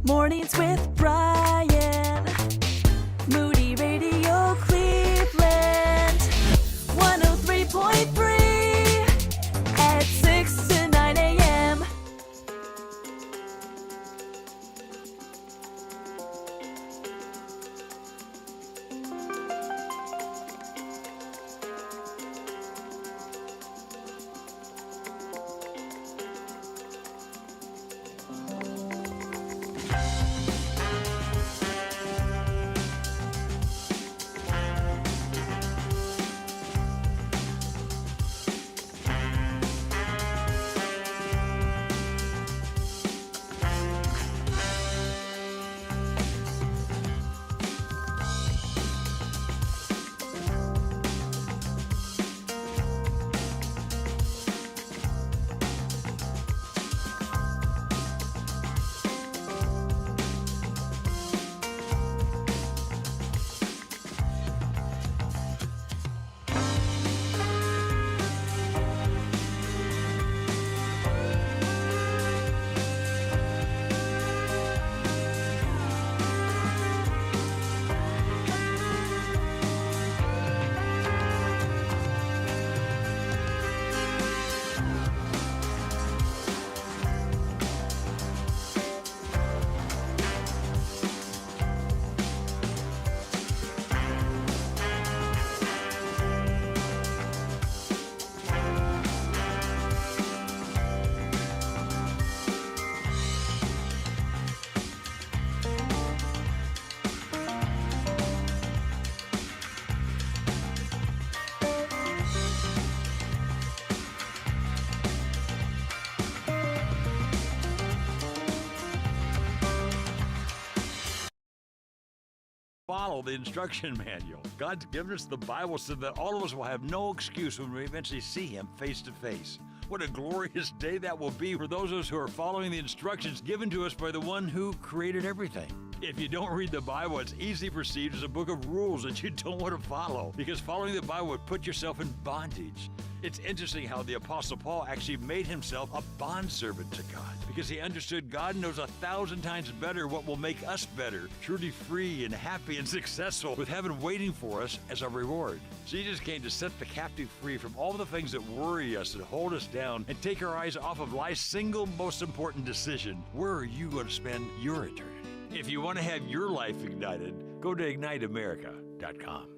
Mornings with Brian. Moody Radio Cleveland. 103.3 at 6 to 9 a.m. Follow the instruction manual. God's given us the Bible so that all of us will have no excuse when we eventually see Him face to face. What a glorious day that will be for those of us who are following the instructions given to us by the one who created everything. If you don't read the Bible, it's easily perceived as a book of rules that you don't want to follow, because following the Bible would put yourself in bondage. It's interesting how the Apostle Paul actually made himself a bondservant to God, because he understood God knows 1,000 times better what will make us better, truly free and happy and successful, with heaven waiting for us as a reward. Jesus came to set the captive free from all the things that worry us and hold us down, and take our eyes off of life's single most important decision. Where are you going to spend your eternity? If you want to have your life ignited, go to igniteamerica.com.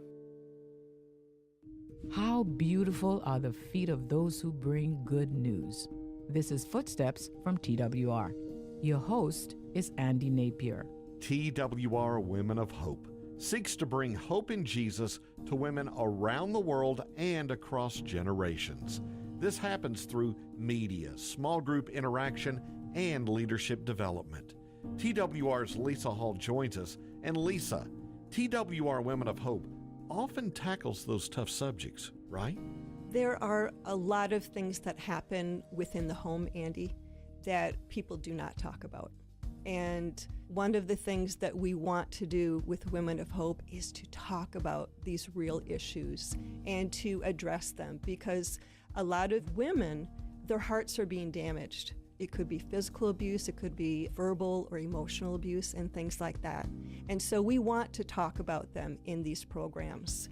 How beautiful are the feet of those who bring good news. This is Footsteps from TWR. Your host is Andy Napier. TWR Women of Hope seeks to bring hope in Jesus to women around the world and across generations. This happens through media, small group interaction, and leadership development. TWR's Lisa Hall joins us, and Lisa, TWR Women of Hope often tackles those tough subjects, right? There are a lot of things that happen within the home, Andy, that people do not talk about. And one of the things that we want to do with Women of Hope is to talk about these real issues and to address them, because a lot of women, their hearts are being damaged. It could be physical abuse, it could be verbal or emotional abuse, and things like that. And so we want to talk about them in these programs.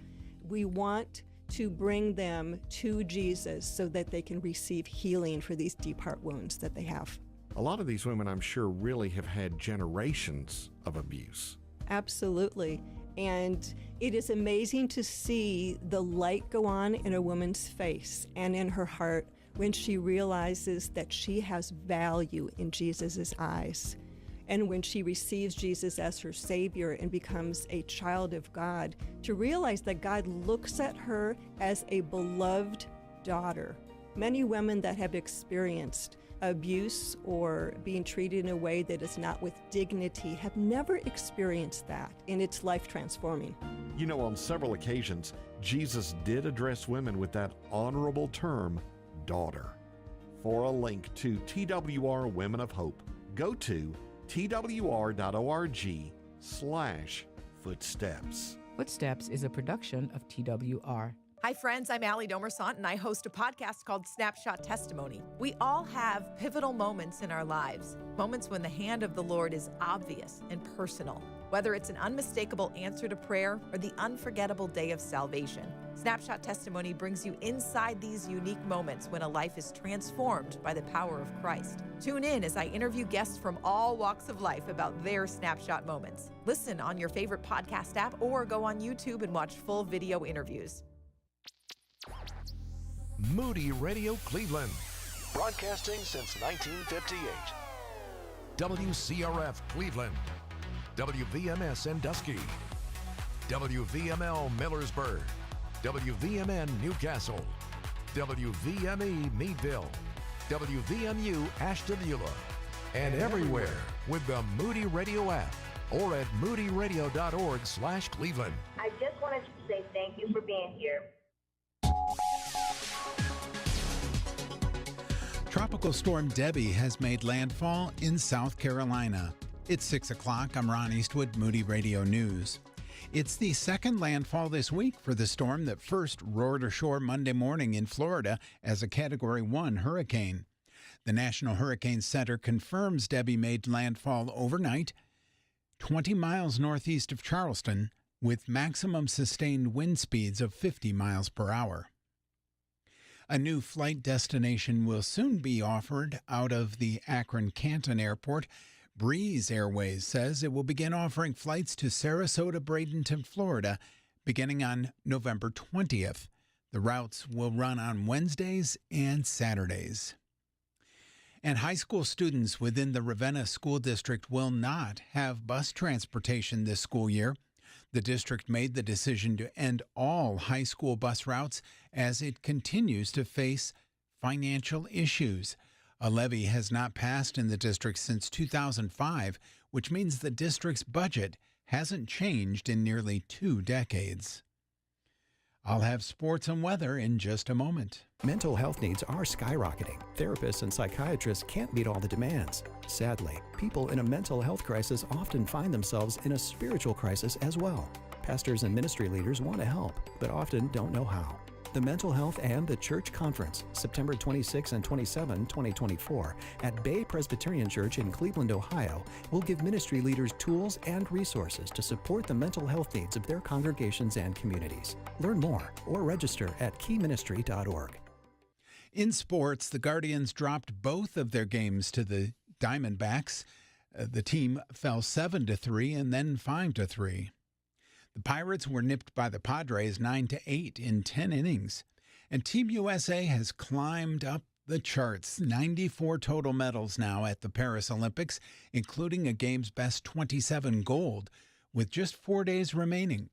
We want to bring them to Jesus so that they can receive healing for these deep heart wounds that they have. A lot of these women, I'm sure, really have had generations of abuse. Absolutely. And it is amazing to see the light go on in a woman's face and in her heart when she realizes that she has value in Jesus' eyes. And when she receives Jesus as her Savior and becomes a child of God, to realize that God looks at her as a beloved daughter. Many women that have experienced abuse or being treated in a way that is not with dignity have never experienced that, and it's life transforming. You know, on several occasions, Jesus did address women with that honorable term, daughter. For a link to TWR Women of Hope, go to twr.org/footsteps. Footsteps is a production of TWR. Hi, friends. I'm Allie Domersant, and I host a podcast called Snapshot Testimony. We all have pivotal moments in our lives, moments when the hand of the Lord is obvious and personal, whether it's an unmistakable answer to prayer or the unforgettable day of salvation. Snapshot Testimony brings you inside these unique moments when a life is transformed by the power of Christ. Tune in as I interview guests from all walks of life about their snapshot moments. Listen on your favorite podcast app or go on YouTube and watch full video interviews. Moody Radio Cleveland, broadcasting since 1958. WCRF Cleveland, WVMS Sandusky, WVML Millersburg, WVMN Newcastle, WVME Meadville, WVMU Ashtabula, and everywhere with the Moody Radio app or at moodyradio.org/Cleveland. I just wanted to say thank you for being here. Tropical Storm Debbie has made landfall in South Carolina. It's 6 o'clock. I'm Ron Eastwood, Moody Radio News. It's the second landfall this week for the storm that first roared ashore Monday morning in Florida as a Category 1 hurricane. The National Hurricane Center confirms Debbie made landfall overnight, 20 miles northeast of Charleston, with maximum sustained wind speeds of 50 miles per hour. A new flight destination will soon be offered out of the Akron-Canton Airport. Breeze Airways says it will begin offering flights to Sarasota, Bradenton, Florida, beginning on November 20th. The routes will run on Wednesdays and Saturdays. And high school students within the Ravenna School District will not have bus transportation this school year. The district made the decision to end all high school bus routes as it continues to face financial issues. A levy has not passed in the district since 2005, which means the district's budget hasn't changed in nearly 2 decades. I'll have sports and weather in just a moment. Mental health needs are skyrocketing. Therapists and psychiatrists can't meet all the demands. Sadly, people in a mental health crisis often find themselves in a spiritual crisis as well. Pastors and ministry leaders want to help, but often don't know how. The Mental Health and the Church Conference, September 26 and 27, 2024, at Bay Presbyterian Church in Cleveland, Ohio, will give ministry leaders tools and resources to support the mental health needs of their congregations and communities. Learn more or register at keyministry.org. In sports, the Guardians dropped both of their games to the Diamondbacks. The team fell 7-3 and then 5-3. The Pirates were nipped by the Padres 9-8 in 10 innings. And Team USA has climbed up the charts, 94 total medals now at the Paris Olympics, including a game's best 27 gold, with just 4 days remaining.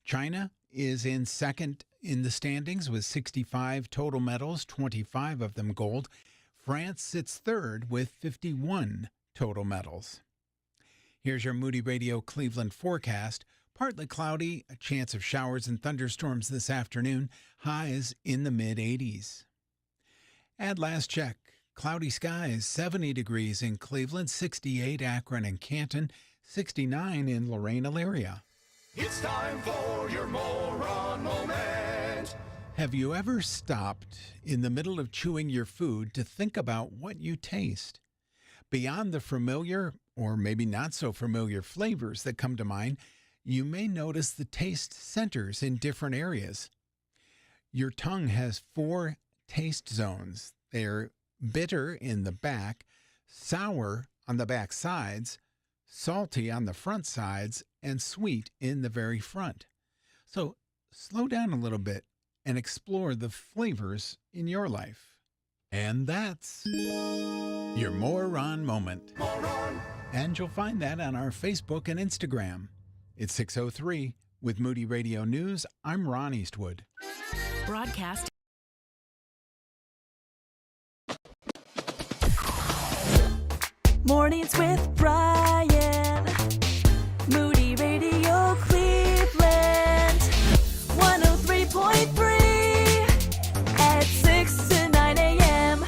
China is in second in the standings with 65 total medals, 25 of them gold. France sits third with 51 total medals. Here's your Moody Radio Cleveland forecast. Partly cloudy, a chance of showers and thunderstorms this afternoon, highs in the mid-80s. At last check, cloudy skies, 70 degrees in Cleveland, 68 Akron and Canton, 69 in Lorain, Elyria. It's time for your moron moment. Have you ever stopped in the middle of chewing your food to think about what you taste? Beyond the familiar, or maybe not so familiar flavors that come to mind, you may notice the taste centers in different areas. Your tongue has 4 taste zones. They're bitter in the back, sour on the back sides, salty on the front sides, and sweet in the very front. So slow down a little bit and explore the flavors in your life. And that's your Moron Moment. Moron. And you'll find that on our Facebook and Instagram. It's 6:03 with Moody Radio News. I'm Ron Eastwood. Broadcast. Mornings with Brian. Moody Radio Cleveland. 103.3 at 6 to 9 a.m.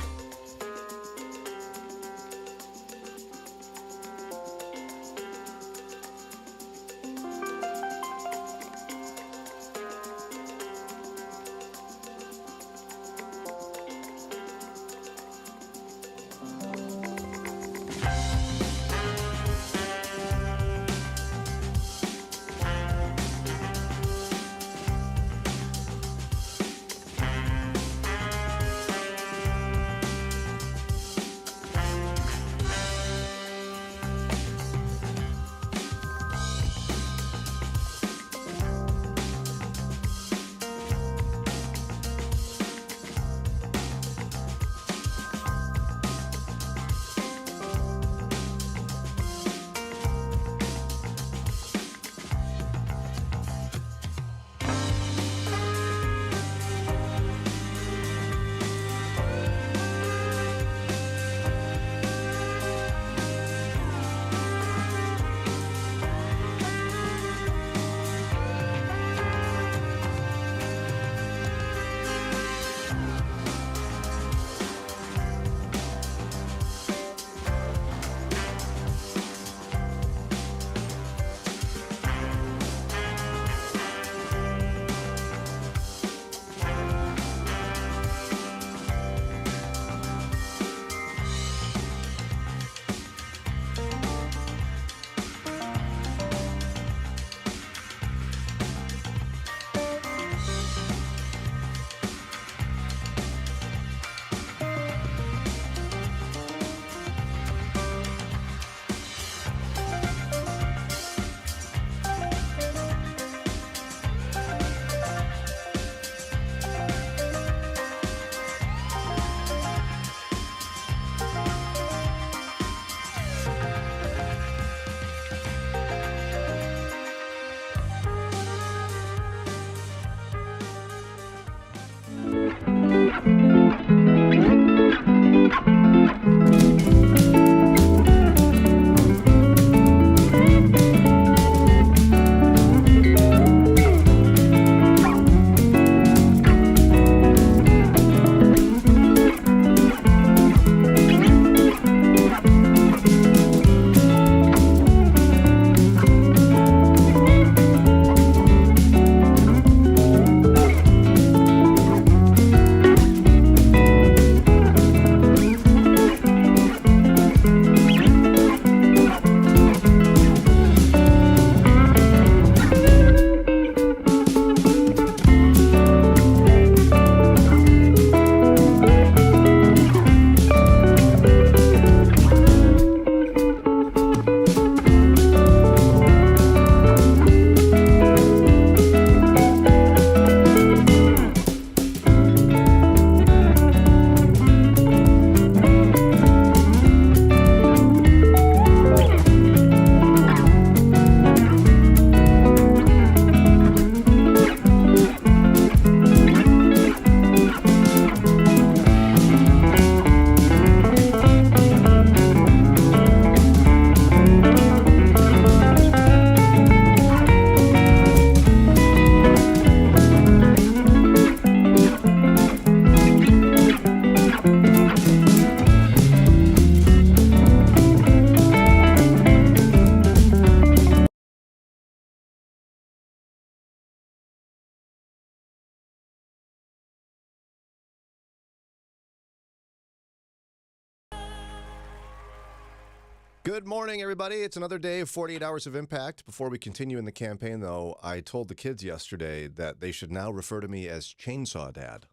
Good morning, everybody. It's another day of 48 Hours of Impact. Before we continue in the campaign, though, I told the kids yesterday that they should now refer to me as Chainsaw Dad.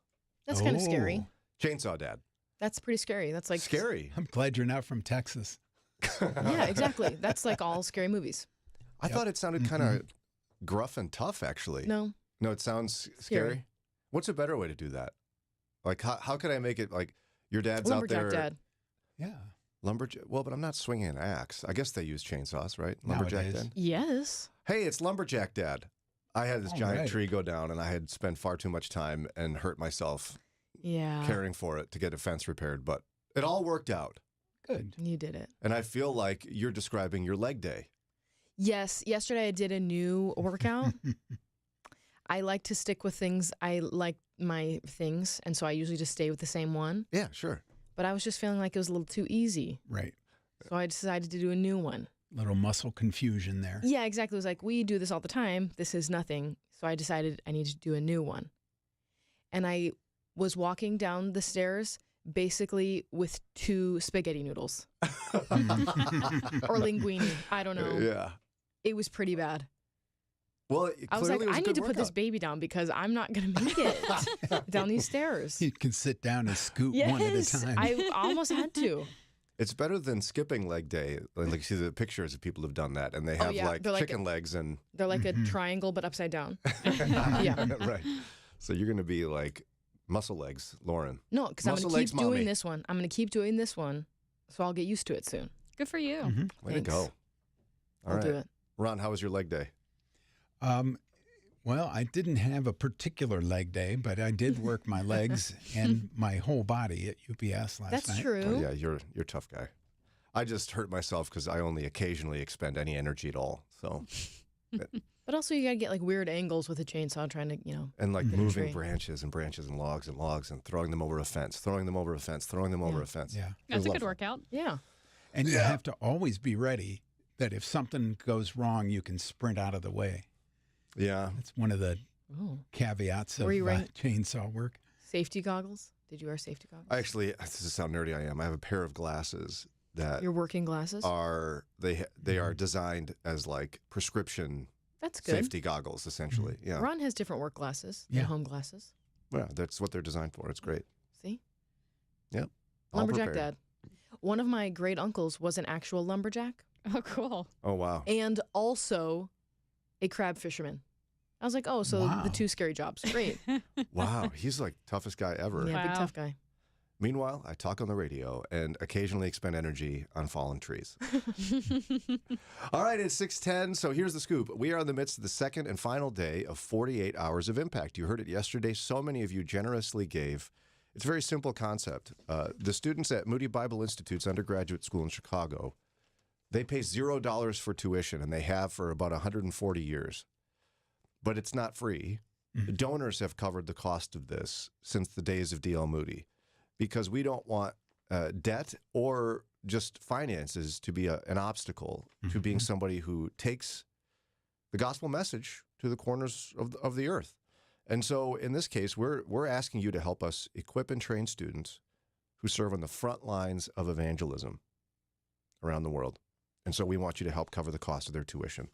That's kind of scary. Chainsaw Dad. That's pretty scary. That's like scary. I'm glad you're not from Texas. Yeah, exactly. That's like all scary movies. I thought it sounded kind of gruff and tough, actually. No. No, it sounds scary. What's a better way to do that? Like, how could I make it like your dad's Lumberjack out there? Dad. Yeah. Lumberjack. Well, but I'm not swinging an axe. I guess they use chainsaws, right? Lumberjack Nowadays. Dad. Yes. Hey, it's Lumberjack Dad. I had this giant tree go down, and I had spent far too much time and hurt myself caring for it to get a fence repaired, but it all worked out. Good. You did it. And I feel like you're describing your leg day. Yes. Yesterday I did a new workout. I like to stick with things. I like my things, and so I usually just stay with the same one. Yeah, sure. But I was just feeling like it was a little too easy. Right. So I decided to do a new one. Little muscle confusion there. Yeah, exactly. It was like, we do this all the time. This is nothing. So I decided I need to do a new one. And I was walking down the stairs basically with 2 spaghetti noodles. Or linguine. I don't know. Yeah. It was pretty bad. Well, I was like, I need to put this baby down because I'm not going to make it down these stairs. You can sit down and scoot one at a time. I almost had to. It's better than skipping leg day. Like you see the pictures of people who've done that, and they have like chicken legs and they're like a triangle but upside down. Yeah, right. So you're going to be like muscle legs, Lauren. No, because I'm going to keep doing this one. I'm going to keep doing this one, so I'll get used to it soon. Good for you. Way to go. I'll do it. Ron, how was your leg day? Well, I didn't have a particular leg day, but I did work my legs and my whole body at UPS last night. That's true. Oh, yeah, you're a tough guy. I just hurt myself because I only occasionally expend any energy at all. So, but also you got to get like weird angles with a chainsaw trying to, and like moving branches and logs and throwing them over a fence, throwing them over a fence, throwing them over a fence. Yeah, that's a good workout. Yeah, and you have to always be ready that if something goes wrong, you can sprint out of the way. Yeah. That's one of the caveats of chainsaw work. Safety goggles? Did you wear safety goggles? Actually, this is how nerdy I am. I have a pair of glasses that your working glasses are they are designed as like prescription That's good. safety goggles, essentially. Yeah. Ron has different work glasses than home glasses. Yeah, that's what they're designed for. It's great. See? Yep. Lumberjack Dad. One of my great uncles was an actual lumberjack. Oh, cool. Oh, wow. And also a crab fisherman. I was like, oh, so the 2 scary jobs. Great. Wow. He's like toughest guy ever. Yeah, big tough guy. Meanwhile, I talk on the radio and occasionally expend energy on fallen trees. All right, it's 6:10, so here's the scoop. We are in the midst of the second and final day of 48 Hours of Impact. You heard it yesterday. So many of you generously gave. It's a very simple concept. The students at Moody Bible Institute's undergraduate school in Chicago, they pay $0 for tuition, and they have for about 140 years. But it's not free. Donors have covered the cost of this since the days of D.L. Moody, because we don't want debt or just finances to be an obstacle to being somebody who takes the gospel message to the corners of the earth. And so in this case, we're asking you to help us equip and train students who serve on the front lines of evangelism around the world. And so we want you to help cover the cost of their tuition.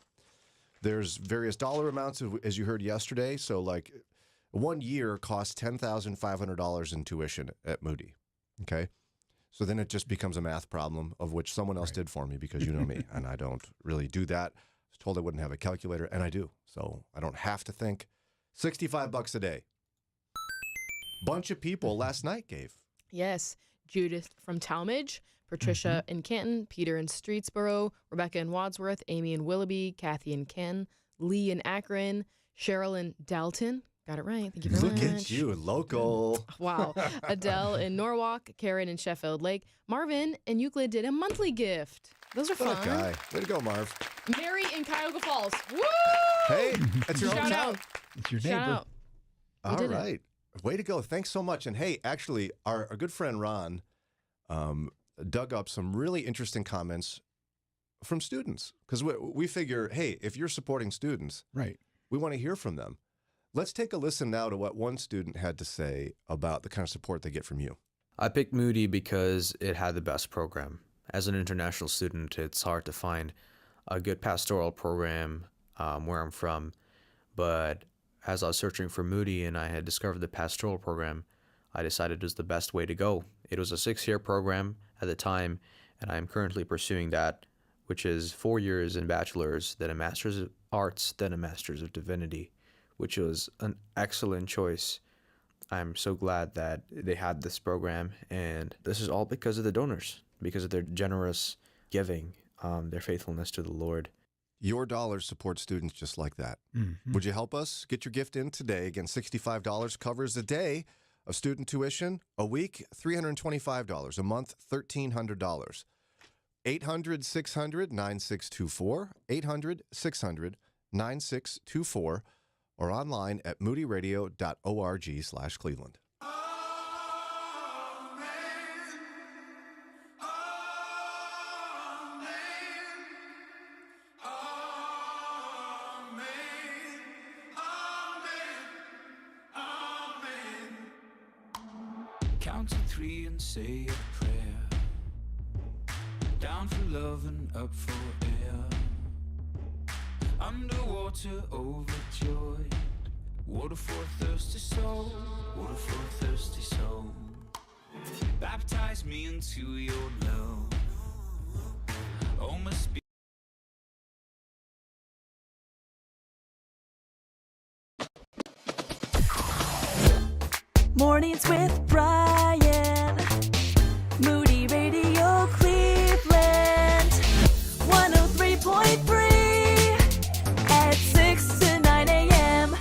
There's various dollar amounts, as you heard yesterday. So like 1 year costs $10,500 in tuition at Moody. Okay. So then it just becomes a math problem, of which someone else did for me, because you know me, and I don't really do that. I was told I wouldn't have a calculator, and I do. So I don't have to think. $65 a day. Bunch of people last night gave. Yes. Judith from Talmadge, Patricia in Canton, Peter in Streetsboro, Rebecca in Wadsworth, Amy in Willoughby, Kathy in Ken, Lee in Akron, Cheryl in Dalton. Got it right. Thank you very much. Look at you, local. Wow. Adele in Norwalk, Karen in Sheffield Lake, Marvin in Euclid did a monthly gift. Those are fun. What a guy. Way to go, Marv. Mary in Cuyahoga Falls. Woo! Hey, that's your Shout hometown. out. It's your Shout neighbor. out. All right. Way to go. Thanks so much. And hey, actually, our good friend Ron dug up some really interesting comments from students, because we figure, hey, if you're supporting students, we want to hear from them. Let's take a listen now to what one student had to say about the kind of support they get from you. I picked Moody because it had the best program. As an international student, it's hard to find a good pastoral program where I'm from. But as I was searching for Moody and I had discovered the pastoral program, I decided it was the best way to go. It was a 6-year program at the time, and I am currently pursuing that, which is 4 years in bachelor's, then a master's of arts, then a master's of divinity, which was an excellent choice. I'm so glad that they had this program, and this is all because of the donors, because of their generous giving, their faithfulness to the Lord. Your dollars support students just like that. Mm-hmm. Would you help us? Get your gift in today. Again, $65 covers a day of student tuition, a week, $325, a month, $1,300. 800-600-9624, 800-600-9624, or online at moodyradio.org/Cleveland. Count to 3 and say a prayer. Down for love and up for air. Underwater, overjoyed. Water for a thirsty soul. Water for a thirsty soul. Baptize me into your love. Oh, must be. Mornings with Brian. Moody Radio Cleveland. 103.3 at 6 to 9 a.m.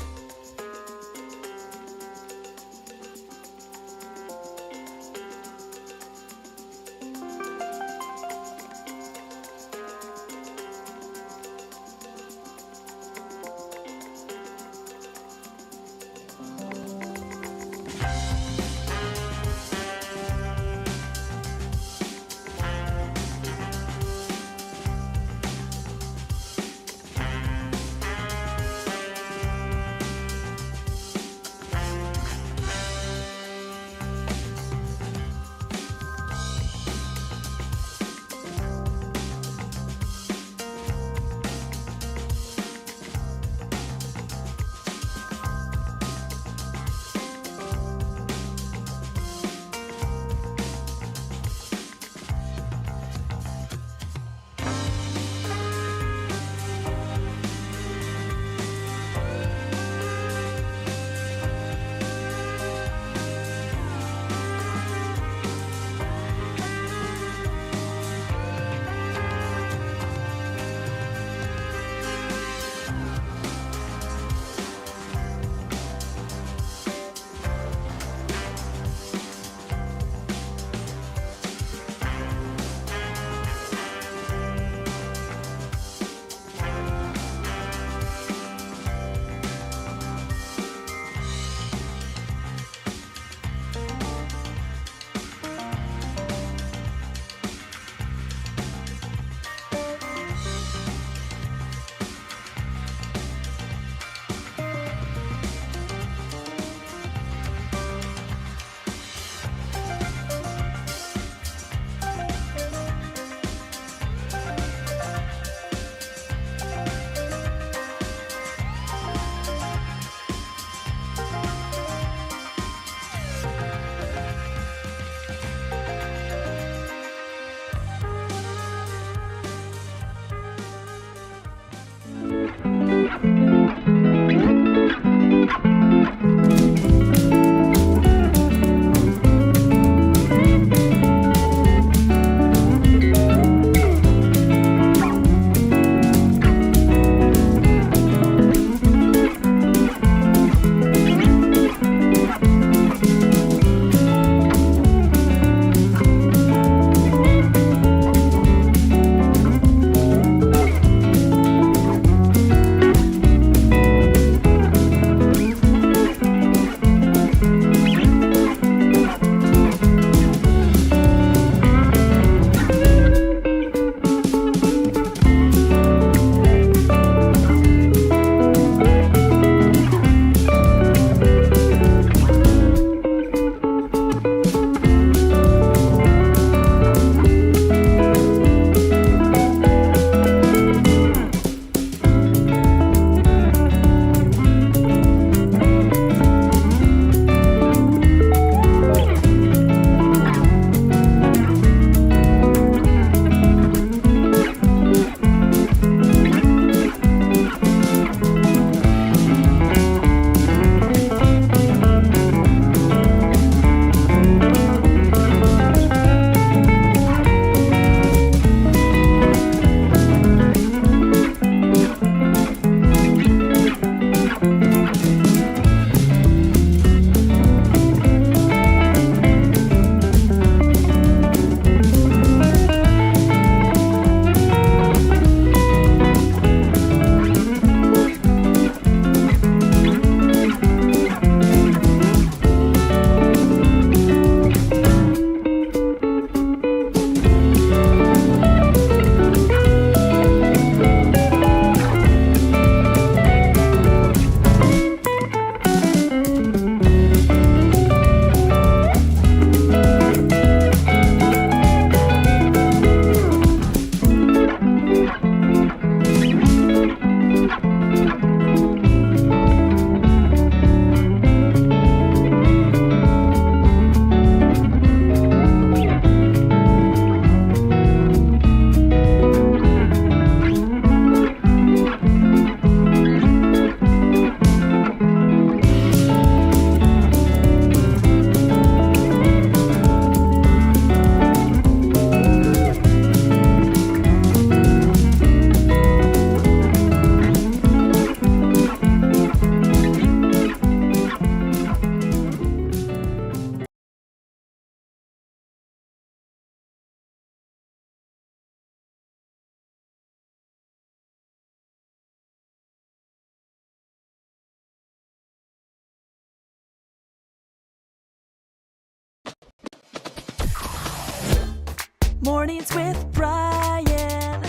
Mornings with Brian.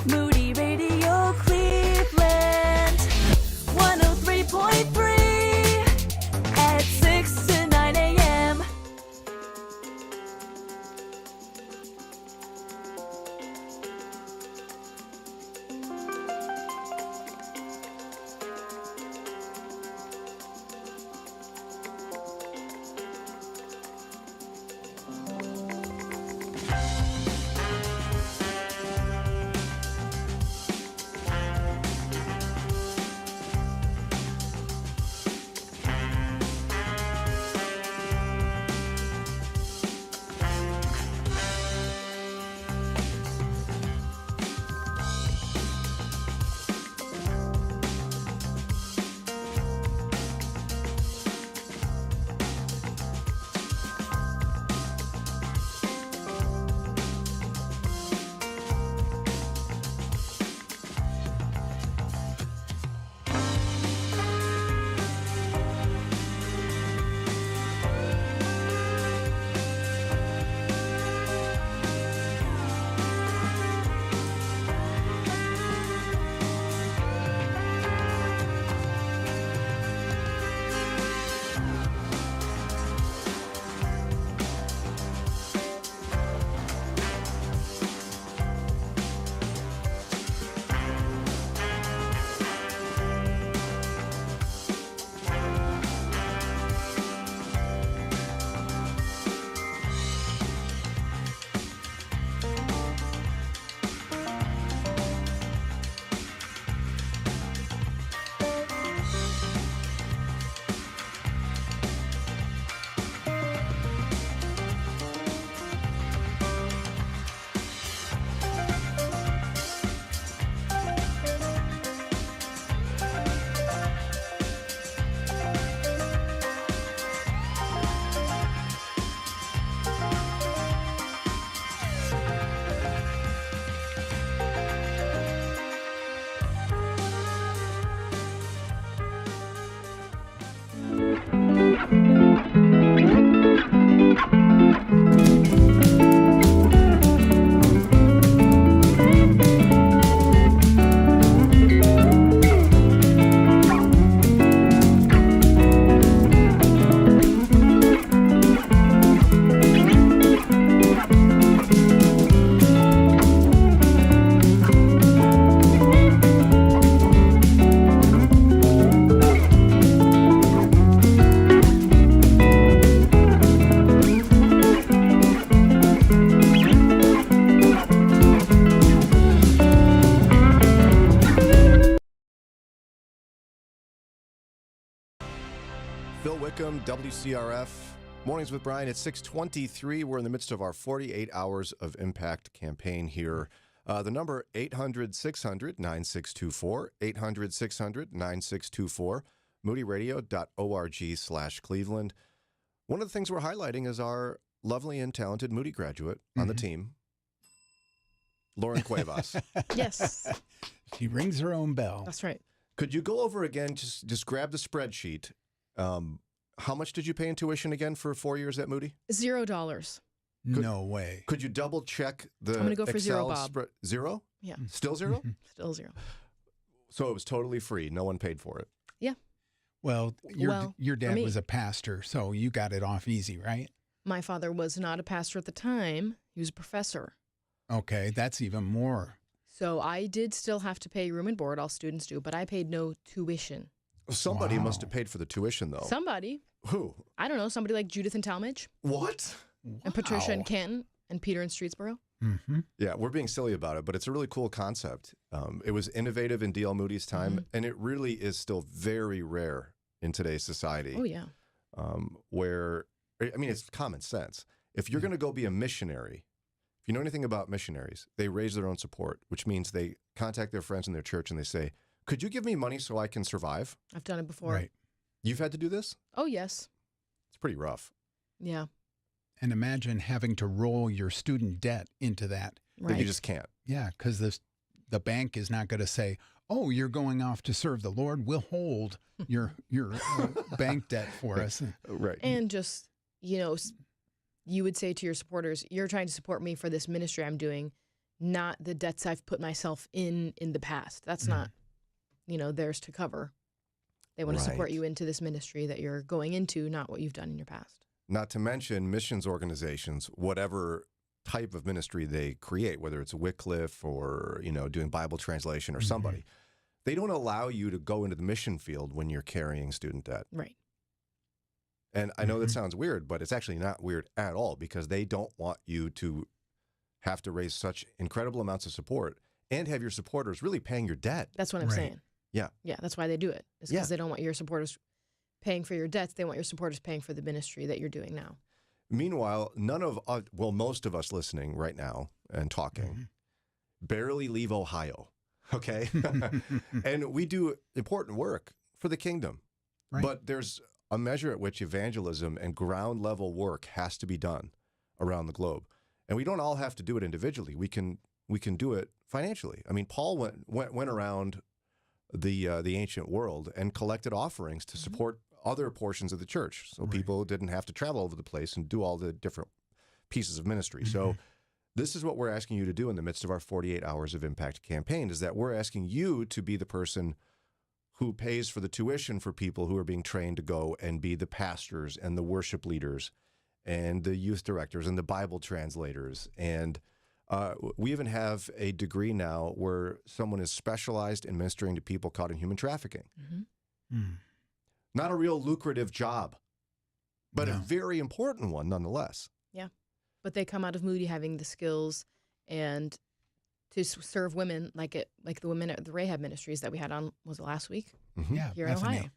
Moody Radio Cleveland. 103.3 at 6 to 9 a.m. Phil Wickham, WCRF. Mornings with Brian at 6:23. We're in the midst of our 48 Hours of Impact campaign here. The number 800-600-9624, 800-600-9624, moodyradio.org/Cleveland. One of the things we're highlighting is our lovely and talented Moody graduate on the team, Lauren Cuevas. Yes. She rings her own bell. That's right. Could you go over again, just grab the spreadsheet. How much did you pay in tuition again for 4 years at Moody? $0. No way. Could you double check the I'm going to go for Excel zero, Bob. Zero? Yeah. Still zero? Still zero. So it was totally free. No one paid for it. Yeah. Well, your for dad me. was a pastor, so you got it off easy, right? My father was not a pastor at the time. He was a professor. Okay, that's even more. So I did still have to pay room and board. All students do, but I paid no tuition. Somebody must have paid for the tuition, though. Somebody. Who? I don't know. Somebody like Judith and Talmadge. What? And Patricia and Ken and Peter in Streetsboro. Mm-hmm. Yeah, we're being silly about it, but it's a really cool concept. It was innovative in D.L. Moody's time, and it really is still very rare in today's society. Oh, yeah. Where, I mean, it's common sense. If you're going to go be a missionary, if you know anything about missionaries, they raise their own support, which means they contact their friends in their church and they say, could you give me money so I can survive? I've done it before. Right. You've had to do this? Oh, yes. It's pretty rough. Yeah. And imagine having to roll your student debt into that. Right. You just can't. Yeah, because the bank is not going to say, oh, you're going off to serve the Lord. We'll hold your bank debt for us. Right. And just, you you would say to your supporters, you're trying to support me for this ministry I'm doing, not the debts I've put myself in the past. That's not, theirs to cover. They want to support you into this ministry that you're going into, not what you've done in your past. Not to mention missions organizations, whatever type of ministry they create, whether it's Wycliffe or, doing Bible translation or somebody, they don't allow you to go into the mission field when you're carrying student debt. Right. And I know that sounds weird, but it's actually not weird at all, because they don't want you to have to raise such incredible amounts of support and have your supporters really paying your debt. That's what I'm saying. Yeah. Yeah, that's why they do it. It's because they don't want your supporters paying for your debts. They want your supporters paying for the ministry that you're doing now. Meanwhile, most of us listening right now and talking barely leave Ohio, okay? And we do important work for the kingdom. Right. But there's a measure at which evangelism and ground level work has to be done around the globe. And we don't all have to do it individually. We can do it financially. I mean, Paul went around the ancient world and collected offerings to support other portions of the church, so people didn't have to travel over the place and do all the different pieces of ministry. So this is what we're asking you to do in the midst of our 48 Hours of Impact campaign, is that we're asking you to be the person who pays for the tuition for people who are being trained to go and be the pastors and the worship leaders and the youth directors and the Bible translators. And we even have a degree now where someone is specialized in ministering to people caught in human trafficking. Not a real lucrative job, but a very important one nonetheless. Yeah. But they come out of Moody having the skills and to serve women like the women at the Rahab Ministries that we had on, was it last week? Yeah, here in Ohio.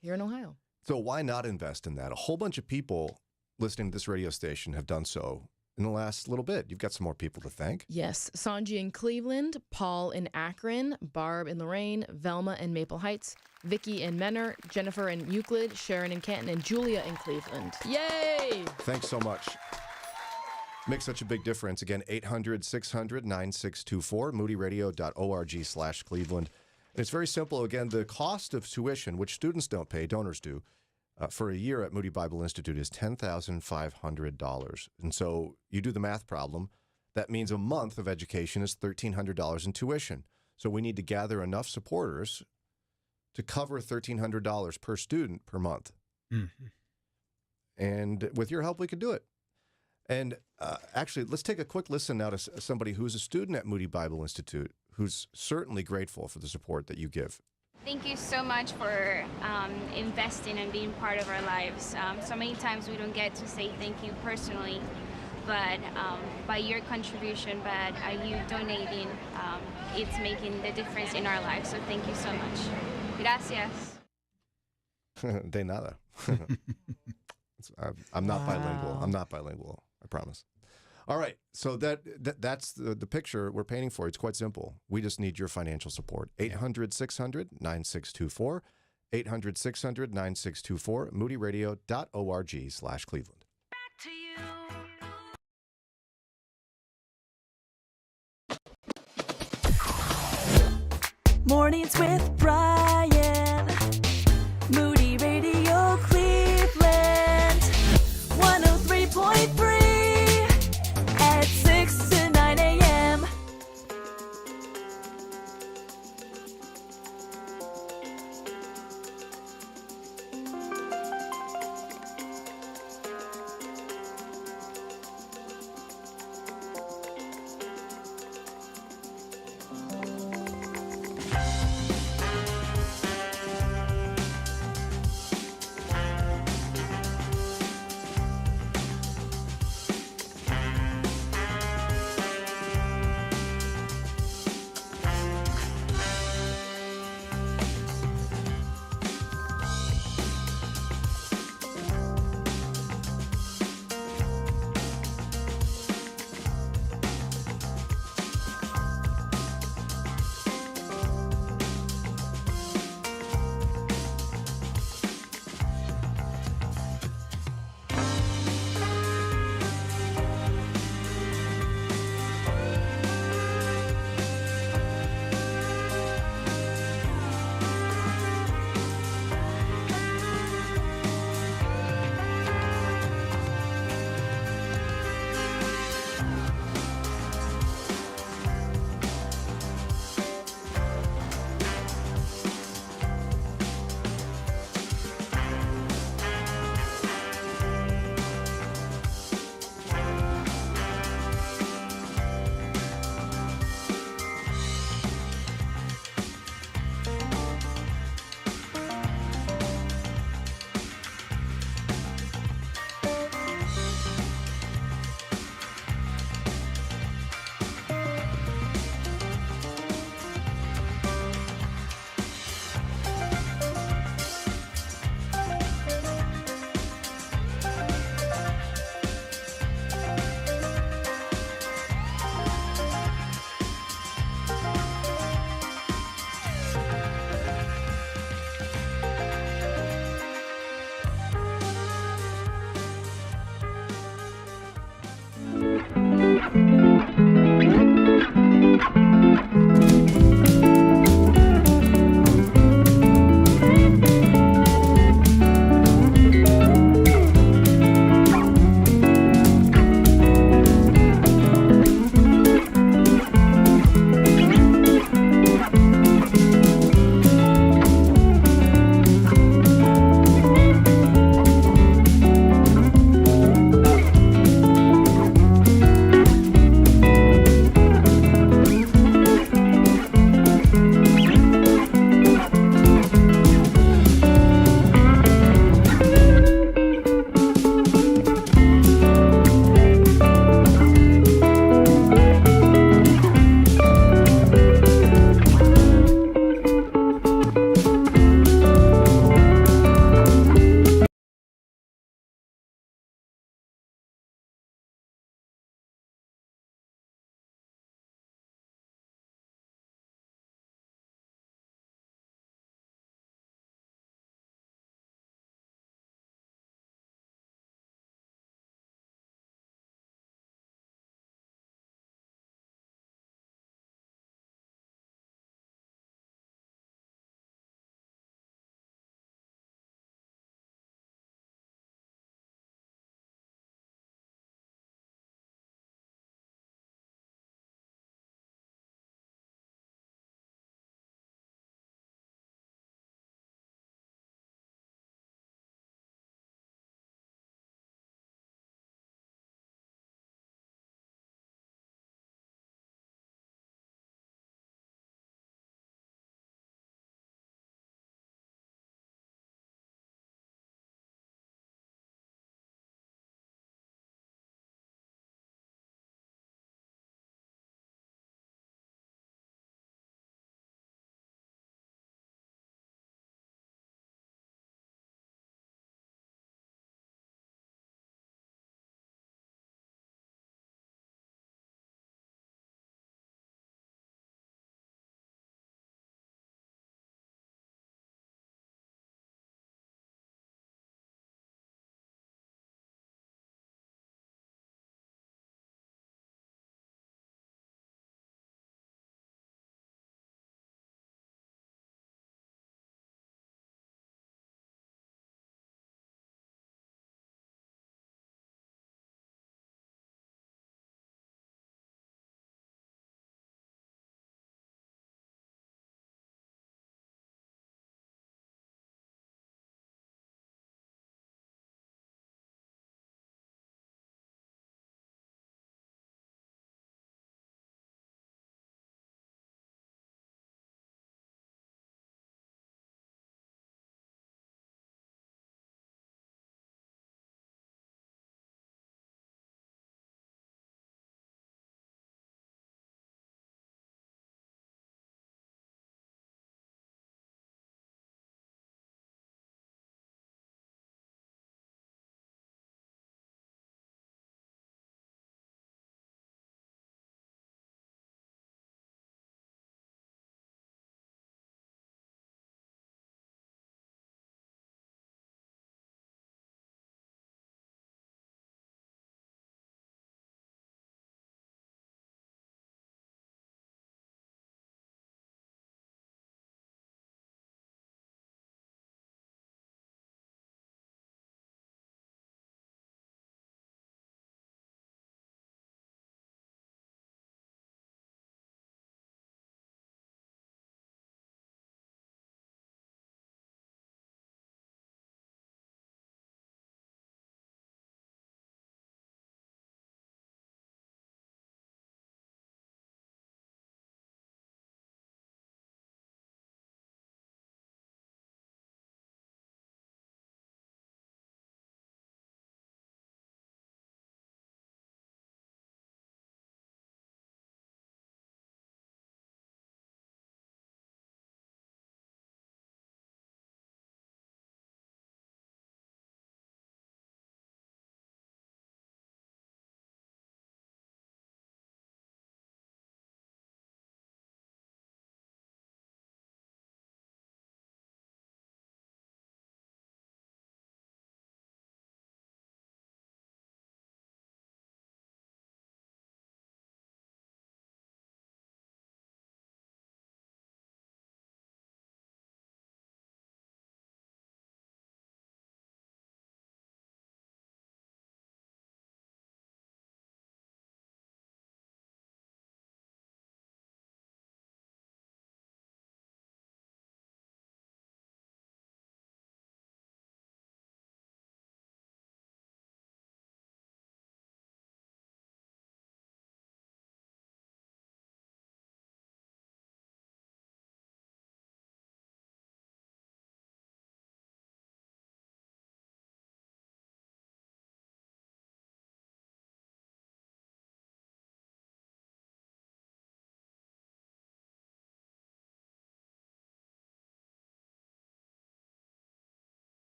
Here in Ohio. So why not invest in that? A whole bunch of people listening to this radio station have done so in the last little bit. You've got some more people to thank. Yes. Sanji in Cleveland, Paul in Akron, Barb in Lorain, Velma in Maple Heights, Vicky in Menor, Jennifer in Euclid, Sharon in Canton, and Julia in Cleveland. Yay! Thanks so much. Makes such a big difference. Again, 800-600-9624, moodyradio.org/Cleveland. And it's very simple. Again, the cost of tuition, which students don't pay, donors do, for a year at Moody Bible Institute is $10,500. And so you do the math problem. That means a month of education is $1,300 in tuition. So we need to gather enough supporters to cover $1,300 per student per month. And with your help, we could do it. And actually, let's take a quick listen now to somebody who's a student at Moody Bible Institute who's certainly grateful for the support that you give. Thank you so much for investing and being part of our lives. So many times we don't get to say thank you personally, but by your contribution, by you donating, it's making the difference in our lives. So thank you so much. Gracias. De nada. I'm not bilingual. I'm not bilingual, I promise. All right, so that's the picture we're painting for. It's quite simple. We just need your financial support. 800-600-9624, 800-600-9624, moodyradio.org/Cleveland. Mornings with Brian. Moody Radio Cleveland. 103.3 at 6 to 9 a.m.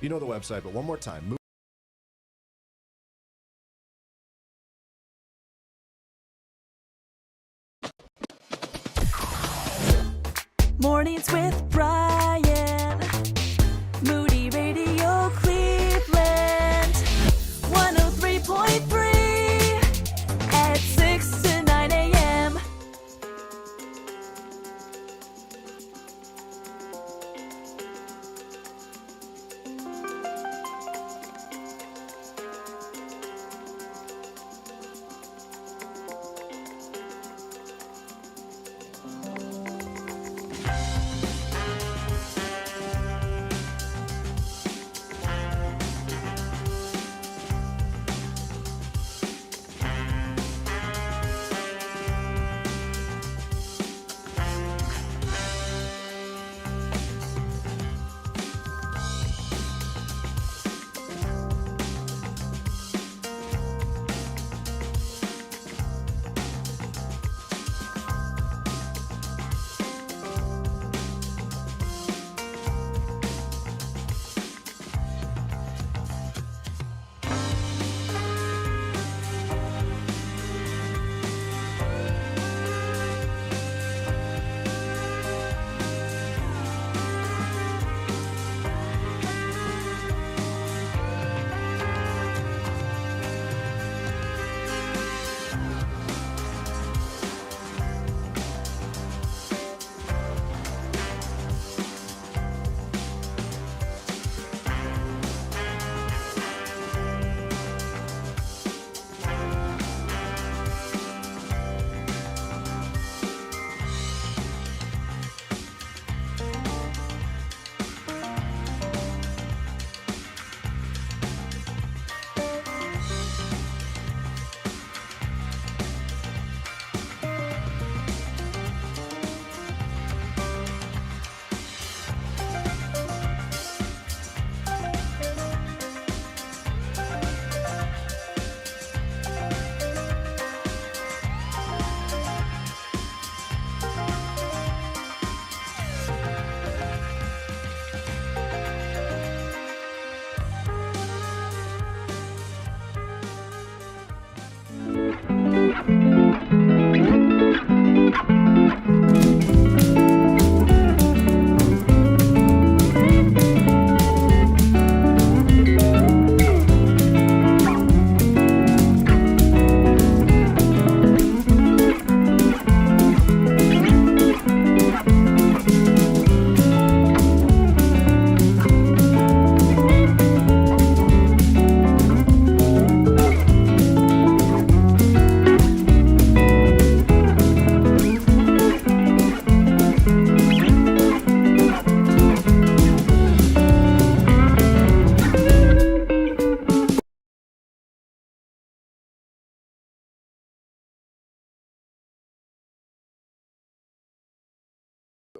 You know the website, but one more time. Mornings with Brian. Moody Radio Cleveland. 103.3 at 6 to 9 a.m.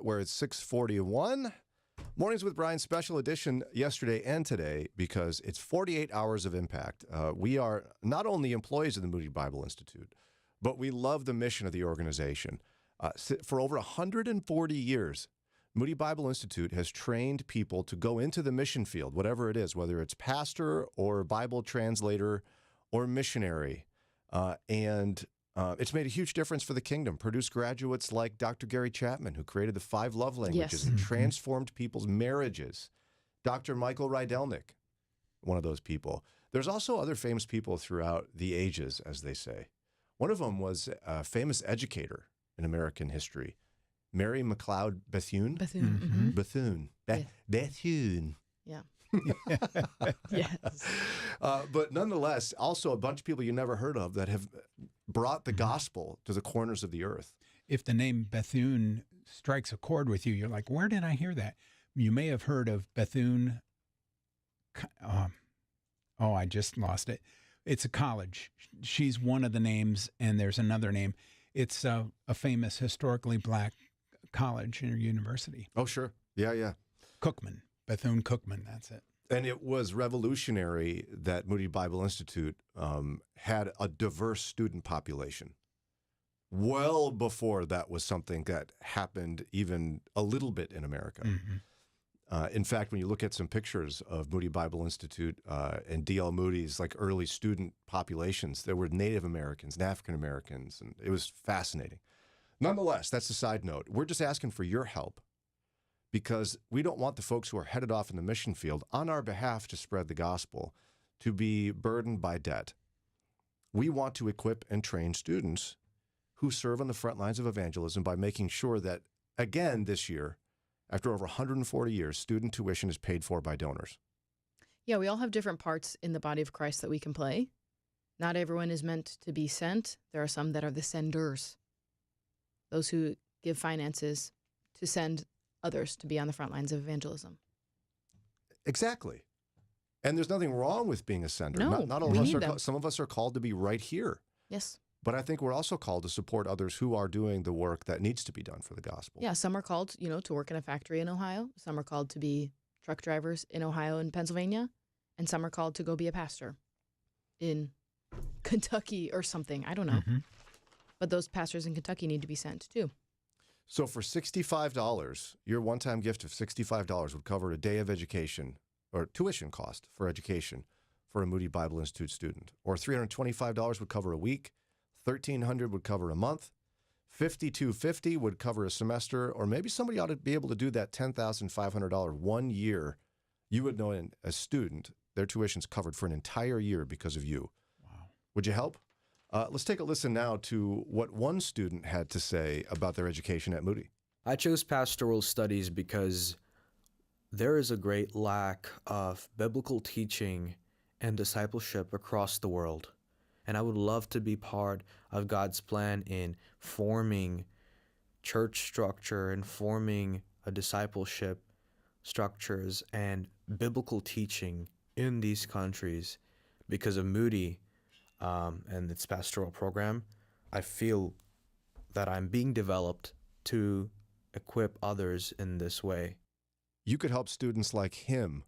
Where it's 6:41. Mornings with Brian special edition yesterday and today because it's 48 hours of impact. We are not only employees of the Moody Bible Institute, but we love the mission of the organization. For over 140 years, Moody Bible Institute has trained people to go into the mission field, whatever it is, whether it's pastor or Bible translator or missionary. It's made a huge difference for the kingdom. Produced graduates like Dr. Gary Chapman, who created the 5 love languages and transformed people's marriages. Dr. Michael Rydelnik, one of those people. There's also other famous people throughout the ages, as they say. One of them was a famous educator in American history, Mary McLeod Bethune. Bethune. Bethune. Yeah. Yes. But nonetheless, also a bunch of people you never heard of that have brought the gospel to the corners of the earth. If the name Bethune strikes a chord with you, you're like, where did I hear that? You may have heard of Bethune. I just lost it. It's a college. She's one of the names, and there's another name. It's a famous historically black college or university. Oh, sure. Yeah. Cookman. Bethune-Cookman, that's it. And it was revolutionary that Moody Bible Institute had a diverse student population. Well before that was something that happened even a little bit in America. In fact, when you look at some pictures of Moody Bible Institute and D.L. Moody's like early student populations, there were Native Americans and African Americans, and it was fascinating. Nonetheless, that's a side note. We're just asking for your help because we don't want the folks who are headed off in the mission field on our behalf to spread the gospel to be burdened by debt. We want to equip and train students who serve on the front lines of evangelism by making sure that, again, this year, after over 140 years, student tuition is paid for by donors. Yeah, we all have different parts in the body of Christ that we can play. Not everyone is meant to be sent. There are some that are the senders, those who give finances to send others to be on the front lines of evangelism. Exactly. And there's nothing wrong with being a sender. No, not all we of us need are. them. Some of us are called to be right here. Yes. But I think we're also called to support others who are doing the work that needs to be done for the gospel. Yeah, some are called, to work in a factory in Ohio. Some are called to be truck drivers in Ohio and Pennsylvania. And some are called to go be a pastor in Kentucky or something. I don't know. Mm-hmm. But those pastors in Kentucky need to be sent too. So for $65, your one-time gift of $65 would cover a day of education or tuition cost for education for a Moody Bible Institute student. Or $325 would cover a week. $1,300 would cover a month. $5,250 would cover a semester, or maybe somebody ought to be able to do that $10,500 1 year. You would know a student, their tuition's covered for an entire year because of you. Wow. Would you help? Let's take a listen now to what one student had to say about their education at Moody. I chose pastoral studies because there is a great lack of biblical teaching and discipleship across the world. And I would love to be part of God's plan in forming church structure and forming a discipleship structures and biblical teaching in these countries. Because of Moody and its pastoral program, I feel that I'm being developed to equip others in this way. You could help students like him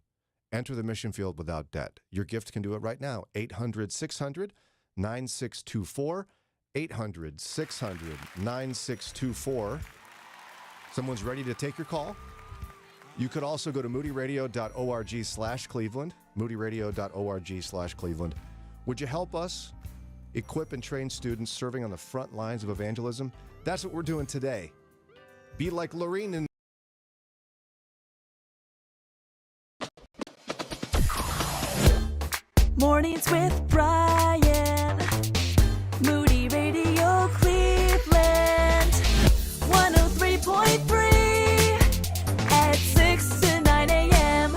enter the mission field without debt. Your gift can do it right now. 800-600-9624. 800-600-9624. Someone's ready to take your call. You could also go to moodyradio.org/Cleveland, moodyradio.org/Cleveland. Would you help us equip and train students serving on the front lines of evangelism? That's what we're doing today. Be like Lorene and Mornings with Brian. Moody Radio Cleveland. 103.3 at 6 to 9 a.m.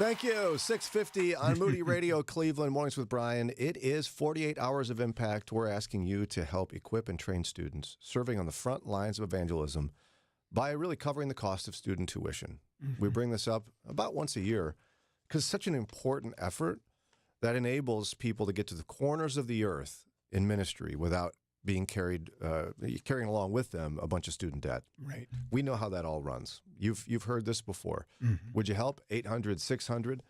Thank you. 650 on Moody Radio, Cleveland, Mornings with Brian. It is 48 hours of impact. We're asking you to help equip and train students serving on the front lines of evangelism by really covering the cost of student tuition. We bring this up about once a year because it's such an important effort that enables people to get to the corners of the earth in ministry without being carrying along with them a bunch of student debt. Right. We know how that all runs. You've heard this before. Would you help? 800-600-9624.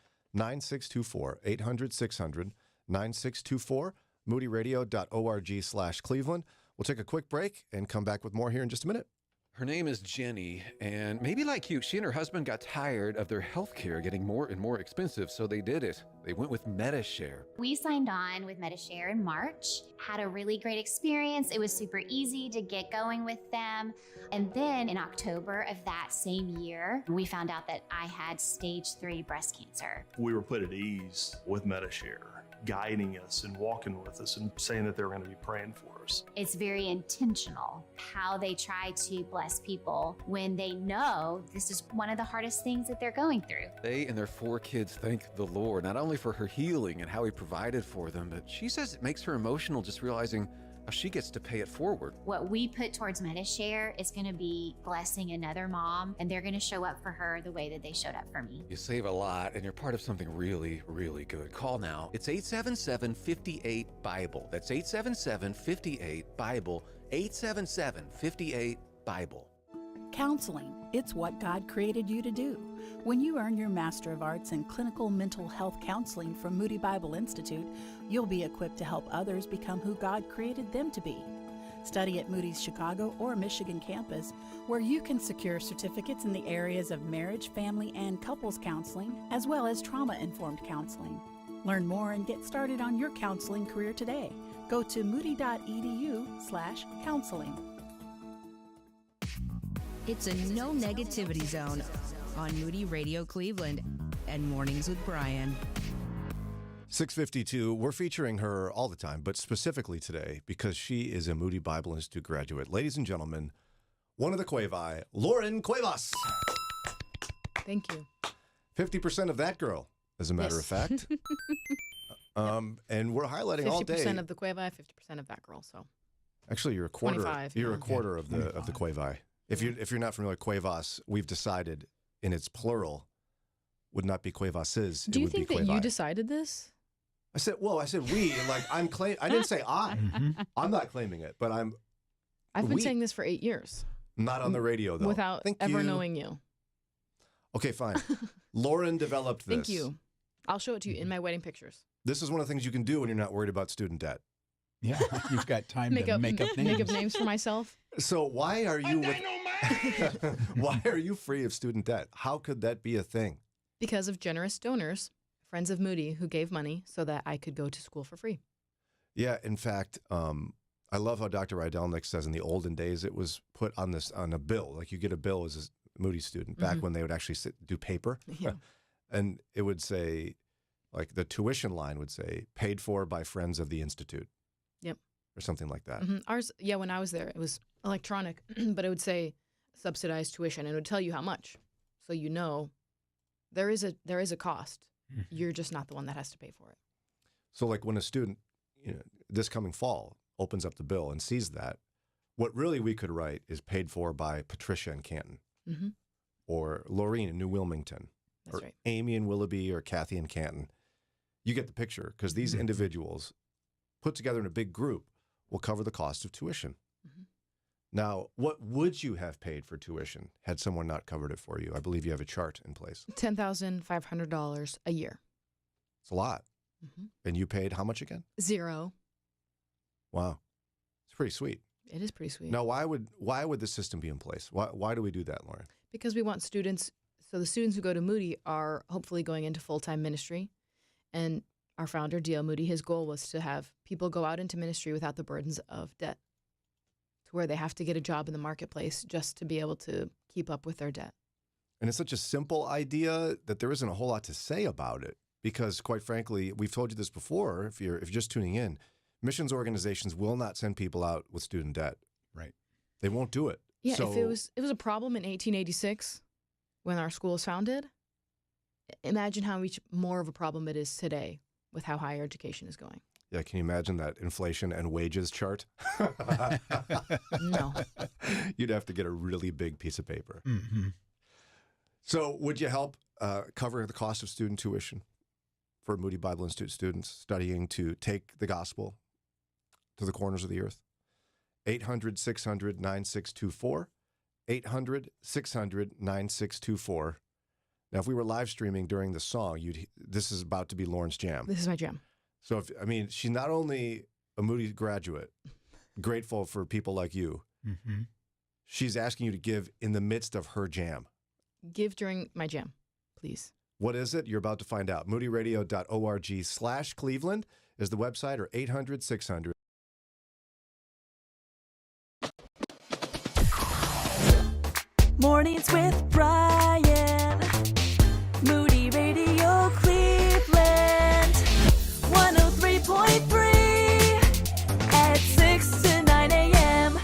800-600-9624. moodyradio.org/Cleveland. We'll take a quick break and come back with more here in just a minute. Her name is Jenny, and maybe like you, she and her husband got tired of their health care getting more and more expensive, so they did it. They went with Medi-Share. We signed on with Medi-Share in March, had a really great experience. It was super easy to get going with them. And then in October of that same year, we found out that I had stage 3 breast cancer. We were put at ease with Medi-Share, guiding us and walking with us and saying that they were going to be praying for us. It's very intentional how they try to bless people when they know this is one of the hardest things that they're going through. They and their 4 kids thank the Lord, not only for her healing and how he provided for them, but she says it makes her emotional just realizing how she gets to pay it forward. What we put towards Medi-Share is going to be blessing another mom, and they're going to show up for her the way that they showed up for me. You save a lot, and you're part of something really, really good. Call now. It's 877-58-BIBLE. That's 877-58-BIBLE. 877-58-BIBLE. Counseling. It's what God created you to do. When you earn your Master of Arts in Clinical Mental Health Counseling from Moody Bible Institute, you'll be equipped to help others become who God created them to be. Study at Moody's Chicago or Michigan campus, where you can secure certificates in the areas of marriage, family, and couples counseling, as well as trauma-informed counseling. Learn more and get started on your counseling career today. Go to moody.edu/counseling. It's a no negativity zone on Moody Radio Cleveland and Mornings with Brian. 652, we're featuring her all the time, but specifically today because she is a Moody Bible Institute graduate. Ladies and gentlemen, one of the Cuevas, Lauren Cuevas. Thank you. 50% of that girl, as a matter of fact. And we're highlighting all day. 50% of the Cueva, 50% of that girl. So actually, you're a quarter. 25, you're yeah. a quarter of the Cueva. If you're not familiar with Cuevas, we've decided in its plural would not be Cuevases. Do you it would think be that Cuevae. you decided this? I said we. Like I didn't say I. I'm not claiming it, but I've been saying this for 8 years. Not on the radio though. Without ever knowing you. Okay, fine. Lauren developed this. Thank you. I'll show it to you in my wedding pictures. This is one of the things you can do when you're not worried about student debt. Yeah, you've got time to make up names. Make up names for myself. So why are you why are you free of student debt? How could that be a thing? Because of generous donors, friends of Moody, who gave money so that I could go to school for free. Yeah, in fact, I love how Dr. Rydelnik says in the olden days it was put on a bill. Like you get a bill as a Moody student back when they would actually do paper. Yeah. And it would say, like the tuition line would say, paid for by friends of the Institute. Yep. Or something like that. Ours, yeah, when I was there, it was electronic, but it would say subsidized tuition and it would tell you how much. So you know there is a cost. You're just not the one that has to pay for it. So like when a student, this coming fall opens up the bill and sees that, what really we could write is paid for by Patricia in Canton or Laureen in New Wilmington. That's or right. Amy in Willoughby or Kathy in Canton. You get the picture because these individuals put together in a big group will cover the cost of tuition. Now, what would you have paid for tuition had someone not covered it for you? I believe you have a chart in place. $10,500 a year. It's a lot. And you paid how much again? 0. Wow. It's pretty sweet. It is pretty sweet. Now, why would this system be in place? Why do we do that, Lauren? Because we want students, so the students who go to Moody are hopefully going into full-time ministry. And our founder, D.L. Moody, his goal was to have people go out into ministry without the burdens of debt, to where they have to get a job in the marketplace just to be able to keep up with their debt. And it's such a simple idea that there isn't a whole lot to say about it. Because quite frankly, we've told you this before, if you're just tuning in, missions organizations will not send people out with student debt. Right. They won't do it. Yeah, so, if it was a problem in 1886 when our school was founded, imagine how much more of a problem it is today with how higher education is going. Yeah, can you imagine that inflation and wages chart? No. You'd have to get a really big piece of paper. Mm-hmm. So would you help cover the cost of student tuition for Moody Bible Institute students studying to take the gospel to the corners of the earth? 800-600-9624. 800-600-9624. Now, if we were live streaming during the song, this is about to be Lauren's jam. This is my jam. So, she's not only a Moody graduate, grateful for people like you, Mm-hmm. she's asking you to give in the midst of her jam. Give during my jam, please. What is it? You're about to find out. moodyradio.org/Cleveland is the website, or 800-600. Mornings with Brian. Moody Radio Cleveland. 103.3 at 6 to 9 a.m.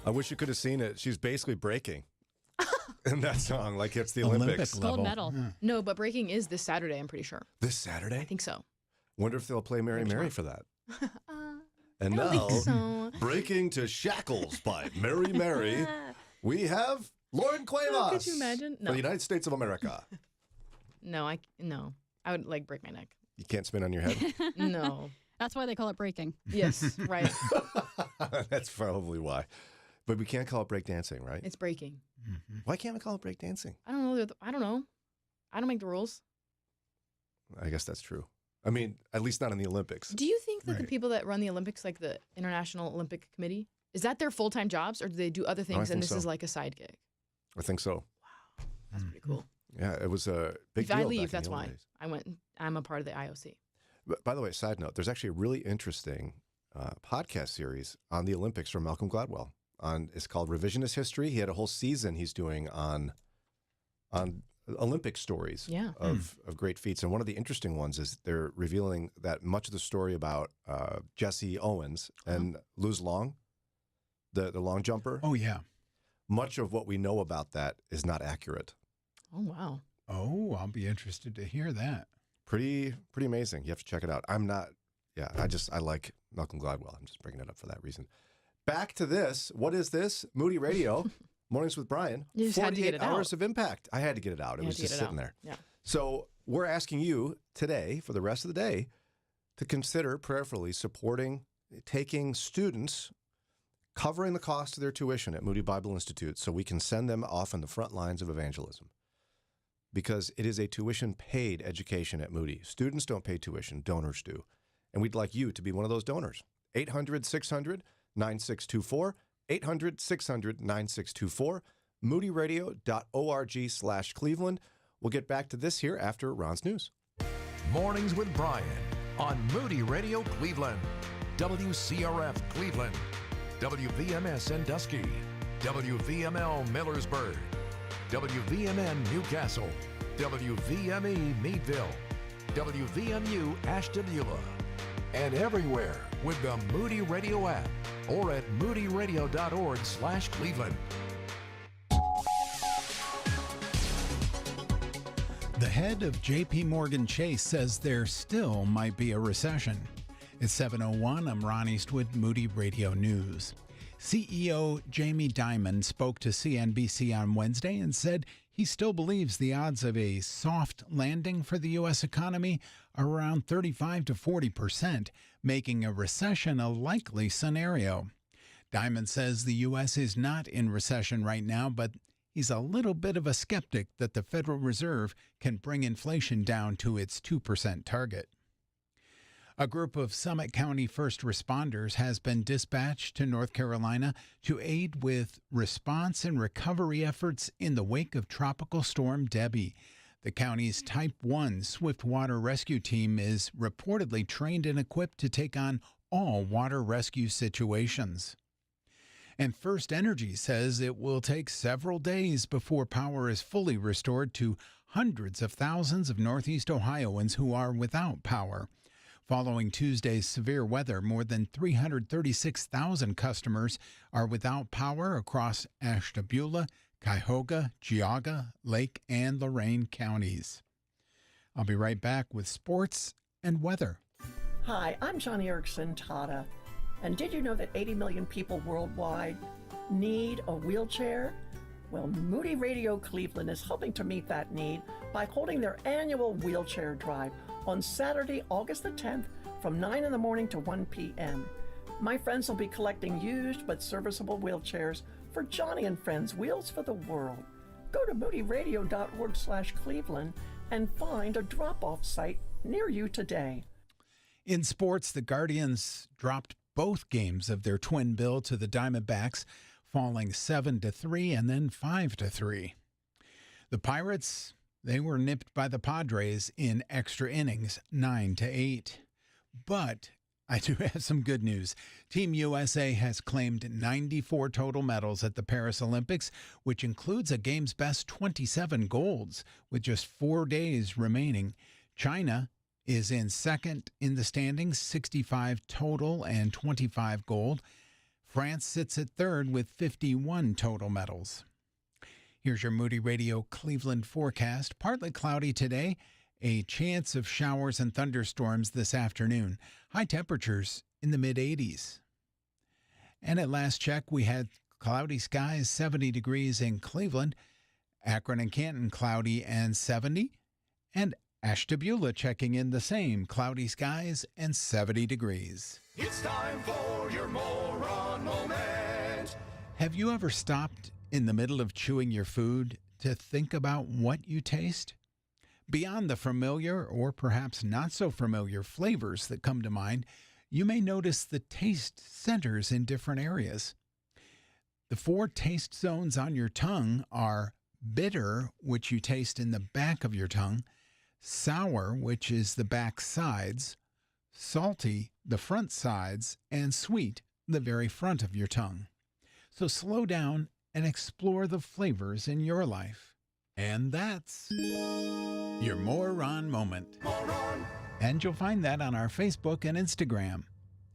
I wish you could have seen it. She's basically breaking in that song, like it's the Olympics. Gold medal. No, but breaking is this Saturday, I'm pretty sure. This Saturday? I think so. Wonder if they'll play Mary Mary for that. And I don't now, think so. Breaking to Shackles by Mary Mary, we have Lauren Cuevas. Oh, could you imagine? For No. the United States of America. No, I would like break my neck. You can't spin on your head? No. That's why they call it breaking. Yes, right. That's probably why. But we can't call it breakdancing, right? It's breaking. Why can't we call it breakdancing? I don't know. I don't know. I don't make the rules. I guess that's true. I mean, at least not in the Olympics. Do you think that the people that run the Olympics, like the International Olympic Committee, is that their full-time jobs, or do they do other things and think this so. is like a side gig? I think so. That's pretty cool. Yeah, it was a big If deal. I back leave, in that's the old why. days. I'm a part of the IOC. But by the way, side note, there's actually a really interesting podcast series on the Olympics from Malcolm Gladwell. It's called Revisionist History. He had a whole season he's doing on Olympic stories Yeah. of great feats. And one of the interesting ones is they're revealing that much of the story about Jesse Owens and Luz Long, the long jumper. Oh, yeah. Much of what we know about that is not accurate. Oh, wow. Oh, I'll be interested to hear that. Pretty amazing. You have to check it out. I like Malcolm Gladwell. I'm just bringing it up for that reason. Back to this. What is this? Moody Radio, Mornings with Brian. You just had to get it hours out. of impact. I had to get it out. It was just sitting there. Yeah. So we're asking you today, for the rest of the day, to consider prayerfully taking students, covering the cost of their tuition at Moody Bible Institute so we can send them off on the front lines of evangelism. Because it is a tuition-paid education at Moody. Students don't pay tuition, donors do. And we'd like you to be one of those donors. 800-600-9624, 800-600-9624, moodyradio.org/Cleveland. We'll get back to this here after Ron's News. Mornings with Brian on Moody Radio Cleveland, WCRF Cleveland, WVMS Sandusky, WVML Millersburg, WVMN Newcastle, WVME Meadville, WVMU Ashtabula, and everywhere with the Moody Radio app or at moodyradio.org/Cleveland. The head of J.P. Morgan Chase says there still might be a recession. It's 7:01. I'm Ron Eastwood, Moody Radio News. CEO Jamie Dimon spoke to CNBC on Wednesday and said he still believes the odds of a soft landing for the U.S. economy are around 35 to 40%, making a recession a likely scenario. Dimon says the U.S. is not in recession right now, but he's a little bit of a skeptic that the Federal Reserve can bring inflation down to its 2% target. A group of Summit County first responders has been dispatched to North Carolina to aid with response and recovery efforts in the wake of Tropical Storm Debbie. The county's Type 1 Swift Water Rescue Team is reportedly trained and equipped to take on all water rescue situations. And First Energy says it will take several days before power is fully restored to hundreds of thousands of Northeast Ohioans who are without power. Following Tuesday's severe weather, more than 336,000 customers are without power across Ashtabula, Cuyahoga, Geauga, Lake, and Lorain counties. I'll be right back with sports and weather. Hi, I'm Johnny Erickson Tata. And did you know that 80 million people worldwide need a wheelchair? Well, Moody Radio Cleveland is hoping to meet that need by holding their annual wheelchair drive on Saturday, August the 10th from 9 in the morning to 1 p.m. My friends will be collecting used but serviceable wheelchairs for Johnny and Friends Wheels for the World. Go to moodyradio.org/Cleveland and find a drop-off site near you today. In sports, the Guardians dropped both games of their twin bill to the Diamondbacks, falling 7-3 and then 5-3. The Pirates, they were nipped by the Padres in extra innings, 9-8. But I do have some good news. Team USA has claimed 94 total medals at the Paris Olympics, which includes a game's best 27 golds, with just 4 days remaining. China is in second in the standings, 65 total and 25 gold. France sits at third with 51 total medals. Here's your Moody Radio Cleveland forecast. Partly cloudy today, a chance of showers and thunderstorms this afternoon. High temperatures in the mid-80s. And at last check, we had cloudy skies, 70 degrees in Cleveland. Akron and Canton, cloudy and 70. And Ashtabula checking in the same, cloudy skies and 70 degrees. It's time for your moron moment. Have you ever stopped in the middle of chewing your food to think about what you taste? Beyond the familiar or perhaps not so familiar flavors that come to mind, you may notice the taste centers in different areas. The 4 taste zones on your tongue are bitter, which you taste in the back of your tongue, sour, which is the back sides, salty, the front sides, and sweet, the very front of your tongue. So slow down and explore the flavors in your life. And that's your Moron Moment. And you'll find that on our Facebook and Instagram.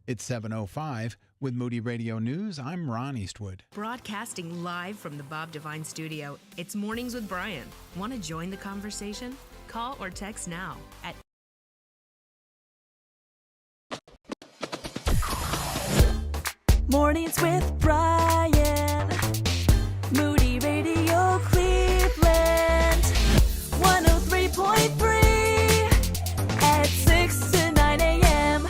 It's 7:05 with Moody Radio News. I'm Ron Eastwood. Broadcasting live from the Bob Devine studio, it's Mornings with Brian. Want to join the conversation? Call or text now at Mornings with Brian. Moody Radio Cleveland. 103.3 at 6 to 9 a.m.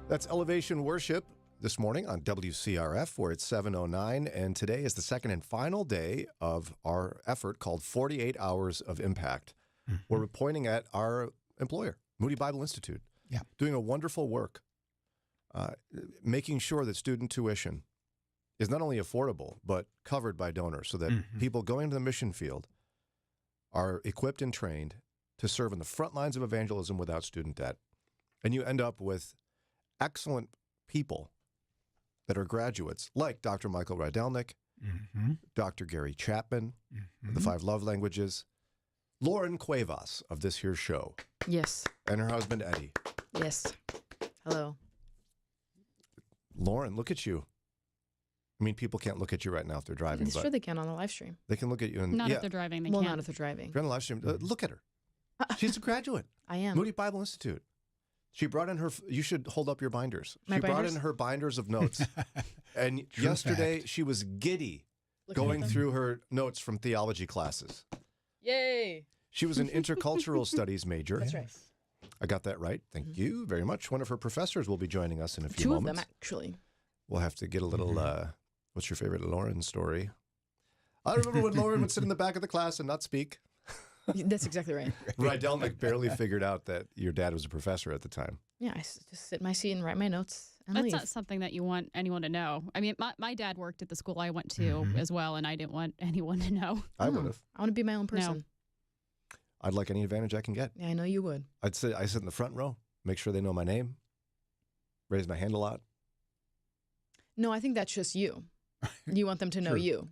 That's Elevation Worship this morning on WCRF, where it's 7:09, and today is the second and final day of our effort called 48 Hours of Impact. We're pointing at our employer, Moody Bible Institute, doing a wonderful work, making sure that student tuition is not only affordable, but covered by donors so that people going to the mission field are equipped and trained to serve in the front lines of evangelism without student debt. And you end up with excellent people that are graduates, like Dr. Michael Rydelnik Dr. Gary Chapman, The 5 Love Languages, Lauren Cuevas of this here show. Yes. And her husband, Eddie. Yes. Hello. Lauren, look at you. I mean, people can't look at you right now if they're driving. Sure, they can on the live stream. They can look at you. And, Not if they're driving. They well, can't. not if they're driving. If you're on the live stream, look at her. She's a graduate. I am. Moody Bible Institute. She brought in her, you should hold up your binders. My She brought binders? in her binders of notes. And True yesterday, fact. she was giddy Looking at going them. through her notes from theology classes. Yay. She was an intercultural studies major. That's right. I got that right. Thank you very much. One of her professors will be joining us in a few Two moments. of them, actually. We'll have to get a little, what's your favorite Lauren story? I remember when Lauren would sit in the back of the class and not speak. That's exactly right. Rydelnik barely figured out that your dad was a professor at the time. Yeah, I just sit in my seat and write my notes and That's leave. not something that you want anyone to know. I mean, my dad worked at the school I went to as well, and I didn't want anyone to know. I would have. I want to be my own person. I'd like any advantage I can get. Yeah, I know you would. I sit in the front row, make sure they know my name, raise my hand a lot. No, I think that's just you. You want them to know Sure. you.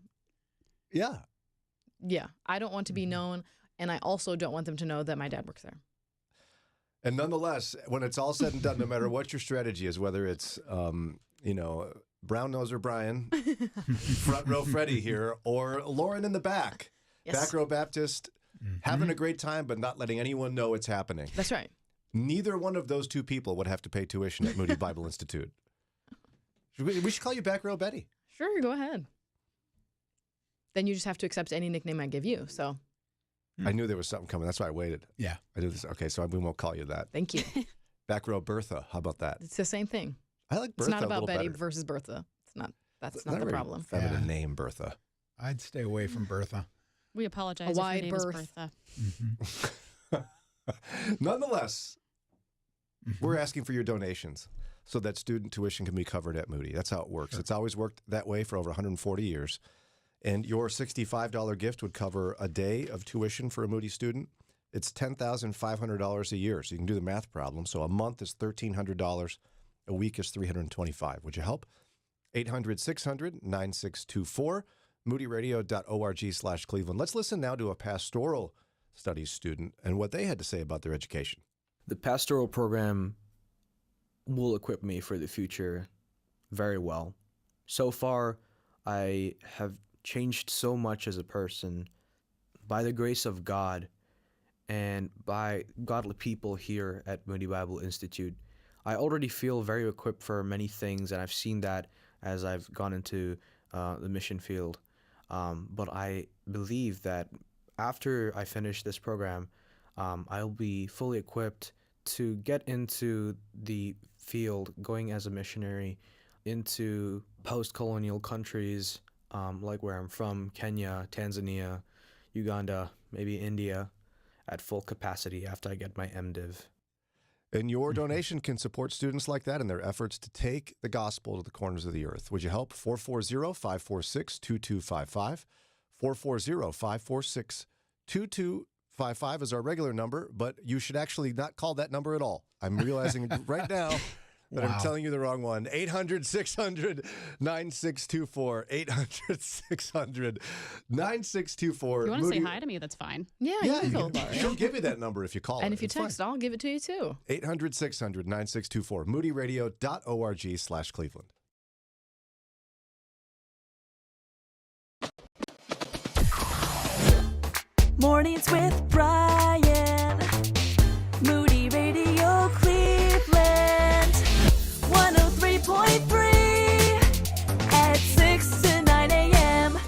Yeah. Yeah. I don't want to be known, and I also don't want them to know that my dad works there. And nonetheless, when it's all said and done, no matter what your strategy is, whether it's, brown noser Brian, front row Freddie here, or Lauren in the back, back row Baptist, having a great time, but not letting anyone know it's happening. That's right. Neither one of those two people would have to pay tuition at Moody Bible Institute. We should call you back row Betty. Sure, go ahead. Then you just have to accept any nickname I give you. So I knew there was something coming. That's why I waited. Yeah. I knew this. Okay, so we won't call you that. Thank you. Back row Bertha. How about that? It's the same thing. I like It's Bertha not a about little Betty better. versus Bertha. It's not. That's It's not a the very problem. Feminine name, Bertha. I'd stay away from Bertha. We apologize A if your wide name is berth. Bertha. Nonetheless, we're asking for your donations so that student tuition can be covered at Moody. That's how it works. It's always worked that way for over 140 years. And your $65 gift would cover a day of tuition for a Moody student. It's $10,500 a year. So you can do the math problem. So a month is $1,300. A week is $325. Would you help? 800-600-9624. moodyradio.org/Cleveland. Let's listen now to a pastoral studies student and what they had to say about their education. The pastoral program will equip me for the future very well. So far, I have changed so much as a person by the grace of God and by godly people here at Moody Bible Institute. I already feel very equipped for many things, and I've seen that as I've gone into the mission field. But I believe that after I finish this program, I'll be fully equipped to get into the field, going as a missionary into post-colonial countries like where I'm from, Kenya, Tanzania, Uganda, maybe India, at full capacity after I get my MDiv. And your donation can support students like that in their efforts to take the gospel to the corners of the earth. Would you help? 440-546-2255. 440-546-2255 is our regular number, but you should actually not call that number at all. I'm realizing right now that I'm telling you the wrong one. 800-600-9624. 800-600-9624. If you want to say Moody- hi to me, that's fine. Yeah, Yeah, you can you go can- she'll give you that number if you call And her. if you It's fine. text, I'll give it to you too. 800-600-9624. moodyradio.org/Cleveland. Mornings with Brian. Moody Radio Cleveland. 103.3 at 6 to 9 a.m.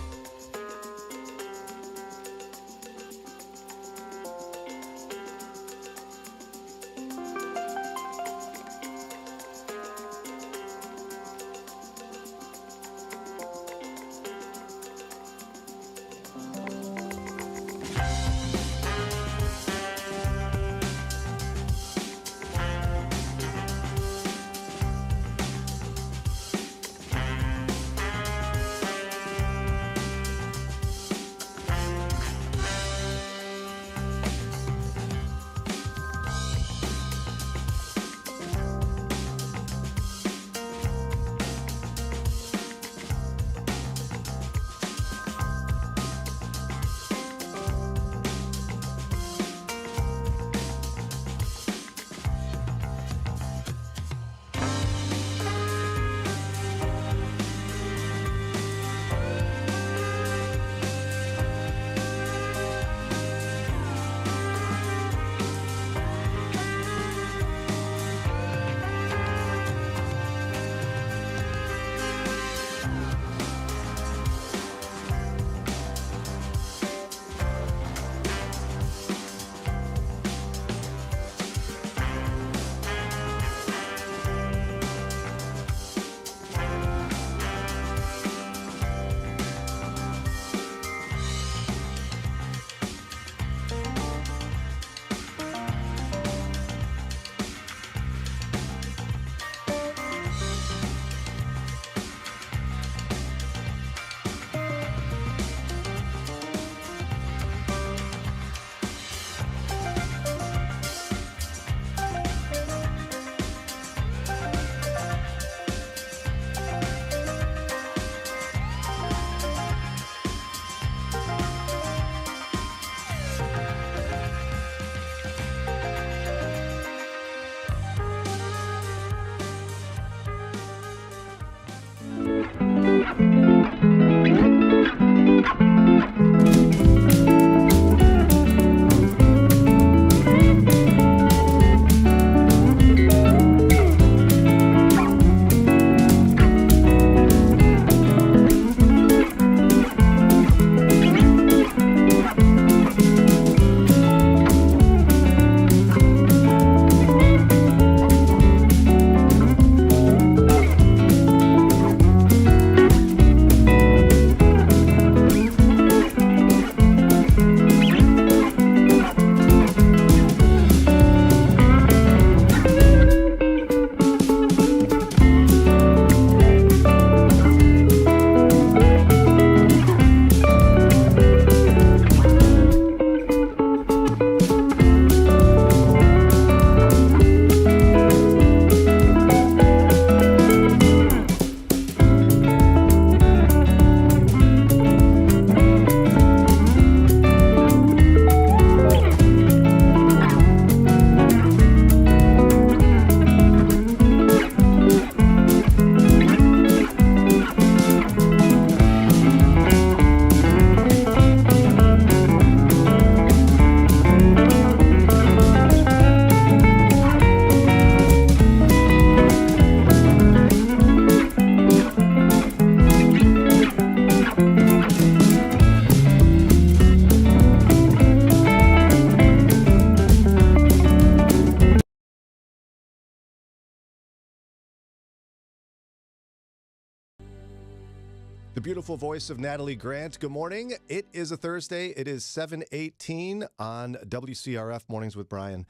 beautiful voice of Natalie Grant. Good morning. It is a Thursday. It is 7:18 on WCRF Mornings with Brian.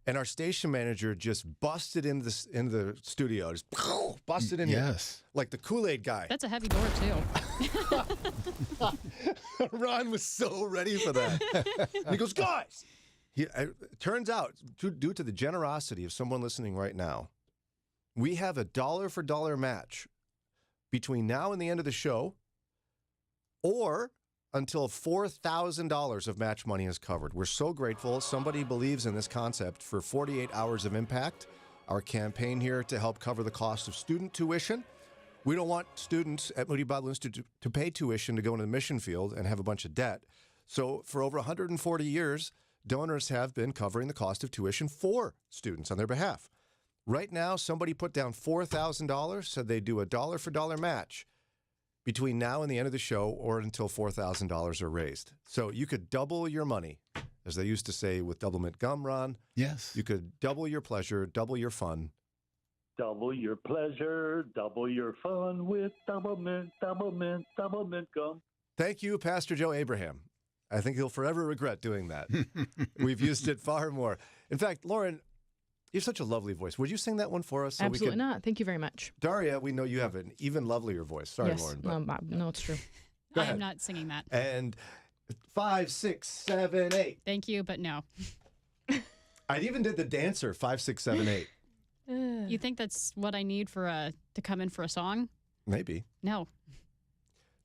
And our station manager just busted into the studio. Just busted in here. Like the Kool-Aid guy. That's a heavy door, too. Ron was so ready for that. And he goes, guys! It turns out, due to the generosity of someone listening right now, we have a dollar-for-dollar match between now and the end of the show, or until $4,000 of match money is covered. We're so grateful. Somebody believes in this concept for 48 hours of impact. Our campaign here to help cover the cost of student tuition. We don't want students at Moody Bible Institute to pay tuition to go into the mission field and have a bunch of debt. So for over 140 years, donors have been covering the cost of tuition for students on their behalf. Right now, somebody put down $4,000, said they'd do a dollar-for-dollar match between now and the end of the show, or until $4,000 are raised. So you could double your money, as they used to say with Double Mint Gum, Ron. Yes. You could double your pleasure, double your fun. Double your pleasure, double your fun with Double Mint Gum. Thank you, Pastor Joe Abraham. I think he'll forever regret doing that. We've used it far more. In fact, Lauren, you have such a lovely voice. Would you sing that one for us? So Absolutely not. Thank you very much. Daria, we know you have an even lovelier voice. Sorry, yes. Lauren. But... No, it's true. Go I ahead. am not singing that. And 5, 6, 7, 8. Thank you, but no. I even did the dancer, 5, 6, 7, 8. You think that's what I need for to come in for a song? Maybe. No.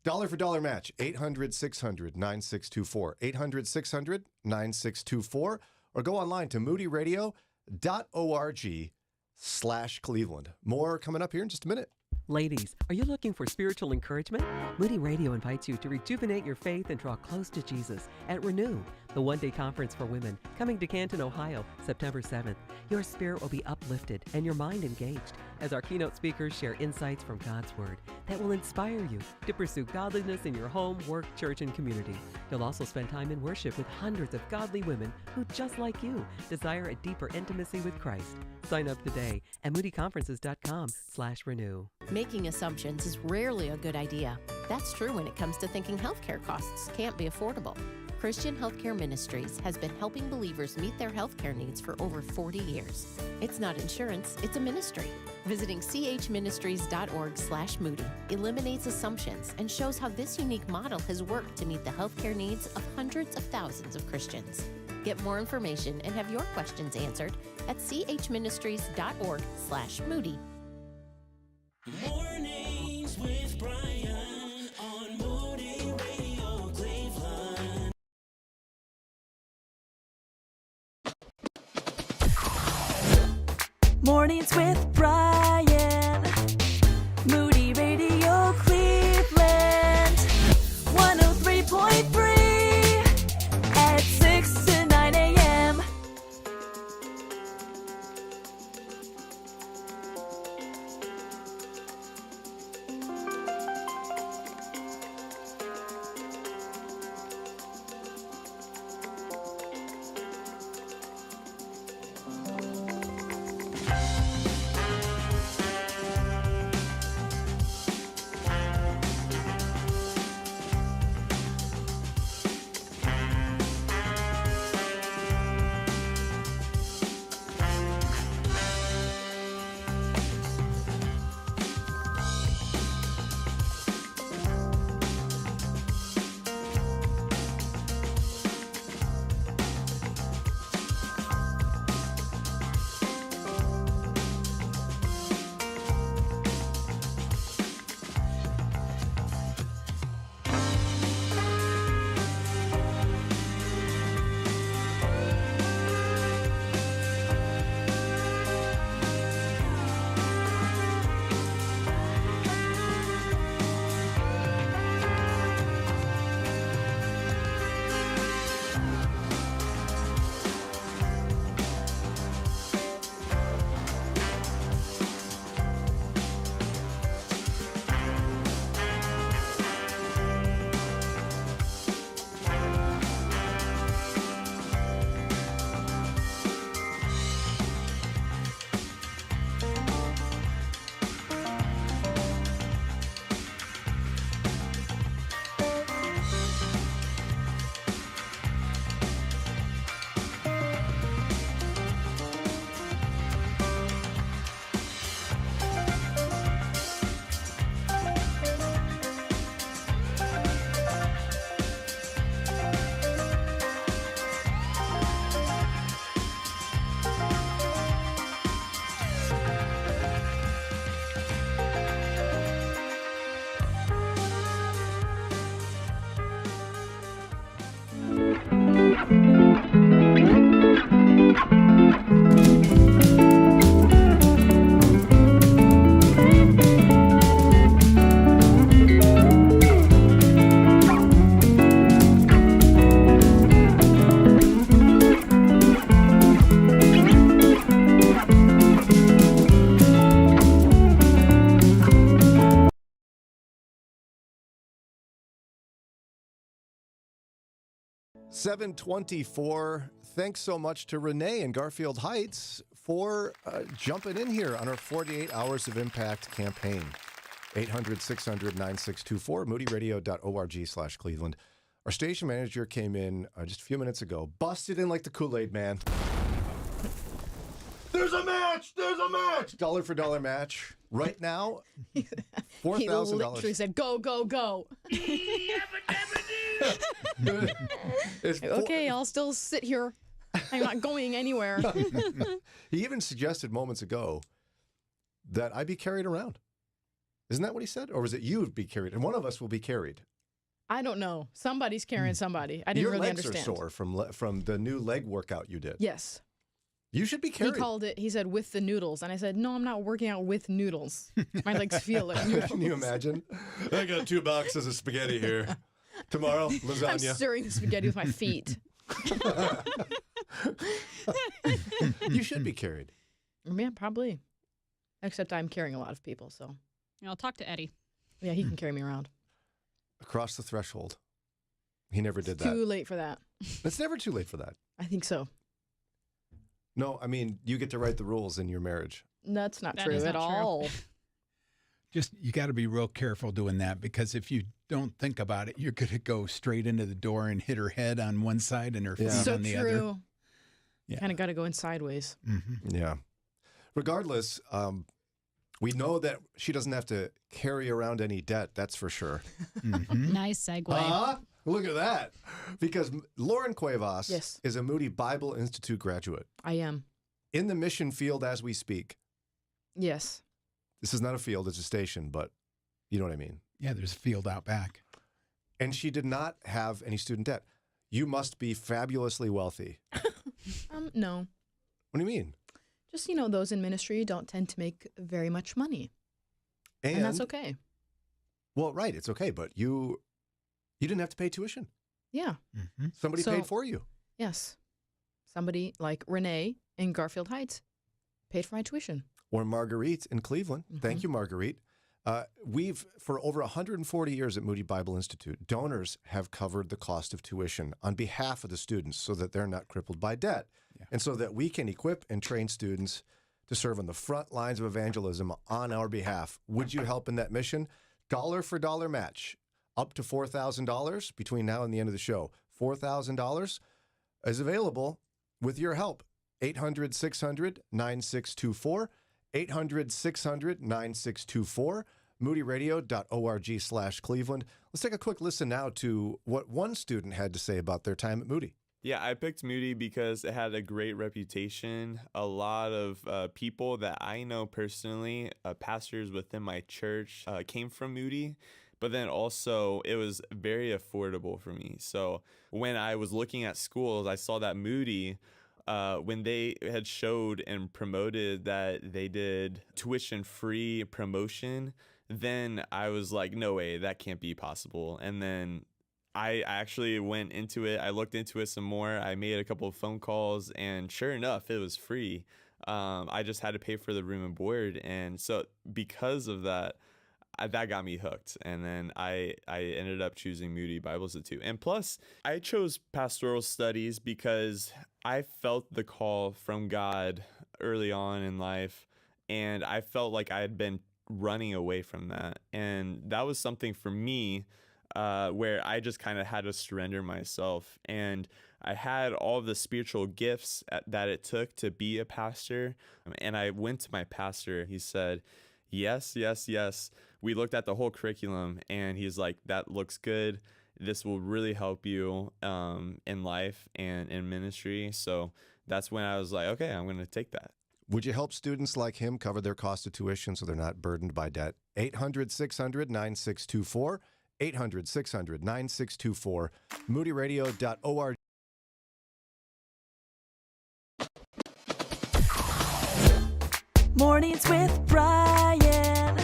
Dollar for dollar match, 800-600-9624. 800-600-9624. Or go online to moodyradio.org/Cleveland. More coming up here in just a minute. Ladies, are you looking for spiritual encouragement? Moody Radio invites you to rejuvenate your faith and draw close to Jesus at Renew, the one-day conference for women, coming to Canton, Ohio, September 7th. Your spirit will be uplifted and your mind engaged as our keynote speakers share insights from God's Word that will inspire you to pursue godliness in your home, work, church, and community. You'll also spend time in worship with hundreds of godly women who, just like you, desire a deeper intimacy with Christ. Sign up today at moodyconferences.com/renew. Making assumptions is rarely a good idea. That's true when it comes to thinking healthcare costs can't be affordable. Christian Healthcare Ministries has been helping believers meet their healthcare needs for over 40 years. It's not insurance, it's a ministry. Visiting chministries.org/Moody eliminates assumptions and shows how this unique model has worked to meet the healthcare needs of hundreds of thousands of Christians. Get more information and have your questions answered at chministries.org/Moody. Mornings with Brian on Moody Radio Cleveland. Mornings with Brian. Moody Radio Cleveland. 103.3 at 6 to 9 a.m. 724. Thanks so much to Renee in Garfield Heights for jumping in here on our 48 Hours of Impact campaign. 800-600-9624, moodyradio.org/Cleveland. Our station manager came in just a few minutes ago, busted in like the Kool-Aid man. There's a match! There's a match! Dollar for dollar match. Right now, $4,000. He literally said, go, go, go. Okay, I'll still sit here. I'm not going anywhere. He even suggested moments ago that I be carried around. Isn't that what he said? Or was it you would be carried? And one of us will be carried. I don't know. Somebody's carrying somebody. I didn't Your really legs understand. are sore from the new leg workout you did. Yes. You should be carried. He called it, he said, with the noodles. And I said, no, I'm not working out with noodles. My legs feel like noodles. Can you imagine? I got 2 boxes of spaghetti here. Tomorrow, lasagna. I'm stirring the spaghetti with my feet. You should be carried. Yeah, probably. Except I'm carrying a lot of people, so. I'll talk to Eddie. Yeah, he can carry me around. Across the threshold. He never did that. Too late for that. It's never too late for that. I think so. No, I mean, you get to write the rules in your marriage. That's not That true is at not true. all. Just, you got to be real careful doing that, because if you don't think about it, you're going to go straight into the door and hit her head on one side and her feet So on the true. other. Yeah. Kind of got to go in sideways. Mm-hmm. Yeah. Regardless, we know that she doesn't have to carry around any debt, that's for sure. Mm-hmm. Nice segue. Look at that. Because Lauren Cuevas Yes. is a Moody Bible Institute graduate. I am. In the mission field as we speak. Yes. This is not a field, it's a station, but you know what I mean. Yeah, there's a field out back. And she did not have any student debt. You must be fabulously wealthy. No. What do you mean? Just, those in ministry don't tend to make very much money. And that's okay. Well, right, it's okay, but you didn't have to pay tuition. Yeah. Mm-hmm. Somebody So- paid for you. Yes. Somebody like Renee in Garfield Heights paid for my tuition. Or Marguerite in Cleveland. Thank you, Marguerite. We've, for over 140 years at Moody Bible Institute, donors have covered the cost of tuition on behalf of the students so that they're not crippled by debt. Yeah. And so that we can equip and train students to serve on the front lines of evangelism on our behalf. Would you help in that mission? Dollar for dollar match, up to $4,000 between now and the end of the show. $4,000 is available with your help. 800-600-9624. 800-600-9624. moodyradio.org/Cleveland. Let's take a quick listen now to what one student had to say about their time at Moody. Yeah, I picked Moody because it had a great reputation. A lot of people that I know personally, pastors within my church, came from Moody. But then also it was very affordable for me. So when I was looking at schools, I saw that Moody, when they had showed and promoted that they did tuition-free promotion, then I was like, no way, that can't be possible. And then I actually went into it. I looked into it some more. I made a couple of phone calls, and sure enough, it was free. I just had to pay for the room and board. And so because of that, that got me hooked. And then I ended up choosing Moody Bible Institute. And plus, I chose pastoral studies because I felt the call from God early on in life. And I felt like I had been running away from that. And that was something for me where I just kind of had to surrender myself. And I had all the spiritual gifts that it took to be a pastor. And I went to my pastor. He said, yes, yes, yes. We looked at the whole curriculum, and he's like, that looks good. This will really help you in life and in ministry. So that's when I was like, okay, I'm going to take that. Would you help students like him cover their cost of tuition so they're not burdened by debt? 800-600-9624. 800-600-9624. moodyradio.org. Mornings with Brian.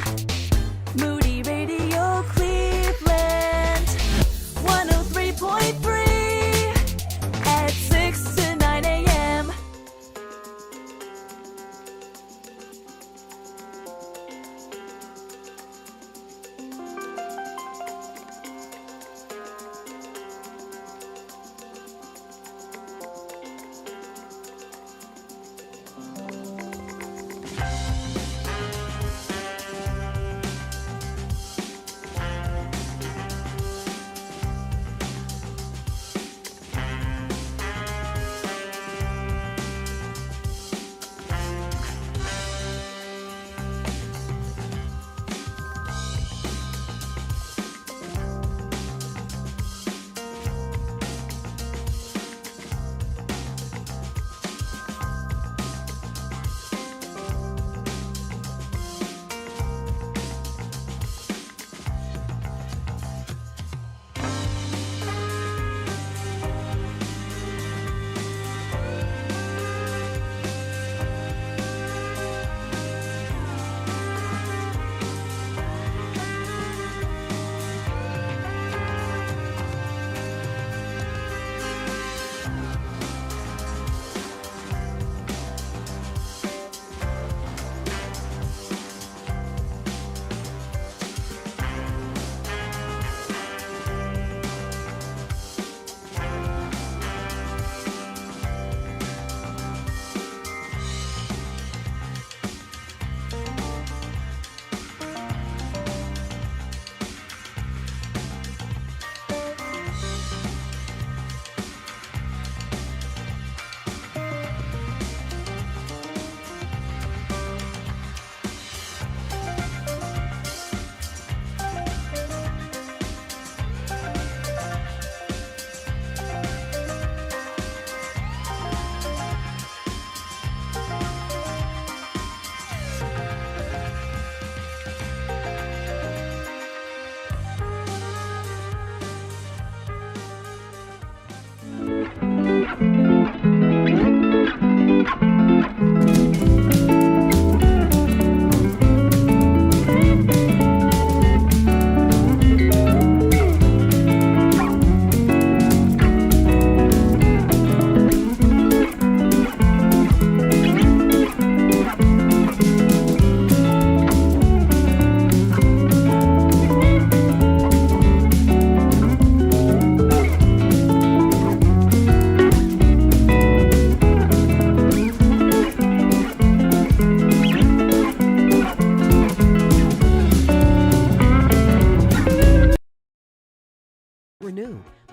Moody Radio Cleveland. 103.3 at 6 to 9 a.m.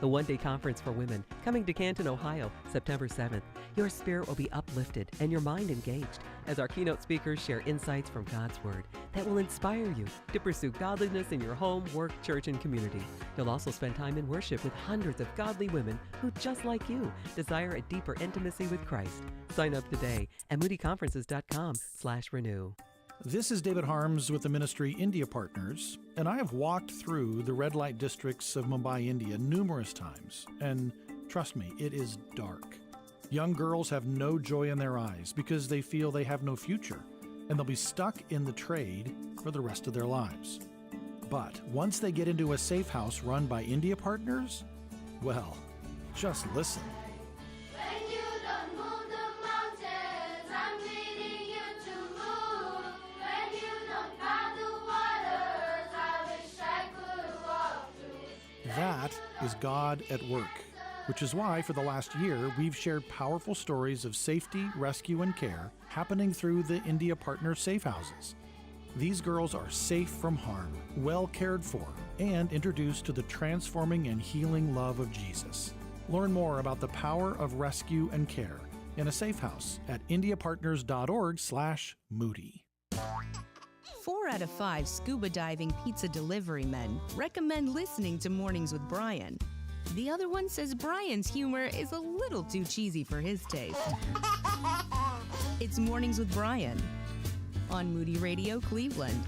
the one-day conference for women, coming to Canton, Ohio, September 7th. Your spirit will be uplifted and your mind engaged as our keynote speakers share insights from God's Word that will inspire you to pursue godliness in your home, work, church, and community. You'll also spend time in worship with hundreds of godly women who, just like you, desire a deeper intimacy with Christ. Sign up today at moodyconferences.com/renew. This is David Harms with the ministry India Partners, and I have walked through the red light districts of Mumbai, India numerous times, and trust me, it is dark. Young girls have no joy in their eyes because they feel they have no future, and they'll be stuck in the trade for the rest of their lives. But once they get into a safe house run by India Partners, well, just listen. That is God at work, which is why for the last year we've shared powerful stories of safety, rescue, and care happening through the India Partner Safe Houses. These girls are safe from harm, well cared for, and introduced to the transforming and healing love of Jesus. Learn more about the power of rescue and care in a safe house at indiapartners.org/Moody. 4 out of 5 scuba diving pizza delivery men recommend listening to Mornings with Brian. The other one says Brian's humor is a little too cheesy for his taste. It's Mornings with Brian on Moody Radio Cleveland.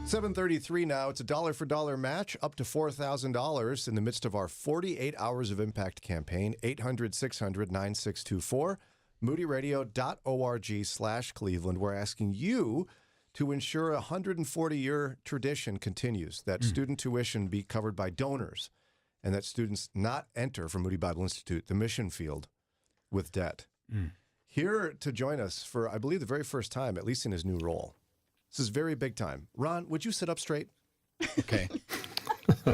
7:33 now. It's a dollar for dollar match up to $4,000 in the midst of our 48 Hours of Impact campaign. 800-600-9624. moodyradio.org/Cleveland. We're asking you to ensure a 140-year tradition continues, that student tuition be covered by donors, and that students not enter from Moody Bible Institute the mission field with debt. Here to join us for, I believe, the very first time, at least in his new role. This is very big time. Ron, would you sit up straight? Okay.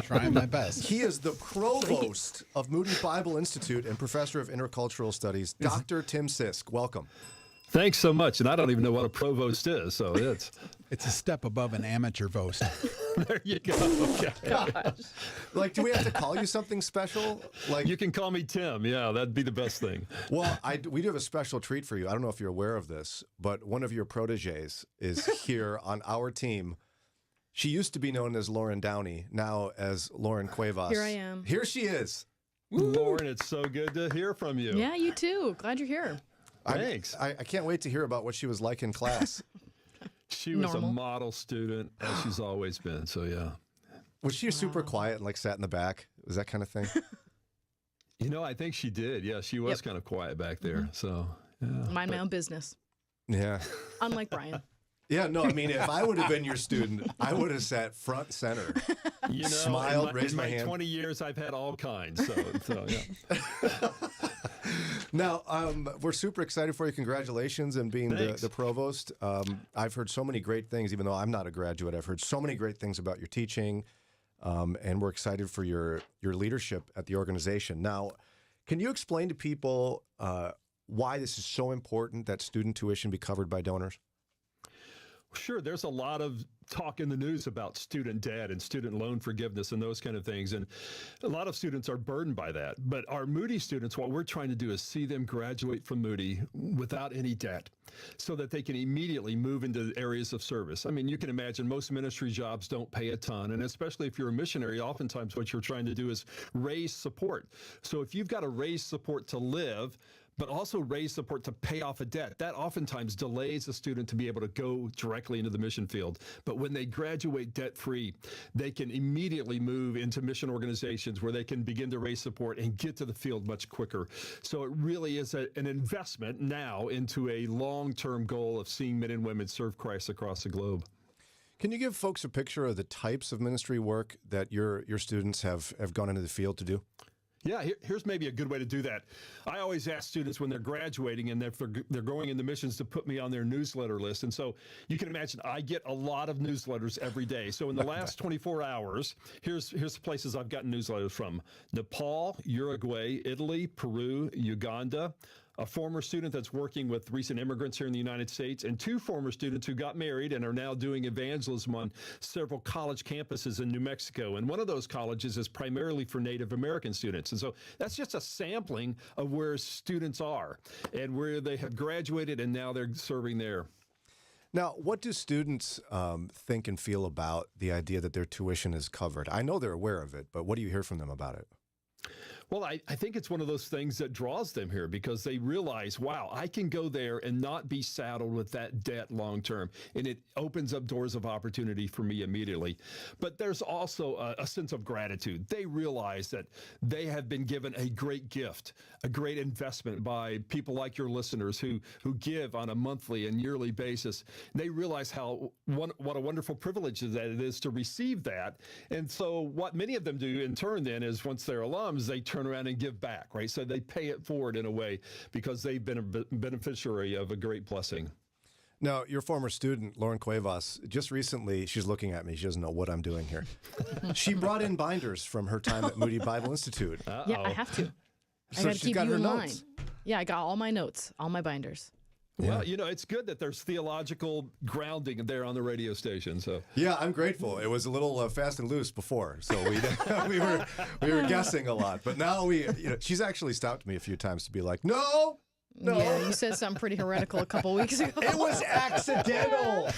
Trying my best. He is the provost of Moody Bible Institute and professor of intercultural studies, Dr. Tim Sisk. Welcome. Thanks so much. And I don't even know what a provost is, so it's a step above an amateur vost. There you go. Okay. Gosh. Like, do we have to call you something special? Like, you can call me Tim. Yeah, that'd be the best thing. Well, we do have a special treat for you. I don't know if you're aware of this, but one of your proteges is here on our team. She used to be known as Lauren Downey, now as Lauren Cuevas. Here I am. Here she is. Woo. Lauren, it's so good to hear from you. Yeah, you too. Glad you're here. Thanks. I can't wait to hear about what she was like in class. She was a model student, as she's always been. So, yeah. Was she super quiet and like sat in the back? Was that kind of thing? You know, I think she did. Yeah, she was kind of quiet back there. So, yeah. Mind my own business. Yeah. Unlike Brian. Yeah, no, I mean, if I would have been your student, I would have sat front center. You know, smiled, raised my hand. In my 20 years, I've had all kinds. So yeah. Now, we're super excited for you. Congratulations on being the provost. I've heard so many great things, even though I'm not a graduate. I've heard so many great things about your teaching, and we're excited for your leadership at the organization. Now, can you explain to people why this is so important that student tuition be covered by donors? Sure. There's a lot of talk in the news about student debt and student loan forgiveness and those kind of things. And a lot of students are burdened by that. But our Moody students, what we're trying to do is see them graduate from Moody without any debt so that they can immediately move into areas of service. I mean, you can imagine most ministry jobs don't pay a ton. And especially if you're a missionary, oftentimes what you're trying to do is raise support. So if you've got to raise support to live, but also raise support to pay off a debt, that oftentimes delays a student to be able to go directly into the mission field. But when they graduate debt-free, they can immediately move into mission organizations where they can begin to raise support and get to the field much quicker. So it really is an investment now into a long-term goal of seeing men and women serve Christ across the globe. Can you give folks a picture of the types of ministry work that your students have gone into the field to do? Yeah, here's maybe a good way to do that. I always ask students when they're graduating and if they're going into missions to put me on their newsletter list. And so you can imagine I get a lot of newsletters every day. So in the last 24 hours, here's the places I've gotten newsletters from: Nepal, Uruguay, Italy, Peru, Uganda, a former student that's working with recent immigrants here in the United States, and 2 former students who got married and are now doing evangelism on several college campuses in New Mexico. And one of those colleges is primarily for Native American students. And so that's just a sampling of where students are and where they have graduated and now they're serving there. Now, what do students think and feel about the idea that their tuition is covered? I know they're aware of it, but what do you hear from them about it? Well, I think it's one of those things that draws them here because they realize, wow, I can go there and not be saddled with that debt long term. And it opens up doors of opportunity for me immediately. But there's also a sense of gratitude. They realize that they have been given a great gift, a great investment by people like your listeners who give on a monthly and yearly basis. They realize what a wonderful privilege that it is to receive that. And so what many of them do in turn then is once they're alums, they turn around and give back, right? So they pay it forward in a way because they've been a beneficiary of a great blessing. Now, your former student, Lauren Cuevas, just recently, she's looking at me. She doesn't know what I'm doing here. She brought in binders from her time at Moody Bible Institute. Yeah, I have to. I got to keep you in line. Yeah, I got all my notes, all my binders. Well, you know, it's good that there's theological grounding there on the radio station. So yeah, I'm grateful. It was a little fast and loose before, so we were guessing a lot. But now she's actually stopped me a few times to be like, no. Yeah, you said something pretty heretical a couple weeks ago. It was accidental.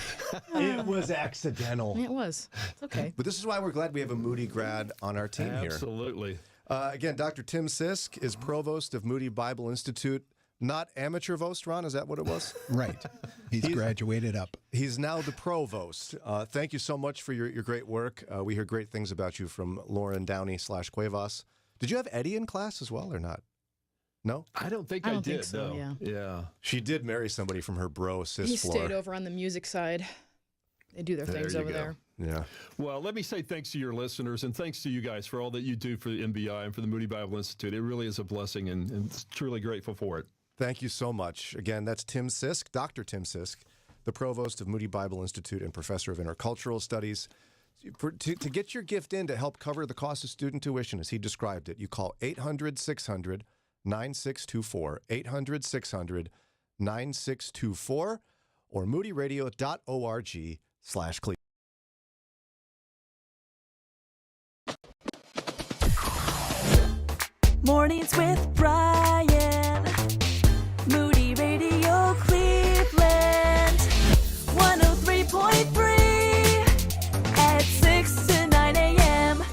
It was accidental. It was. It's okay. But this is why we're glad we have a Moody grad on our team here. Absolutely. Again, Dr. Tim Sisk is provost of Moody Bible Institute. Not amateur-vost, Ron? Is that what it was? Right. He's graduated up. He's now the provost. Thank you so much for your great work. We hear great things about you from Lauren Downey/Cuevas. Did you have Eddie in class as well or not? No? I don't think I did. Think so, no. Yeah. She did marry somebody from her bro cis He floor. stayed over on the music side. They do their things over there. Yeah. Well, let me say thanks to your listeners and thanks to you guys for all that you do for the MBI and for the Moody Bible Institute. It really is a blessing and truly grateful for it. Thank you so much. Again, that's Tim Sisk, Dr. Tim Sisk, the provost of Moody Bible Institute and professor of intercultural studies. To get your gift in to help cover the cost of student tuition, as he described it, you call 800-600-9624, 800-600-9624, or moodyradio.org/Cleveland. Mornings with Brian. Moody Radio Cleveland. 103.3 at 6 to 9 a.m.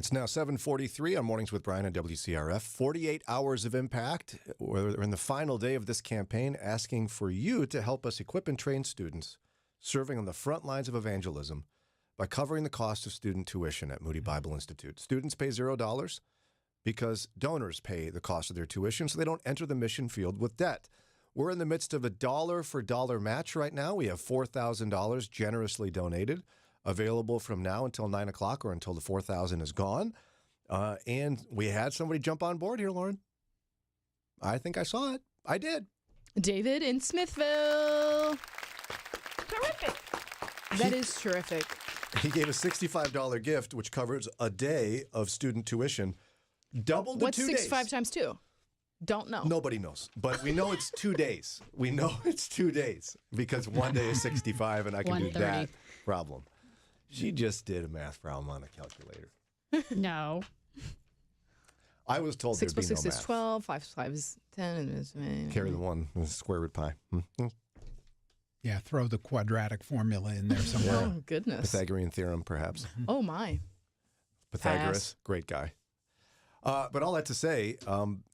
It's now 7:43 on Mornings with Brian on WCRF. 48 hours of impact. We're in the final day of this campaign, asking for you to help us equip and train students serving on the front lines of evangelism by covering the cost of student tuition at Moody Bible Institute. Students pay $0 because donors pay the cost of their tuition so they don't enter the mission field with debt. We're in the midst of a dollar-for-dollar match right now. We have $4,000 generously donated, available from now until 9 o'clock or until the $4,000 is gone. And we had somebody jump on board here, Lauren. I think I saw it. I did. David in Smithville. Terrific. That is terrific. He gave a $65 gift, which covers a day of student tuition. Doubled to What's 2 days. 65 times 2? Don't know. Nobody knows, but we know it's 2 days. We know it's 2 days because one day is 65, and I can do that problem. She just did a math problem on a calculator. No. I was told 6 there'd be plus no 6 is math. 12, 5 plus 5 is 10. And Carry the one, square root pi. Yeah, throw the quadratic formula in there somewhere. Oh, goodness. Pythagorean theorem, perhaps. Oh, my. Pythagoras, Pass. great guy. But all that to say,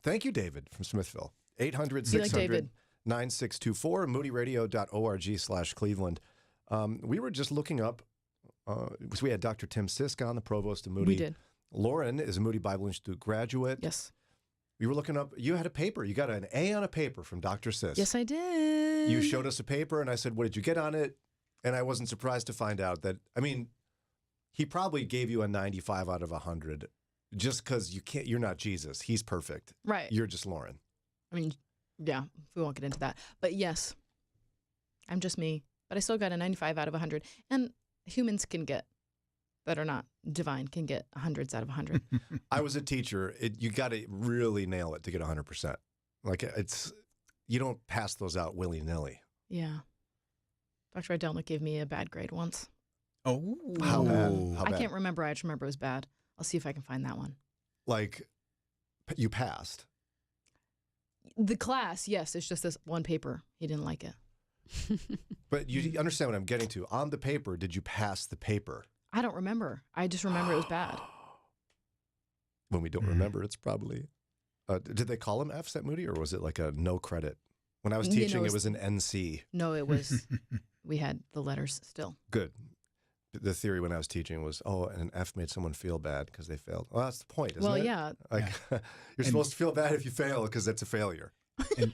thank you, David from Smithville. 800-600-9624, moodyradio.org/Cleveland. We were just looking up, because we had Dr. Tim Sisk on, the provost of Moody. We did. Lauren is a Moody Bible Institute graduate. Yes. We were looking up, you had a paper. You got an A on a paper from Dr. Sisk. Yes, I did. You showed us a paper, and I said, what did you get on it? And I wasn't surprised to find out that, I mean, he probably gave you a 95 out of 100 just because you're not Jesus. He's perfect. Right. You're just Lauren. I mean, yeah, we won't get into that. But yes, I'm just me. But I still got a 95 out of 100. And humans can get, that are not divine, can get hundreds out of 100. I was a teacher. You got to really nail it to get 100%. Like, you don't pass those out willy-nilly. Yeah. Dr. Idelnik gave me a bad grade once. Oh. How bad? How I bad? can't remember. I just remember it was bad. I'll see if I can find that one. Like, you passed. The class, yes. It's just this one paper. He didn't like it. But you understand what I'm getting to. On the paper, did you pass the paper? I don't remember. I just remember it was bad. When we don't remember, it's probably... did they call them Fs at Moody, or was it like a no credit? When I was teaching, it was an NC. No, it was... we had the letters still. Good. The theory when I was teaching was, an F made someone feel bad because they failed. Well, that's the point, isn't it? Well, yeah. Like, you're supposed to feel bad if you fail because that's a failure. And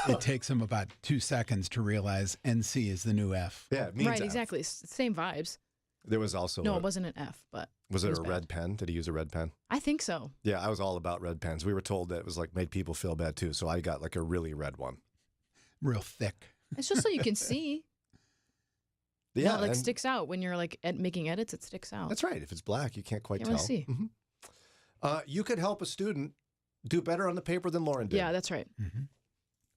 it takes them about 2 seconds to realize NC is the new F. Yeah, it means Right, F. exactly. Same vibes. There was also... No, it wasn't an F, but... Was it a bad. red pen? Did he use a red pen? I think so. Yeah, I was all about red pens. We were told that it was like made people feel bad too, so I got like a really red one. Real thick. It's just so you can see. Yeah, No, it like and sticks out when you're like making edits. It sticks out. that's right. If it's black, you can't quite Can't tell. really see. You could help a student do better on the paper than Lauren did. Yeah, that's right.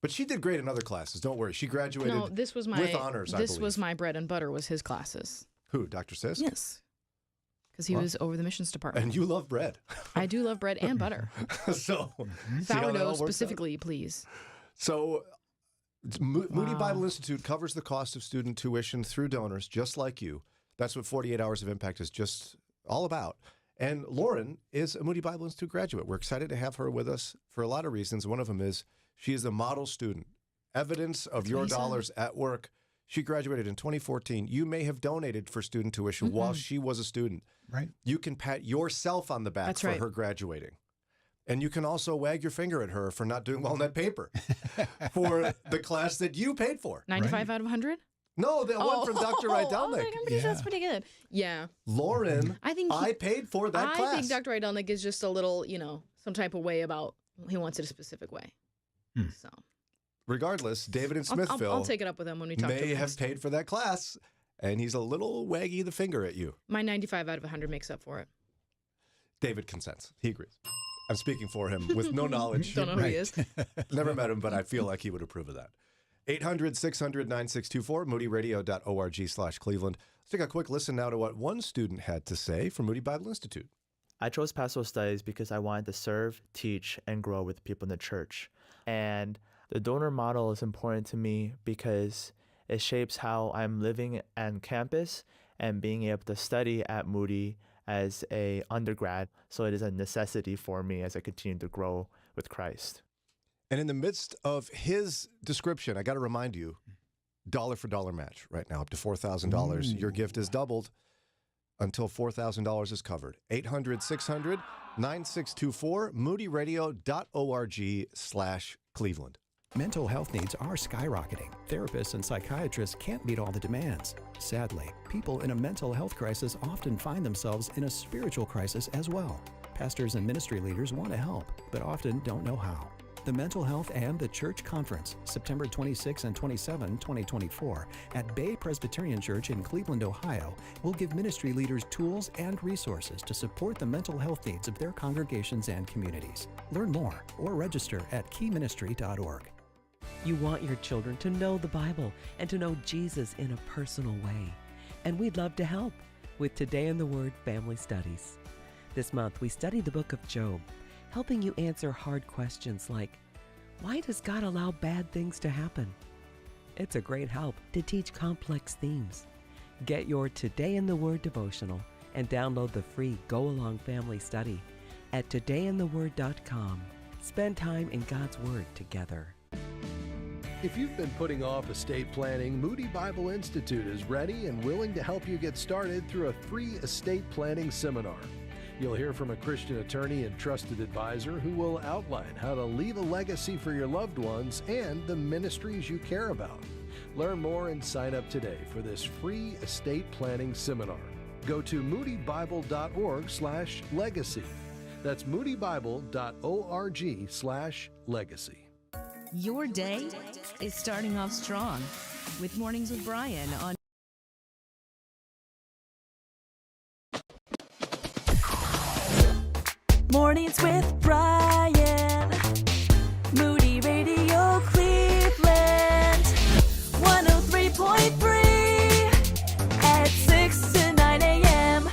But she did great in other classes. Don't worry. She graduated No, this was my with honors, I This believe. was my bread and butter. Was his classes. Who, Dr. Sisk? Yes, because he Well, was over the missions department. And you love bread. I do love bread and butter. So, see how that all Sourdough works out? specifically, please. So, Moody Bible Institute covers the cost of student tuition through donors, just like you. That's what 48 Hours of Impact is just all about. And Lauren is a Moody Bible Institute graduate. We're excited to have her with us for a lot of reasons. One of them is she is a model student. Evidence of your Amazing. dollars at work. She graduated in 2014. You may have donated for student tuition while she was a student. Right. You can pat yourself on the back That's for right. her graduating. And you can also wag your finger at her for not doing well in that paper for the class that you paid for. 95 out of 100. No, the one from Dr. I'm Rydelnik. pretty sure that's pretty good. Yeah. Lauren, I think I paid for that I class. think Dr. Rydelnik is just a little, some type of way about he wants it a specific way. So Regardless, David in I'll Smithville take it up with him when we talk to may him have next. paid for that class, and he's a little waggy the finger at you. My 95 out of 100 makes up for it. David consents. He agrees. I'm speaking for him with no knowledge. Don't know who he is. Never met him, but I feel like he would approve of that. 800-600-9624, moodyradio.org/Cleveland. Let's take a quick listen now to what one student had to say from Moody Bible Institute. I chose pastoral studies because I wanted to serve, teach, and grow with people in the church. And the donor model is important to me because it shapes how I'm living on campus and being able to study at Moody as a undergrad, so it is a necessity for me as I continue to grow with Christ. And in the midst of his description, I got to remind you, dollar for dollar match right now, up to $4,000. Your gift is doubled until $4,000 is covered. 800-600-9624, moodyradio.org/Cleveland. Mental health needs are skyrocketing. Therapists and psychiatrists can't meet all the demands. Sadly, people in a mental health crisis often find themselves in a spiritual crisis as well. Pastors and ministry leaders want to help, but often don't know how. The Mental Health and the Church Conference, September 26 and 27, 2024, at Bay Presbyterian Church in Cleveland, Ohio, will give ministry leaders tools and resources to support the mental health needs of their congregations and communities. Learn more or register at keyministry.org. You want your children to know the Bible and to know Jesus in a personal way. And we'd love to help with Today in the Word Family Studies. This month, we study the book of Job, helping you answer hard questions like, why does God allow bad things to happen? It's a great help to teach complex themes. Get your Today in the Word devotional and download the free Go Along Family Study at todayintheword.com. Spend time in God's Word together. If you've been putting off estate planning, Moody Bible Institute is ready and willing to help you get started through a free estate planning seminar. You'll hear from a Christian attorney and trusted advisor who will outline how to leave a legacy for your loved ones and the ministries you care about. Learn more and sign up today for this free estate planning seminar. Go to moodybible.org/legacy. That's moodybible.org/legacy. Your day is starting off strong with Mornings with Brian on Mornings with Brian. Moody Radio Cleveland. 103.3 at 6 to 9 a.m.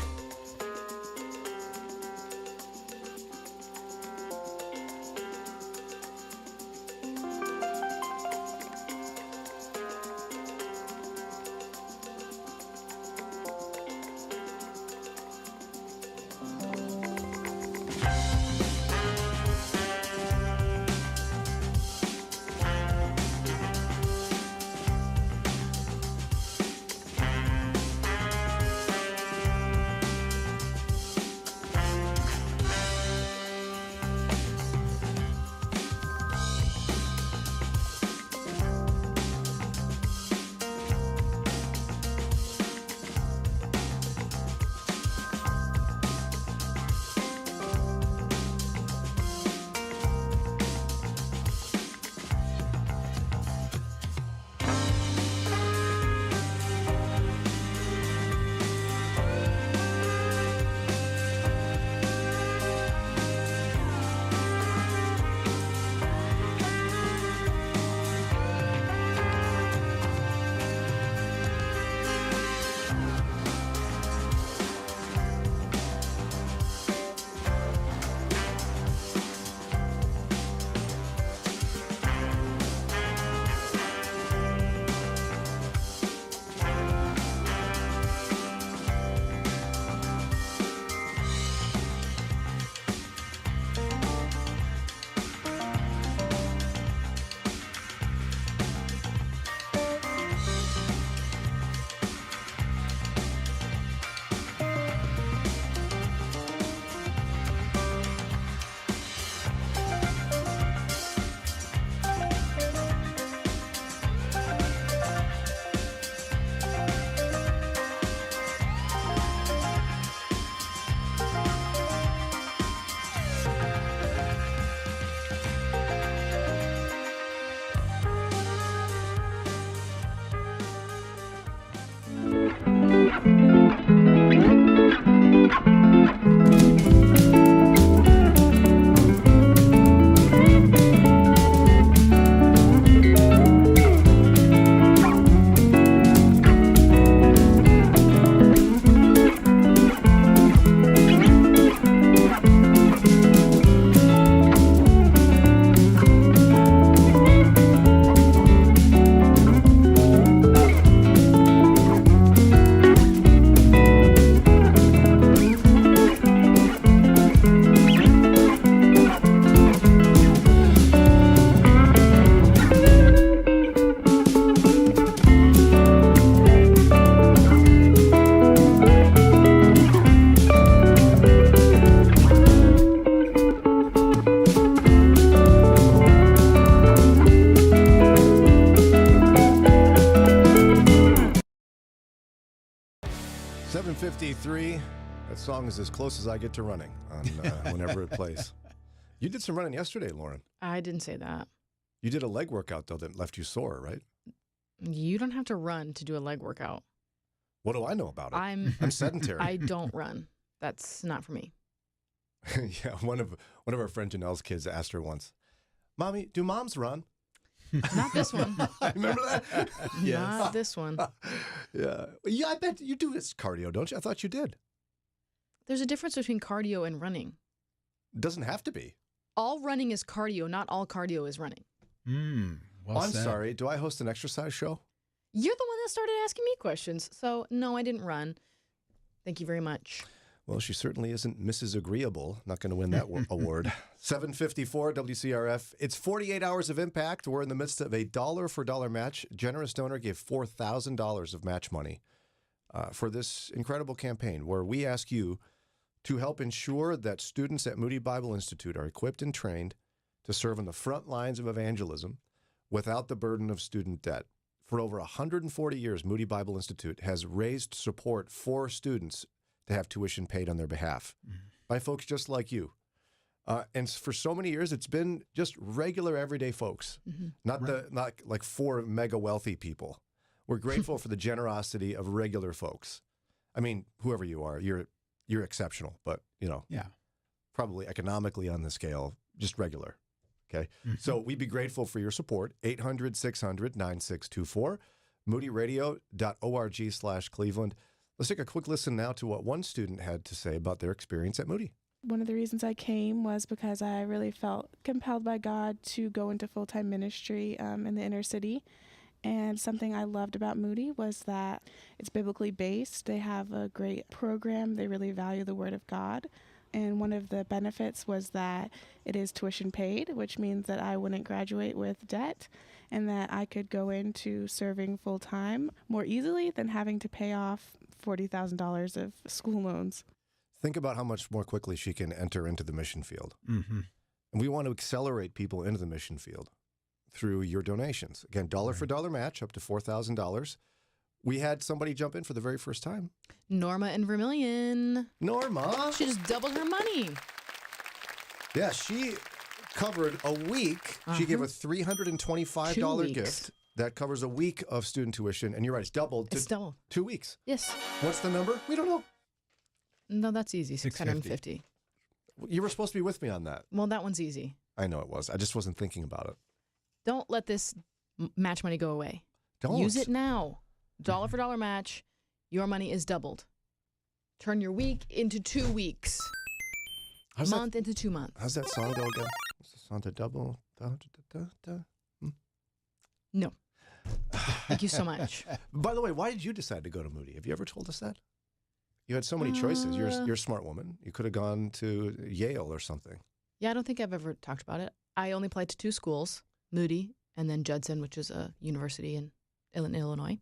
7:53. That song is as close as I get to running on whenever it plays. You did some running yesterday, Lauren. I didn't say that. You did a leg workout, though, that left you sore, right? You don't have to run to do a leg workout. What do I know about it? I'm sedentary. I don't run. That's not for me. Yeah, one of our friend Janelle's kids asked her once, "Mommy, do moms run?" Not this one. I remember that. Not this one. Yeah, I bet you do this cardio, don't you? I thought you did. There's a difference between cardio and running. Doesn't have to be. All running is cardio. Not all cardio is running. Well, I'm sorry. Do I host an exercise show? You're the one that started asking me questions. So, no, I didn't run. Thank you very much. Well, she certainly isn't Mrs. Agreeable. Not going to win that award. 7:54 WCRF. It's 48 hours of impact. We're in the midst of a dollar for dollar match. Generous donor gave $4,000 of match money for this incredible campaign where we ask you to help ensure that students at Moody Bible Institute are equipped and trained to serve on the front lines of evangelism without the burden of student debt. For over 140 years, Moody Bible Institute has raised support for students to have tuition paid on their behalf by folks just like you. And for so many years, it's been just regular, everyday folks, not like four mega wealthy people. We're grateful for the generosity of regular folks. I mean, whoever you are, you're exceptional, but probably economically on the scale, just regular. Okay. So we'd be grateful for your support. 800-600-9624, moodyradio.org/Cleveland. Let's take a quick listen now to what one student had to say about their experience at Moody. One of the reasons I came was because I really felt compelled by God to go into full-time ministry in the inner city. And something I loved about Moody was that it's biblically based. They have a great program. They really value the Word of God. And one of the benefits was that it is tuition paid, which means that I wouldn't graduate with debt and that I could go into serving full-time more easily than having to pay off $40,000 of school loans. Think about how much more quickly she can enter into the mission field. And we want to accelerate people into the mission field through your donations. Again, dollar for dollar match up to $4,000. We had somebody jump in for the very first time. Norma in Vermilion. Norma? She just doubled her money. Yeah, she covered a week. She gave a $325 gift. That covers a week of student tuition. And you're right, it's doubled. It's doubled. 2 weeks. Yes. What's the number? We don't know. No, that's easy. 650. You were supposed to be with me on that. Well, that one's easy. I know it was. I just wasn't thinking about it. Don't let this match money go away. Don't. Use it now. Dollar for dollar match. Your money is doubled. Turn your week into 2 weeks. Month into 2 months. How's that song go again? Is the song to double? No. Thank you so much. By the way, why did you decide to go to Moody? Have you ever told us that? You had so many choices. You're a smart woman. You could have gone to Yale or something. Yeah, I don't think I've ever talked about it. I only applied to 2 schools, Moody and then Judson, which is a university in Illinois.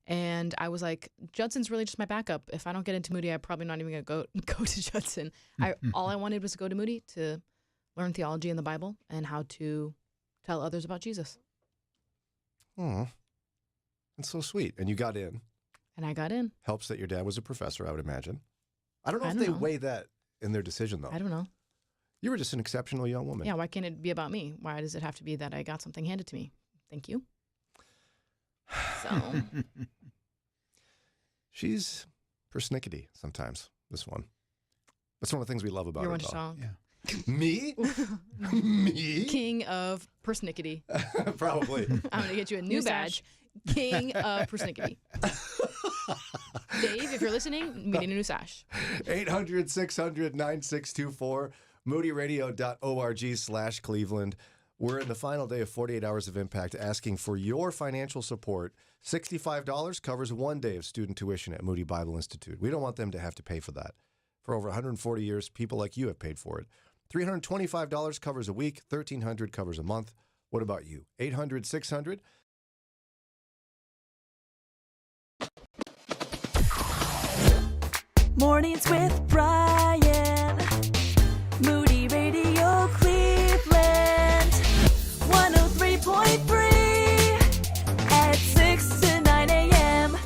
And I was like, Judson's really just my backup. If I don't get into Moody, I'm probably not even going to go to Judson. All I wanted was to go to Moody to learn theology in the Bible and how to tell others about Jesus. Oh, that's so sweet. And you got in. And I got in. Helps that your dad was a professor, I would imagine. I don't know if they weigh that in their decision, though. I don't know. You were just an exceptional young woman. Yeah, why can't it be about me? Why does it have to be that I got something handed to me? Thank you. So. She's persnickety sometimes, this one. That's one of the things we love about her. You're one to song. Yeah. Me? Me? King of persnickety. Probably. I'm going to get you a new badge. King of persnickety. Dave, if you're listening, we need a new sash. 800-600-9624, moodyradio.org/Cleveland. We're in the final day of 48 Hours of Impact asking for your financial support. $65 covers 1 day of student tuition at Moody Bible Institute. We don't want them to have to pay for that. For over 140 years, people like you have paid for it. $325 covers a week. $1,300 covers a month. What about you? 800-600. Mornings with Brian. Moody Radio Cleveland. 103.3 at 6 to 9 a.m.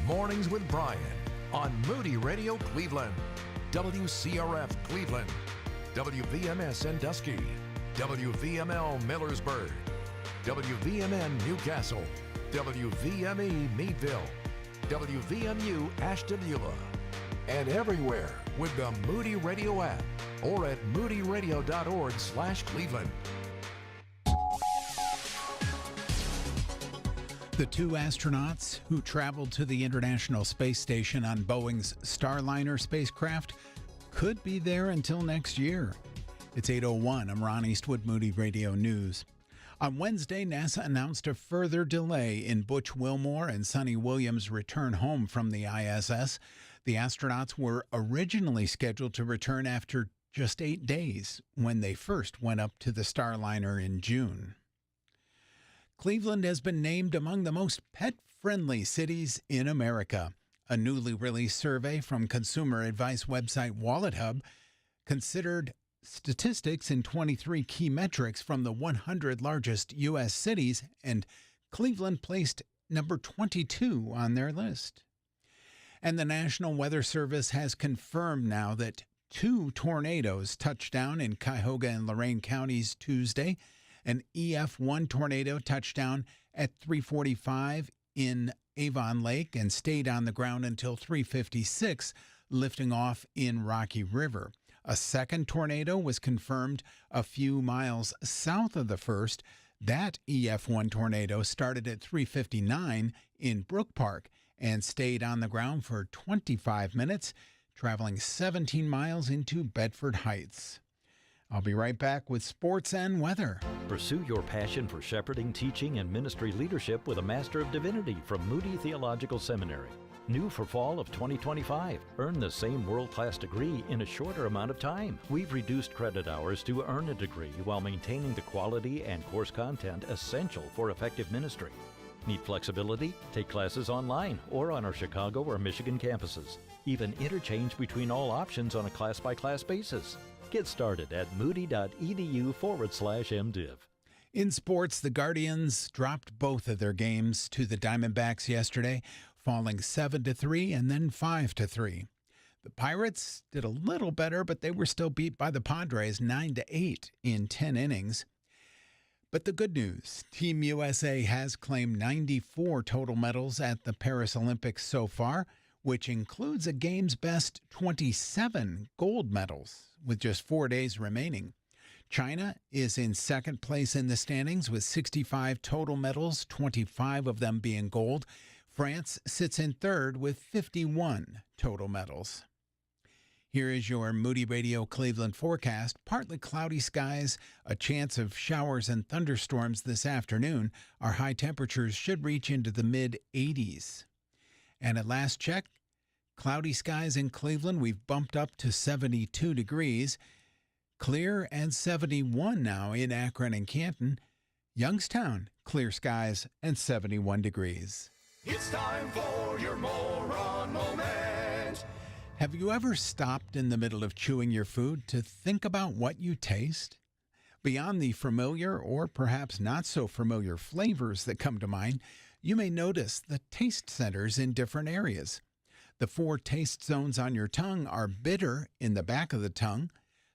Mornings with Brian on Moody Radio Cleveland, WCRF Cleveland, WVMS Sandusky, WVML Millersburg, WVMN Newcastle, WVME Meadville, WVMU Ashtabula, and everywhere with the Moody Radio app or at moodyradio.org/Cleveland. The two astronauts who traveled to the International Space Station on Boeing's Starliner spacecraft could be there until next year. It's 8:01. I'm Ron Eastwood, Moody Radio News. On Wednesday, NASA announced a further delay in Butch Wilmore and Sonny Williams' return home from the ISS. The astronauts were originally scheduled to return after just 8 days when they first went up to the Starliner in June. Cleveland has been named among the most pet-friendly cities in America. A newly released survey from consumer advice website WalletHub considered statistics in 23 key metrics from the 100 largest U.S. cities, and Cleveland placed number 22 on their list. And the National Weather Service has confirmed now that 2 tornadoes touched down in Cuyahoga and Lorain counties Tuesday. An EF1 tornado touched down at 3:45 in Avon Lake and stayed on the ground until 3:56, lifting off in Rocky River. A second tornado was confirmed a few miles south of the first. That EF1 tornado started at 3:59 in Brook Park and stayed on the ground for 25 minutes, traveling 17 miles into Bedford Heights. I'll be right back with sports and weather. Pursue your passion for shepherding, teaching, and ministry leadership with a Master of Divinity from Moody Theological Seminary. New for fall of 2025. Earn the same world-class degree in a shorter amount of time. We've reduced credit hours to earn a degree while maintaining the quality and course content essential for effective ministry. Need flexibility? Take classes online or on our Chicago or Michigan campuses. Even interchange between all options on a class-by-class basis. Get started at moody.edu/MDiv. In sports, the Guardians dropped both of their games to the Diamondbacks yesterday, falling 7-3 and then 5-3. The Pirates did a little better, but they were still beat by the Padres 9-8 in 10 innings. But the good news, Team USA has claimed 94 total medals at the Paris Olympics so far, which includes a game's best 27 gold medals with just 4 days remaining. China is in second place in the standings with 65 total medals, 25 of them being gold. France sits in third with 51 total medals. Here is your Moody Radio Cleveland forecast. Partly cloudy skies, a chance of showers and thunderstorms this afternoon. Our high temperatures should reach into the mid-80s. And at last check, cloudy skies in Cleveland. We've bumped up to 72 degrees. Clear and 71 now in Akron and Canton. Youngstown, clear skies and 71 degrees. It's time for your moron moment. Have you ever stopped in the middle of chewing your food to think about what you taste? Beyond the familiar or perhaps not so familiar flavors that come to mind, you may notice the taste centers in different areas. The 4 taste zones on your tongue are bitter in the back of the tongue,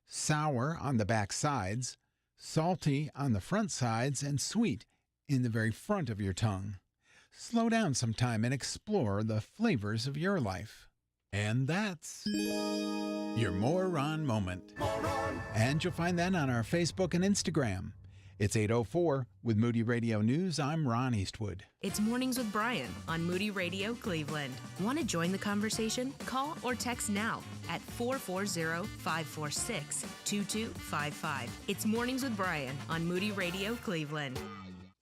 sour on the back sides, salty on the front sides, and sweet in the very front of your tongue. Slow down sometime and explore the flavors of your life. And that's your Moron Moment. And you'll find that on our Facebook and Instagram. It's 8:04 with Moody Radio News. I'm Ron Eastwood. It's Mornings with Brian on Moody Radio Cleveland. Want to join the conversation? Call or text now at 440-546-2255. It's Mornings with Brian on Moody Radio Cleveland.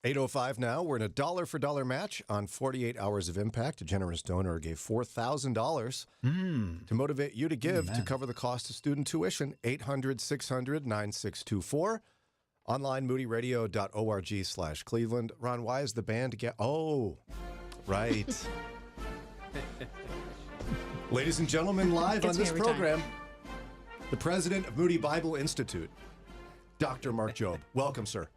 8:05 now. We're in a dollar-for-dollar match on 48 Hours of Impact. A generous donor gave $4,000 to motivate you to give to cover the cost of student tuition. 800-600-9624. Online, moodyradio.org/Cleveland. Ron, why is the band Oh, right. Ladies and gentlemen, live on this program, the president of Moody Bible Institute, Dr. Mark Jobe. Welcome, sir.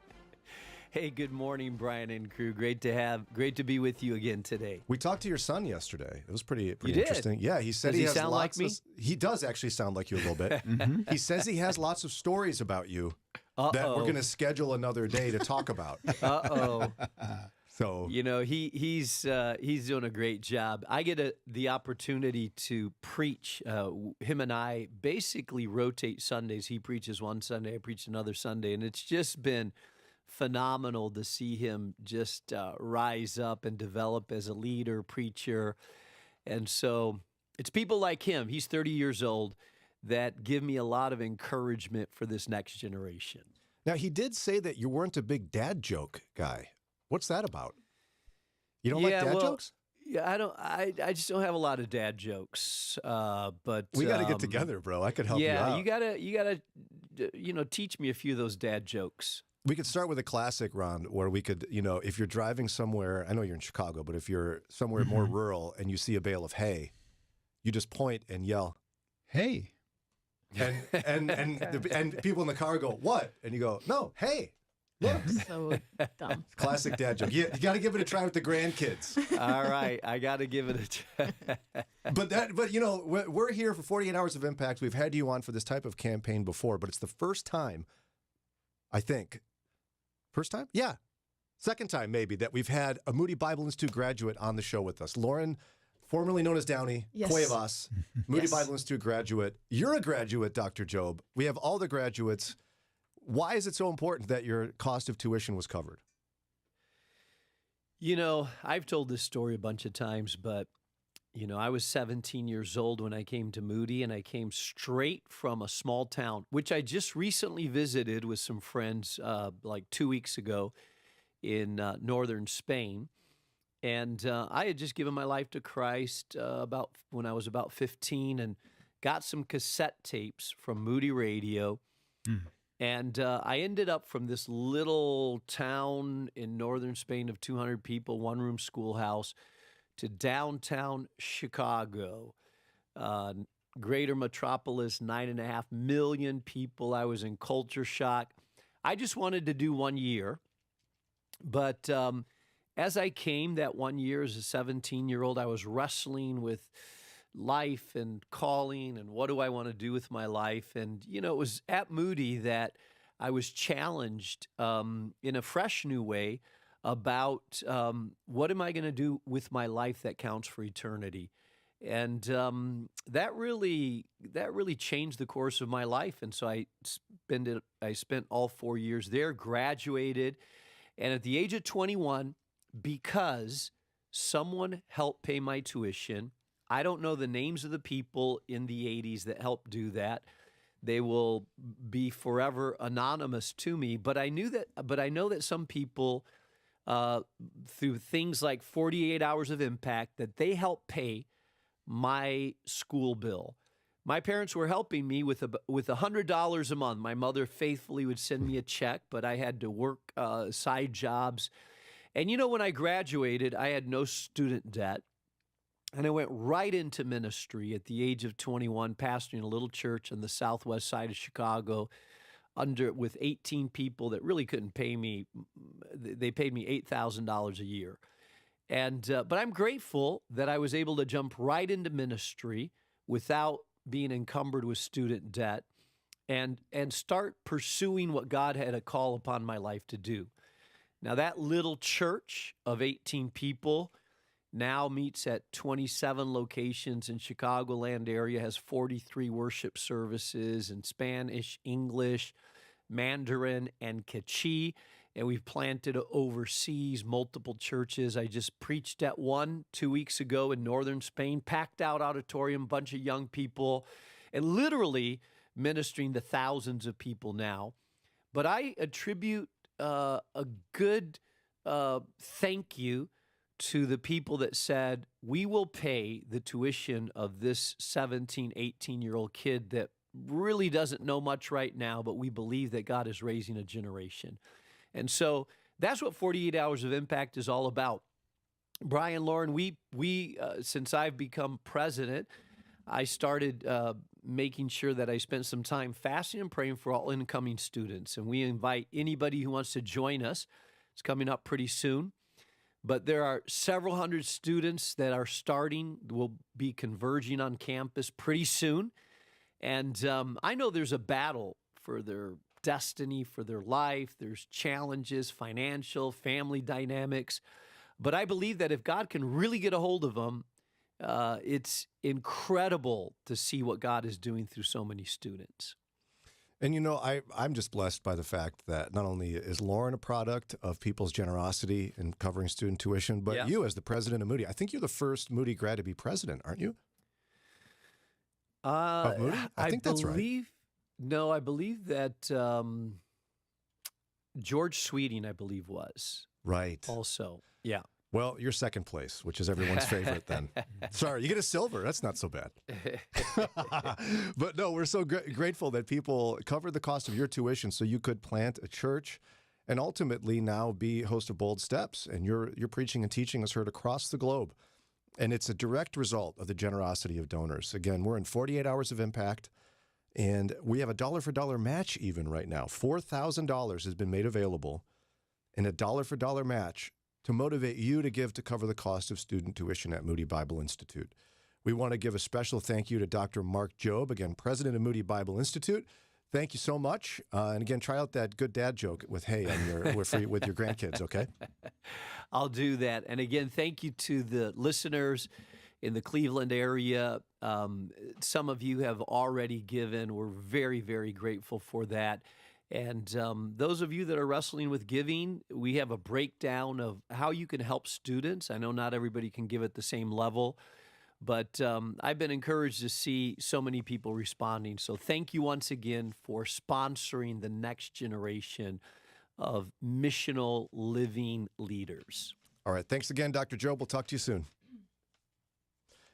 Hey, good morning, Brian and crew. Great to be with you again today. We talked to your son yesterday. It was pretty You did? interesting. Yeah, he said Does he has sound like lots me? he does actually sound like you a little bit. He says he has lots of stories about you that we're going to schedule another day to talk about. So he's doing a great job. I get the opportunity to preach. Him and I basically rotate Sundays. He preaches one Sunday, I preach another Sunday, and it's just been phenomenal to see him just rise up and develop as a leader, preacher. And so it's people like him, he's 30 years old, that give me a lot of encouragement for this next generation. Now, he did say that you weren't a big dad joke guy. What's that about? You don't like dad jokes? Yeah, I just don't have a lot of dad jokes. But we got to get together, bro. I could help you out. Yeah, you gotta teach me a few of those dad jokes. We could start with a classic, Ron, where we could, if you're driving somewhere, I know you're in Chicago, but if you're somewhere more rural and you see a bale of hay, you just point and yell, "Hey!" And people in the car go, "What?" And you go, "No, hey, look." So dumb. Classic dad joke. You got to give it a try with the grandkids. All right, I got to give it a try. But we're here for 48 Hours of Impact. We've had you on for this type of campaign before, but it's the first time, I think. First time? Yeah. Second time, maybe, that we've had a Moody Bible Institute graduate on the show with us. Lauren, formerly known as Downey, Yes. Cuevas, Moody Bible Institute graduate. You're a graduate, Dr. Job. We have all the graduates. Why is it so important that your cost of tuition was covered? I've told this story a bunch of times, but, I was 17 years old when I came to Moody, and I came straight from a small town, which I just recently visited with some friends like 2 weeks ago in northern Spain. And I had just given my life to Christ when I was about 15 and got some cassette tapes from Moody Radio. And I ended up from this little town in northern Spain of 200 people, one-room schoolhouse, to downtown Chicago, greater metropolis, 9.5 million people. I was in culture shock. I just wanted to do 1 year. But as I came that 1 year as a 17-year-old, I was wrestling with life and calling and what do I want to do with my life. And, it was at Moody that I was challenged in a fresh new way about what am I going to do with my life that counts for eternity. And that really changed the course of my life. And so I spent all 4 years there, graduated, and at the age of 21, because someone helped pay my tuition. I don't know the names of the people in the 80s that helped do that. They will be forever anonymous to me, but I know that some people through things like 48 Hours of Impact, that they help pay my school bill. My parents were helping me with $100 a month. My mother faithfully would send me a check, but I had to work side jobs. And when I graduated, I had no student debt. And I went right into ministry at the age of 21, pastoring a little church on the southwest side of Chicago with 18 people that really couldn't pay me. They paid me $8,000 a year. But I'm grateful that I was able to jump right into ministry without being encumbered with student debt and start pursuing what God had a call upon my life to do. Now, that little church of 18 people now meets at 27 locations in Chicagoland area, has 43 worship services in Spanish, English, Mandarin, and K'ch'i. And we've planted overseas multiple churches. I just preached at one 2 weeks ago in northern Spain, packed out auditorium, bunch of young people, and literally ministering to thousands of people now. But I attribute a good thank you to the people that said, we will pay the tuition of this 17, 18-year-old kid that really doesn't know much right now, but we believe that God is raising a generation. And so that's what 48 Hours of Impact is all about. Brian, Lauren, we since I've become president, I started making sure that I spent some time fasting and praying for all incoming students. And we invite anybody who wants to join us It's coming up pretty soon. But there are several hundred students that are starting, will be converging on campus pretty soon. And I know there's a battle for their destiny, for their life. There's challenges, financial, family dynamics. But I believe that if God can really get a hold of them, it's incredible to see what God is doing through so many students. And you know, I'm just blessed by the fact that not only is Lauren a product of people's generosity in covering student tuition, but you as the president of Moody, I think you're the first Moody grad to be president, aren't you? Of Moody? I think that's right. No, I believe that George Sweeting, I believe, was. Right. Also, yeah. Well, you're second place, which is everyone's favorite then. Sorry, you get a silver. That's not so bad. But no, we're so grateful that people covered the cost of your tuition so you could plant a church and ultimately now be host of Bold Steps. And your preaching and teaching is heard across the globe. And it's a direct result of the generosity of donors. Again, we're in 48 hours of impact, and we have a dollar-for-dollar match even right now. $4,000 has been made available in a dollar-for-dollar match to motivate you to give to cover the cost of student tuition at Moody Bible Institute. We want to give a special thank you to Dr. Mark Jobe, again, president of Moody Bible Institute. Thank you so much. And again, try out that good dad joke with hey on your, with your grandkids, okay? I'll do that. And again, thank you to the listeners in the Cleveland area. Some of you have already given. We're very, very grateful for that. And those of you that are wrestling with giving, we have a breakdown of how you can help students. I know not everybody can give at the same level, but I've been encouraged to see so many people responding. So thank you once again for sponsoring the next generation of missional living leaders. All right. Thanks again, Dr. Jobe. We'll talk to you soon.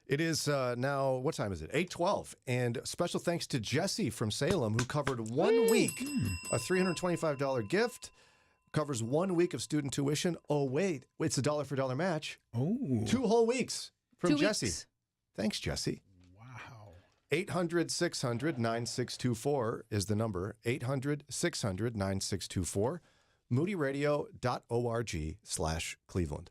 It is now, what time is it? 8:12. And special thanks to Jesse from Salem, who covered 1 week, a $325 gift, covers 1 week of student tuition. Oh, wait, it's a dollar-for-dollar match. Oh. 2 whole weeks from 2 Jesse. weeks. Thanks, Jesse. Wow. 800-600-9624 is the number. 800-600-9624. moodyradio.org/Cleveland.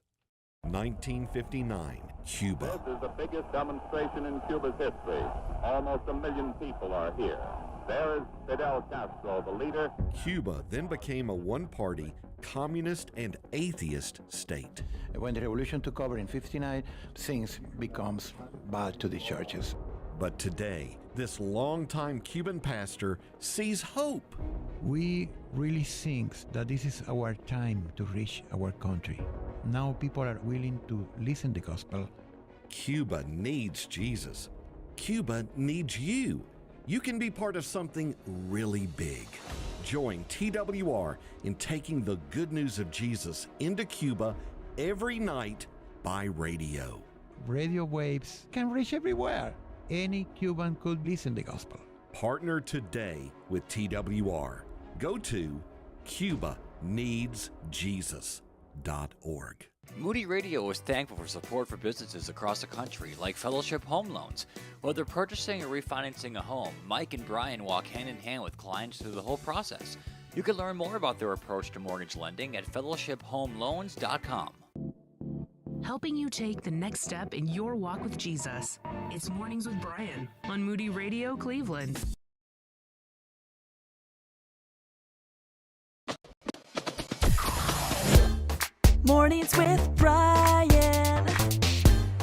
1959, Cuba. This is the biggest demonstration in Cuba's history. Almost 1 million people are here. There is Fidel Castro, the leader. Cuba then became a one-party, communist and atheist state. When the revolution took over in 59, things becomes bad to the churches. But today, this longtime Cuban pastor sees hope. We really think that this is our time to reach our country. Now people are willing to listen to the gospel. Cuba needs Jesus. Cuba needs you. You can be part of something really big. Join TWR in taking the good news of Jesus into Cuba every night by radio. Radio waves can reach everywhere. Any Cuban could listen to the gospel. Partner today with TWR. Go to CubaNeedsJesus.org. Moody Radio is thankful for support for businesses across the country like Fellowship Home Loans. Whether purchasing or refinancing a home, Mike and Brian walk hand in hand with clients through the whole process. You can learn more about their approach to mortgage lending at fellowshiphomeloans.com. Helping you take the next step in your walk with Jesus. It's Mornings with Brian on Moody Radio Cleveland. Mornings with Brian.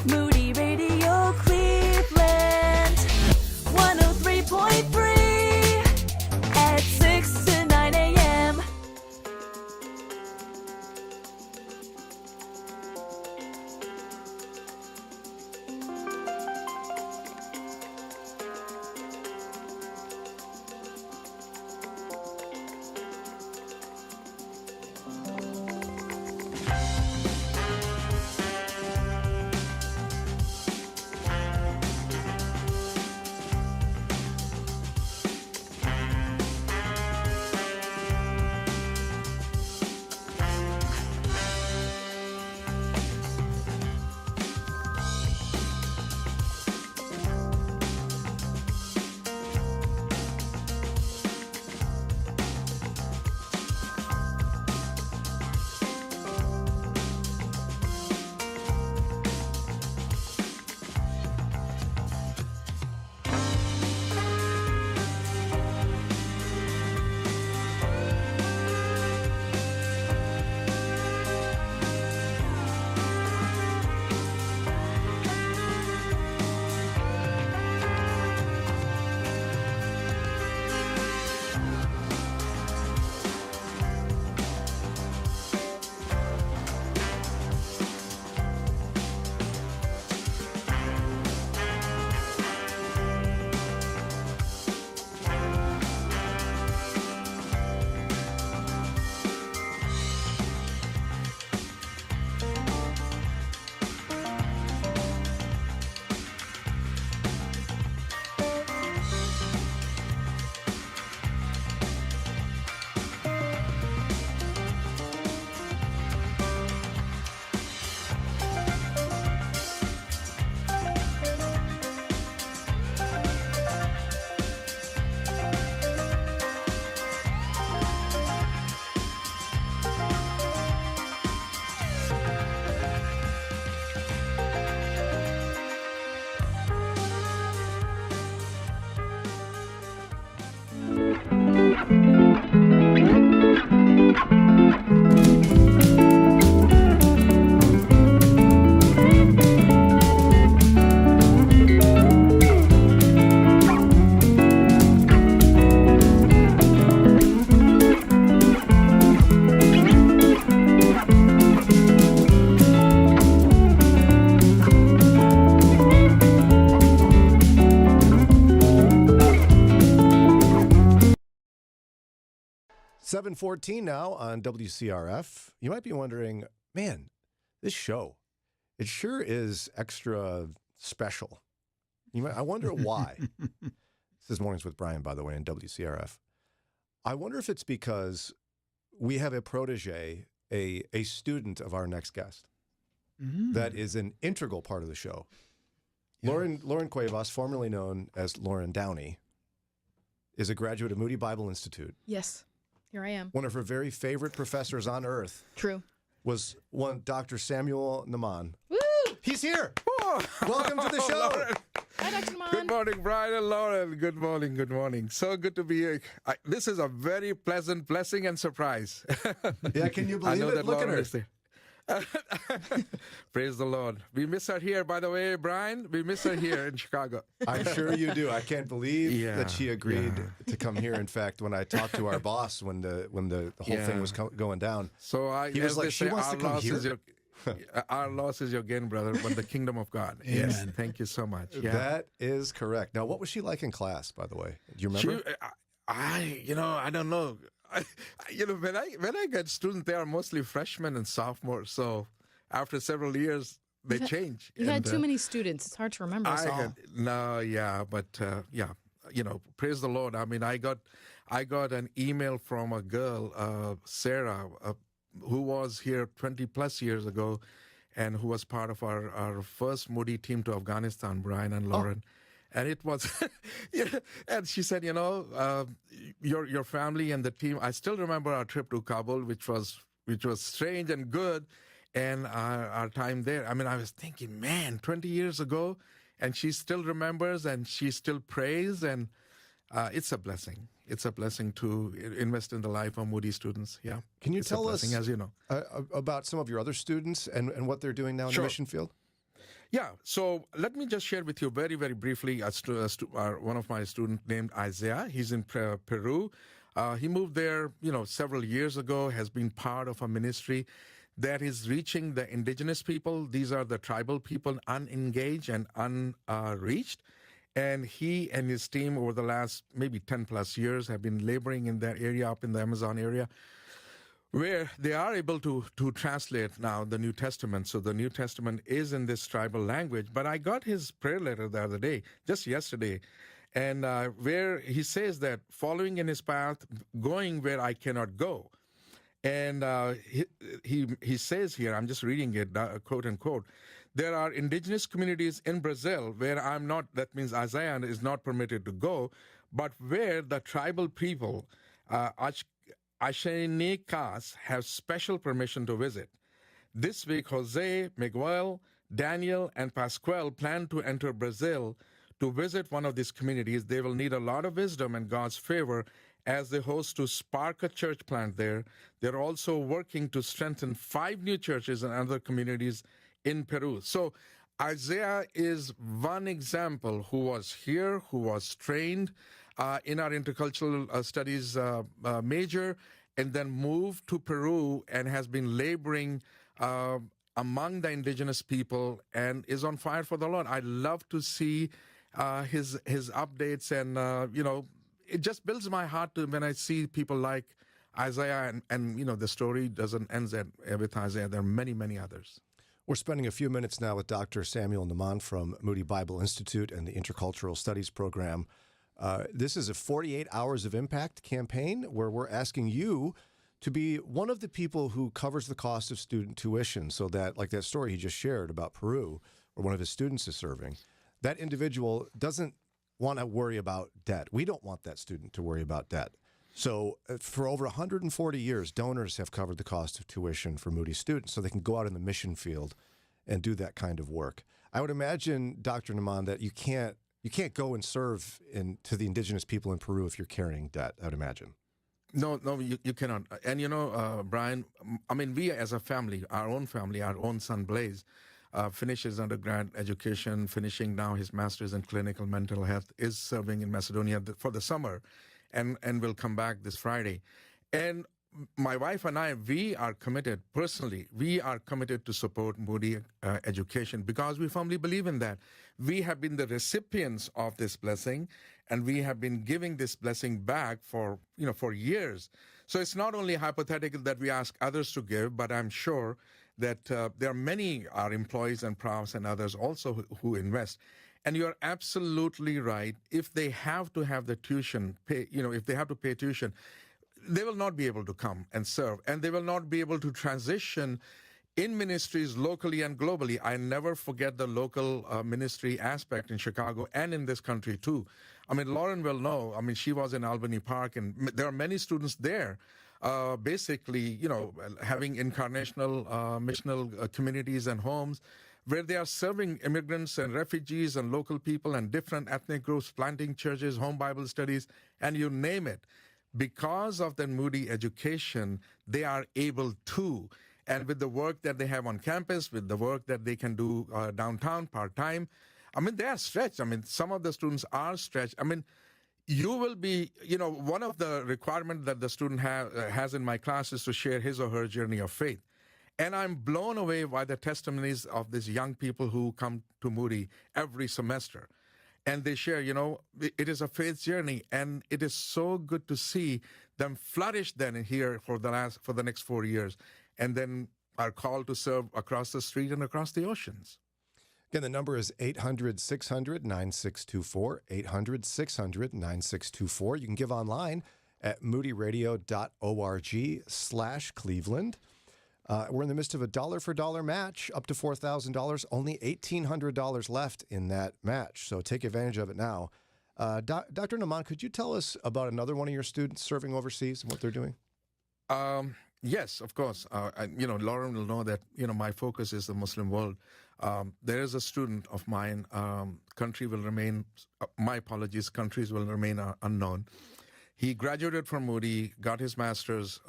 Moody Radio Cleveland. 103.3 at 6 to 9 a.m. 7:14 now on WCRF. You might be wondering, man, this show, it sure is extra special. I wonder why. This is Mornings with Brian, by the way, in WCRF. I wonder if it's because we have a protege, a student of our next guest that is an integral part of the show. Yeah. Lauren Cuevas, formerly known as Lauren Downey, is a graduate of Moody Bible Institute. Yes, here I am. One of her very favorite professors on earth. True. Was one Dr. Samuel Naman. Woo! He's here. Welcome to the show. Hi, Dr. Naman. Good morning, Brian and Lauren. Good morning. Good morning. So good to be here. This is a very pleasant blessing and surprise. Yeah, can you believe it? Look at her. Praise the Lord. We miss her here, by the way, Brian. We miss her here in Chicago. I'm sure you do. I can't believe that she agreed to come here. In fact, when I talked to our boss when the whole thing was going down, so he was like, "She wants to come here." Our loss is your gain, brother, but the kingdom of God. Amen. Yes, thank you so much. Yeah. That is correct. Now, what was she like in class, by the way? Do you remember? I don't know. When I get students, they are mostly freshmen and sophomores. So after several years, they change. You had too many students. It's hard to remember us all. Praise the Lord. I mean, I got an email from a girl, Sarah, who was here 20 plus years ago, and who was part of our first Moody team to Afghanistan, Brian and Lauren. And it was, and she said, your family and the team. I still remember our trip to Kabul, which was strange and good, and our time there. I mean, I was thinking, man, 20 years ago, and she still remembers, and she still prays, and it's a blessing. It's a blessing to invest in the life of Moody students. Yeah. Can you it's tell a blessing, us, as you know, about some of your other students and what they're doing now in the mission field? Yeah, so let me just share with you very, very briefly one of my students named Isaiah. He's in Peru. He moved there, several years ago, has been part of a ministry that is reaching the indigenous people. These are the tribal people, unengaged and unreached. And he and his team over the last maybe 10 plus years have been laboring in that area, up in the Amazon area, where they are able to translate now the New Testament. So the New Testament is in this tribal language. But I got his prayer letter the other day, just yesterday, and where he says that following in his path, going where I cannot go. And he says here, I'm just reading it, quote unquote, there are indigenous communities in Brazil where I'm not, that means Isaiah is not permitted to go, but where the tribal people, Ashanekas, have special permission to visit. This week, Jose, Miguel, Daniel, and Pascual plan to enter Brazil to visit one of these communities. They will need a lot of wisdom and God's favor as they host to spark a church plant there. They're also working to strengthen 5 new churches and other communities in Peru. So Isaiah is one example who was here, who was trained in our intercultural studies major, and then moved to Peru and has been laboring among the indigenous people and is on fire for the Lord. I love to see his updates, and it just builds my heart when I see people like Isaiah, and the story doesn't end with Isaiah. There are many, many others. We're spending a few minutes now with Dr. Samuel Naman from Moody Bible Institute and the Intercultural Studies Program. This is a 48 Hours of Impact campaign where we're asking you to be one of the people who covers the cost of student tuition, so that, like that story he just shared about Peru, where one of his students is serving, that individual doesn't want to worry about debt. We don't want that student to worry about debt. So for over 140 years, donors have covered the cost of tuition for Moody students so they can go out in the mission field and do that kind of work. I would imagine, Dr. Naman, that you can't go and serve to the indigenous people in Peru if you're carrying debt, I would imagine. No, you cannot. And Brian, I mean, we as a family, our own son Blaze, finishes undergrad education, finishing now his master's in clinical mental health, is serving in Macedonia for the summer, and will come back this Friday. And my wife and I, we are committed, personally, we are committed to support Moody education because we firmly believe in that. We have been the recipients of this blessing, and we have been giving this blessing back for years. So it's not only hypothetical that we ask others to give, but I'm sure that there are many, our employees and profs and others also who invest. And you're absolutely right. If they have to have the tuition, if they have to pay tuition, they will not be able to come and serve, and they will not be able to transition in ministries locally and globally. I never forget the local ministry aspect in Chicago and in this country too. I mean, Lauren will know. I mean, she was in Albany Park, and there are many students there, basically, having incarnational missional communities and homes where they are serving immigrants and refugees and local people and different ethnic groups, planting churches, home Bible studies, and you name it. Because of the Moody education, they are able to. And with the work that they have on campus, with the work that they can do downtown part-time, I mean, they are stretched. I mean, some of the students are stretched. I mean, you will be, one of the requirements that the student has in my class is to share his or her journey of faith. And I'm blown away by the testimonies of these young people who come to Moody every semester. And they share, it is a faith journey, and it is so good to see them flourish then here for the next 4 years, and then are called to serve across the street and across the oceans. Again, the number is 800-600-9624, 800-600-9624. You can give online at moodyradio.org/Cleveland. We're in the midst of a dollar-for-dollar match, up to $4,000. Only $1,800 left in that match, so take advantage of it now. Dr. Naaman, could you tell us about another one of your students serving overseas and what they're doing? Yes, of course. Lauren will know that, my focus is the Muslim world. There is a student of mine, countries will remain unknown. He graduated from Moody, got his master's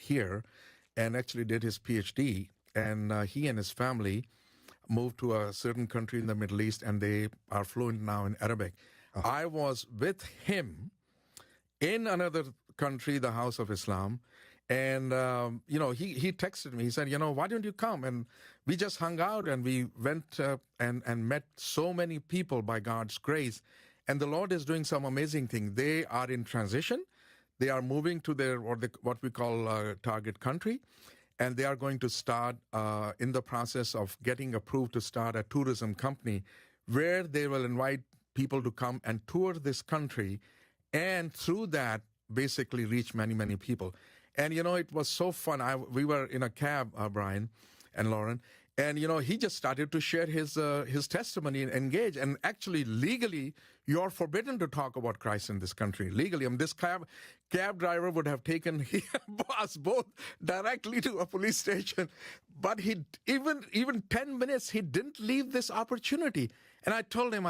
here, and actually did his PhD. And he and his family moved to a certain country in the Middle East, and they are fluent now in Arabic. I was with him in another country, the House of Islam, and, he texted me. He said, why don't you come? And we just hung out, and we went and met so many people by God's grace. And the Lord is doing some amazing things. They are in transition. They are moving to what we call target country, and they are going to start in the process of getting approved to start a tourism company where they will invite people to come and tour this country, and through that, basically reach many, many people. And, it was so fun. We were in a cab, Brian and Lauren, and, he just started to share his testimony and engage. And actually, legally, you're forbidden to talk about Christ in this country. Legally, this cab driver would have taken us both directly to a police station. But he even 10 minutes, he didn't leave this opportunity. And I told him,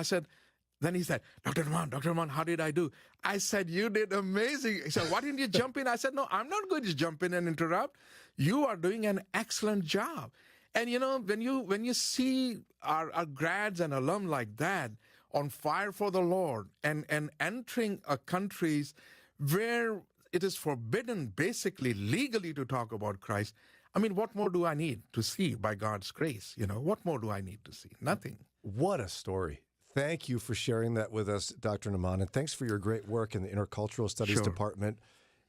then he said, Dr. Naaman, how did I do? I said, you did amazing. He said, why didn't you jump in? I said, no, I'm not going to jump in and interrupt. You are doing an excellent job. And, when you see our grads and alum like that on fire for the Lord and entering countries where it is forbidden, basically, legally to talk about Christ, what more do I need to see by God's grace? What more do I need to see? Nothing. What a story. Thank you for sharing that with us, Dr. Naaman, and thanks for your great work in the Intercultural Studies Department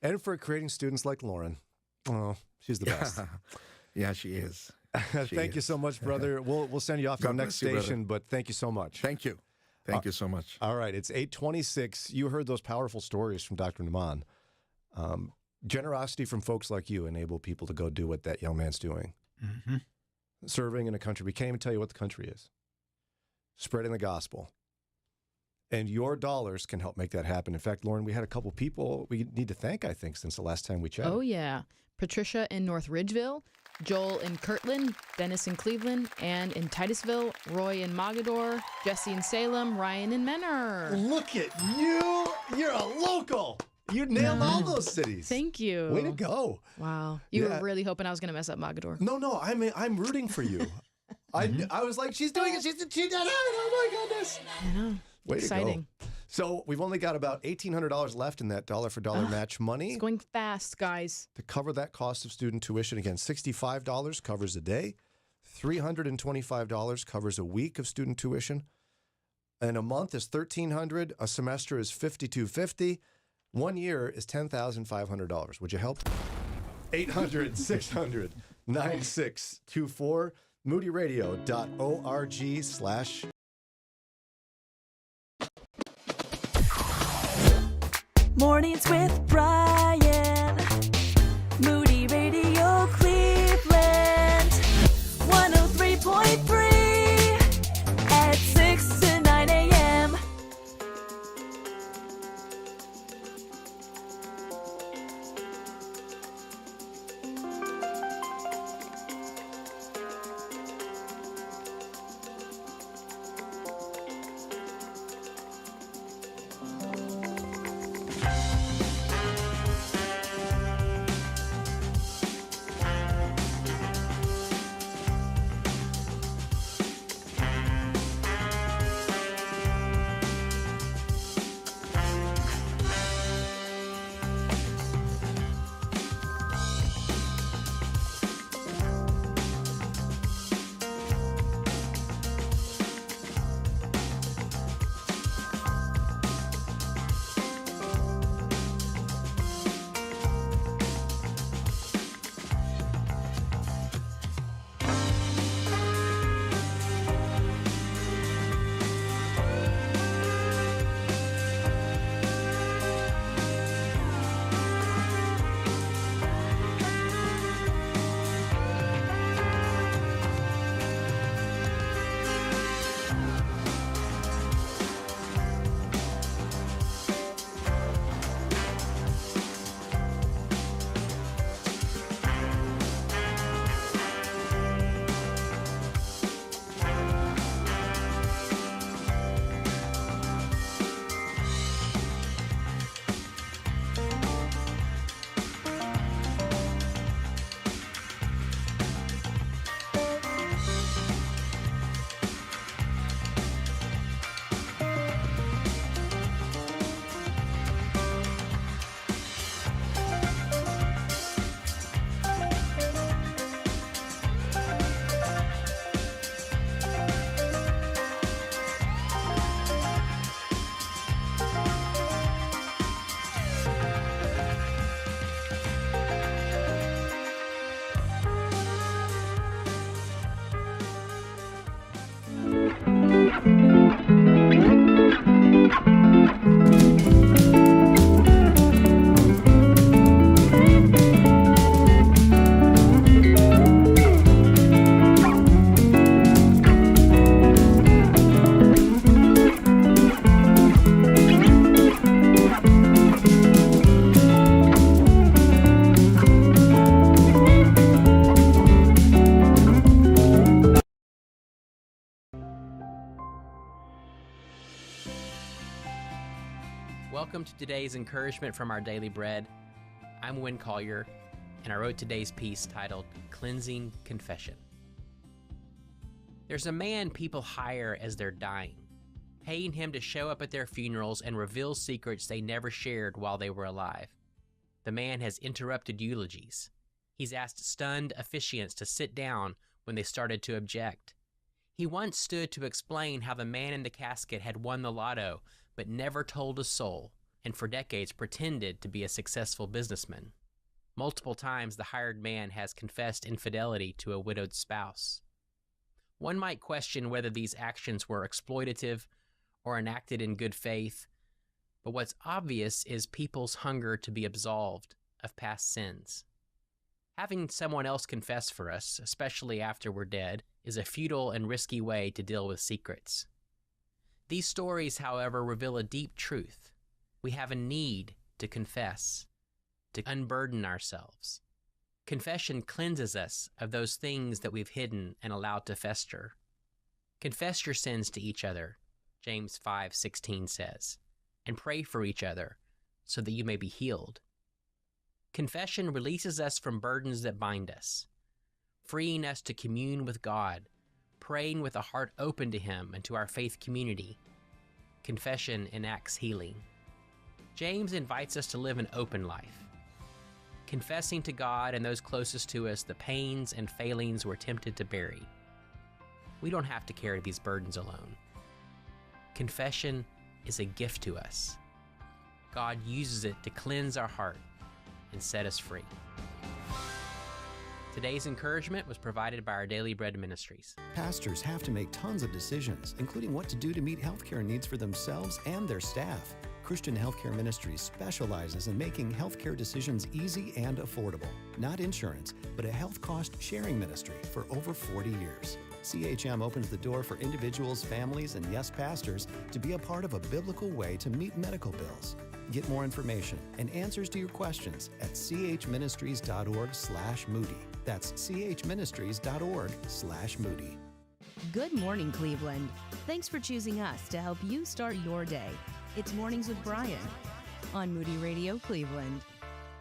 and for creating students like Lauren. Oh, she's the best. Yeah, she is. Thank you so much, brother. We'll send you off to the next station, but thank you so much. Thank you. Thank you so much. All right, it's 8:26. You heard those powerful stories from Dr. Naaman. Generosity from folks like you enable people to go do what that young man's doing. Mm-hmm. Serving in a country. We can't even tell you what the country is. Spreading the gospel. And your dollars can help make that happen. In fact, Lauren, we had a couple people we need to thank, I think, since the last time we chatted. Oh, yeah. Patricia in North Ridgeville, Joel in Kirtland, Dennis in Cleveland, Ann in Titusville, Roy in Mogador, Jesse in Salem, Ryan in Menor. Look at you. You're a local. You nailed all those cities. Thank you. Way to go. Wow. You were really hoping I was going to mess up Mogador. No, I'm rooting for you. I was like, she's doing it. She did it. Oh, my goodness. I know. Way Exciting. to go. So we've only got about $1,800 left in that dollar for dollar match money. It's going fast, guys. To cover that cost of student tuition. Again, $65 covers a day. $325 covers a week of student tuition. And a month is $1,300. A semester is $5,250. 1 year is $10,500. Would you help? 800-600-9624. moodyradio.org/ Mornings with Brian. Moody Radio Cleveland. 103.3 at 6 to 9 a.m. Welcome to today's encouragement from our daily bread. I'm Wynn Collier, and I wrote today's piece titled Cleansing Confession. There's a man people hire as they're dying, paying him to show up at their funerals and reveal secrets they never shared while they were alive. The man has interrupted eulogies. He's asked stunned officiants to sit down when they started to object. He once stood to explain how the man in the casket had won the lotto, but never told a soul, and for decades pretended to be a successful businessman. Multiple times the hired man has confessed infidelity to a widowed spouse. One might question whether these actions were exploitative or enacted in good faith, but what's obvious is people's hunger to be absolved of past sins. Having someone else confess for us, especially after we're dead, is a futile and risky way to deal with secrets. These stories, however, reveal a deep truth. We have a need to confess, to unburden ourselves. Confession cleanses us of those things that we've hidden and allowed to fester. Confess your sins to each other, James 5:16 says, and pray for each other so that you may be healed. Confession releases us from burdens that bind us, freeing us to commune with God, praying with a heart open to Him and to our faith community. Confession enacts healing. James invites us to live an open life, confessing to God and those closest to us the pains and failings we're tempted to bury. We don't have to carry these burdens alone. Confession is a gift to us. God uses it to cleanse our heart and set us free. Today's encouragement was provided by our Daily Bread Ministries. Pastors have to make tons of decisions, including what to do to meet healthcare needs for themselves and their staff. Christian Healthcare Ministries specializes in making healthcare decisions easy and affordable. Not insurance, but a health cost sharing ministry for over 40 years. CHM opens the door for individuals, families, and yes, pastors to be a part of a biblical way to meet medical bills. Get more information and answers to your questions at chministries.org/Moody. That's chministries.org/Moody. Good morning, Cleveland. Thanks for choosing us to help you start your day. It's Mornings with Brian on Moody Radio Cleveland.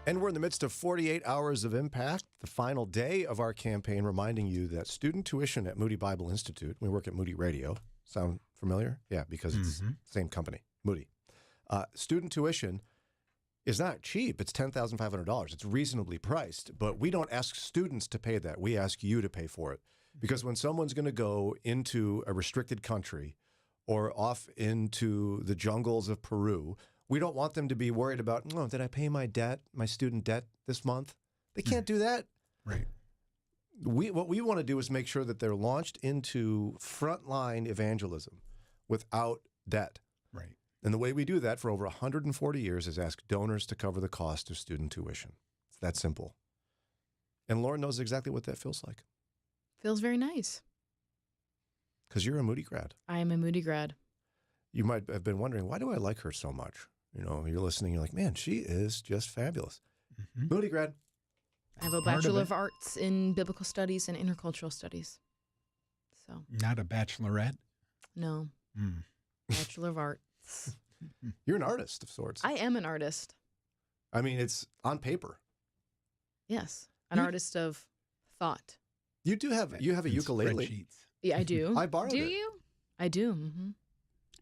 And we're in the midst of 48 hours of impact, the final day of our campaign, reminding you that student tuition at Moody Bible Institute, we work at Moody Radio. Sound familiar? Yeah, because it's the same company, Moody. Student tuition is not cheap. It's $10,500. It's reasonably priced, but we don't ask students to pay that. We ask you to pay for it. Because when someone's going to go into a restricted country or off into the jungles of Peru, we don't want them to be worried about, oh, did I pay my debt, my student debt this month? They can't do that. Right. What we want to do is make sure that they're launched into frontline evangelism without debt. Right. And the way we do that for over 140 years is ask donors to cover the cost of student tuition. It's that simple. And Lauren knows exactly what that feels like. Feels very nice. Because you're a Moody grad. I am a Moody grad. You might have been wondering, why do I like her so much? You know, you're listening, you're like, man, she is just fabulous. Moody grad. I have a Bachelor of Arts in Biblical Studies and Intercultural Studies. So Not a bachelorette? no. Bachelor of Arts. You're an artist of sorts. I am an artist. I mean, it's on paper. Yes. An artist of thought. You have a ukulele. Yeah, I do. I borrowed Do it. you? I do. Mm-hmm.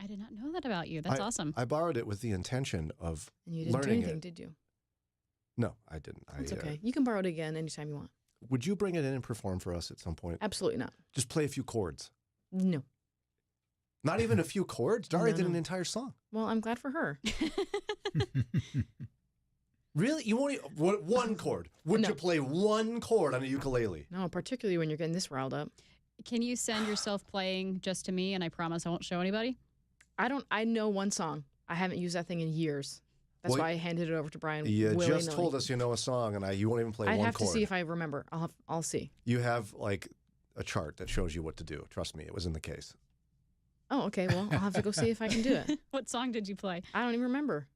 I did not know that about you. That's awesome. I borrowed it with the intention of And you didn't do learning anything, it. did you? No, I didn't. That's okay. You can borrow it again anytime you want. Would you bring it in and perform for us at some point? Absolutely not. Just play a few chords. No. Not even a few chords? Daria No, did an no. entire song. Well, I'm glad for her. Really? You won't one chord? Would you play one chord on a ukulele? No, particularly when you're getting this riled up. Can you send yourself playing just to me, and I promise I won't show anybody? I know one song. I haven't used that thing in years. That's Well, why I handed it over to Brian. You just willy-nilly. told us you know a song, and you won't even play I'd one have chord. to see if I remember. I'll see. You have like a chart that shows you what to do. Trust me, it was in the case. Oh, okay. Well, I'll have to go see if I can do it. What song did you play? I don't even remember.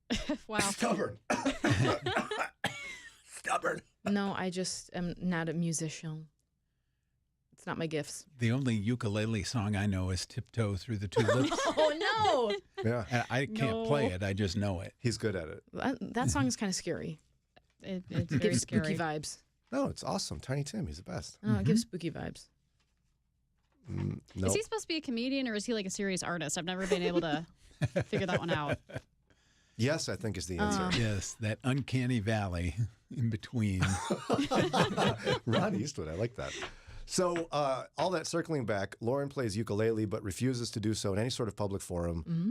Wow. Stubborn. Stubborn. No, I just am not a musician. It's not my gifts. The only ukulele song I know is Tiptoe Through the Tulips. Oh, no. Yeah. And I can't play it. I just know it. He's good at it. That song is kind of scary. It's It very gives scary. spooky vibes. No, it's awesome. Tiny Tim, he's the best. Oh, it gives spooky vibes. No. Is he supposed to be a comedian, or is he like a serious artist? I've never been able to figure that one out. Yes, I think is the answer. Yes, that uncanny valley in between. Ron Eastwood, I like that. So all that circling back, Lauren plays ukulele but refuses to do so in any sort of public forum. Mm-hmm.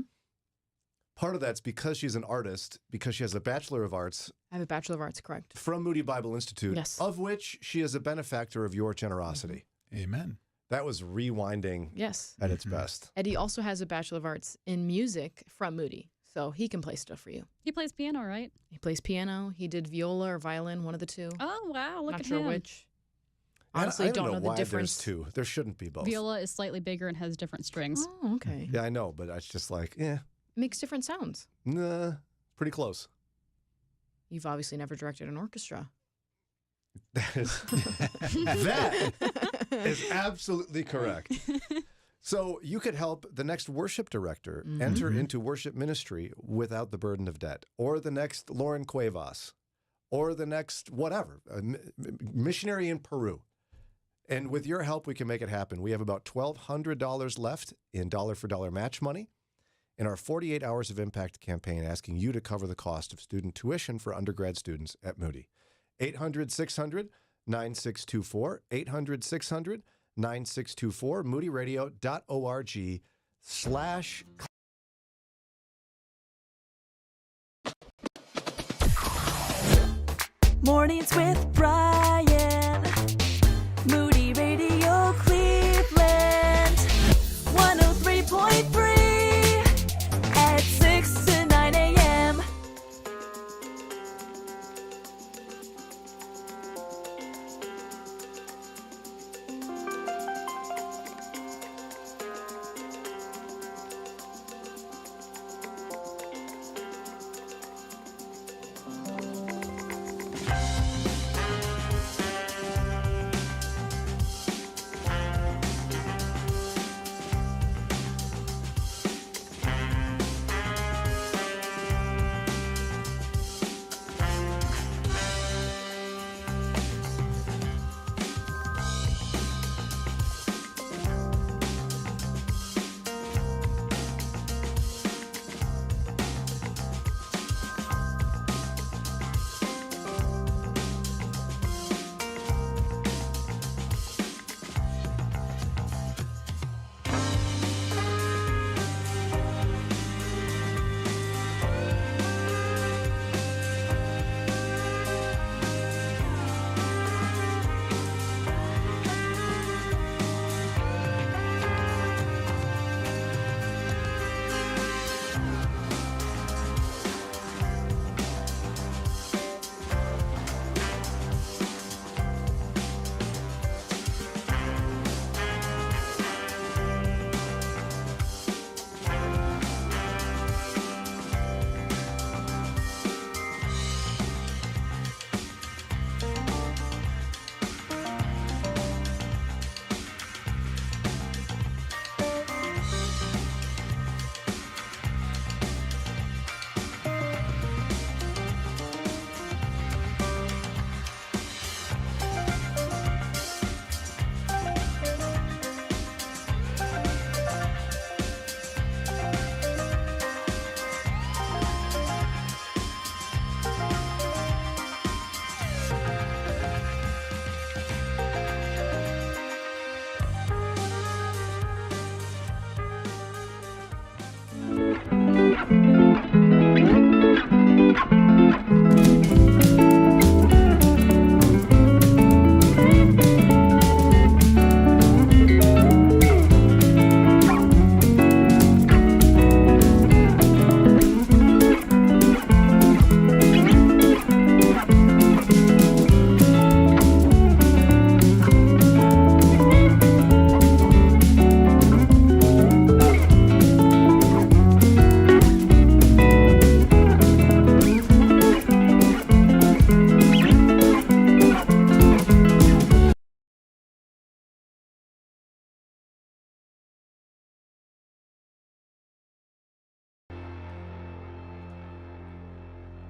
Part of that's because she's an artist, because she has a Bachelor of Arts I have a Bachelor of Arts, correct. from Moody Bible Institute, Yes. of which she is a benefactor of your generosity. Amen. That was rewinding Yes. at its best. Eddie also has a Bachelor of Arts in music from Moody, so he can play stuff for you. He plays piano, right? He plays piano. He did viola or violin, one of the two. Oh, wow. Look Not at sure him. which. I Honestly, don't know the why difference. there's two. There shouldn't be both. Viola is slightly bigger and has different strings. Oh, okay. Yeah, I know, but it's just like, Makes different sounds. nah, pretty close. You've obviously never directed an orchestra. That is absolutely correct. So you could help the next worship director enter into worship ministry without the burden of debt, or the next Lauren Cuevas, or the next whatever, missionary in Peru. And with your help, we can make it happen. We have about $1,200 left in dollar for dollar match money. in our 48 Hours of Impact campaign, asking you to cover the cost of student tuition for undergrad students at Moody. 800-600-9624, 800-600-9624, moodyradio.org/ Mornings with Brian. Moody Radio Cleveland. 103.3 at 6 to 9 a.m.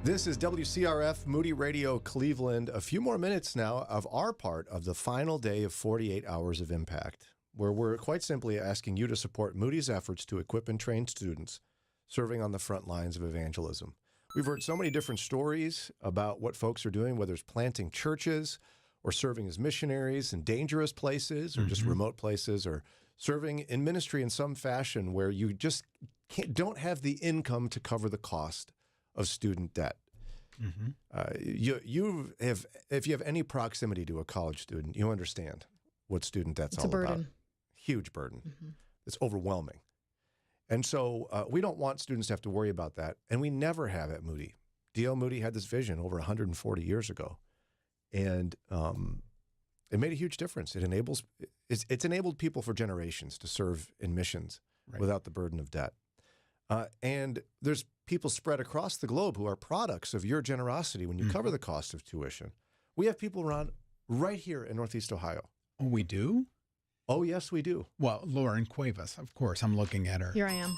This is WCRF Moody Radio Cleveland. A few more minutes now of our part of the final day of 48 Hours of Impact, where we're quite simply asking you to support Moody's efforts to equip and train students serving on the front lines of evangelism. We've heard so many different stories about what folks are doing, whether it's planting churches or serving as missionaries in dangerous places or just remote places, or serving in ministry in some fashion where you just don't have the income to cover the cost of student debt. You have, if you have any proximity to a college student, you understand what student debt's all about. Huge burden. It's overwhelming. And so we don't want students to have to worry about that, and we never have at Moody. D.L. Moody had this vision over 140 years ago, and it made a huge difference. It's enabled people for generations to serve in missions without the burden of debt. And there's people spread across the globe who are products of your generosity when you cover the cost of tuition. We have people around right here in Northeast Ohio. Oh, we do? Oh, yes, we do. Well, Lauren Cuevas, of course. I'm looking at her. Here I am.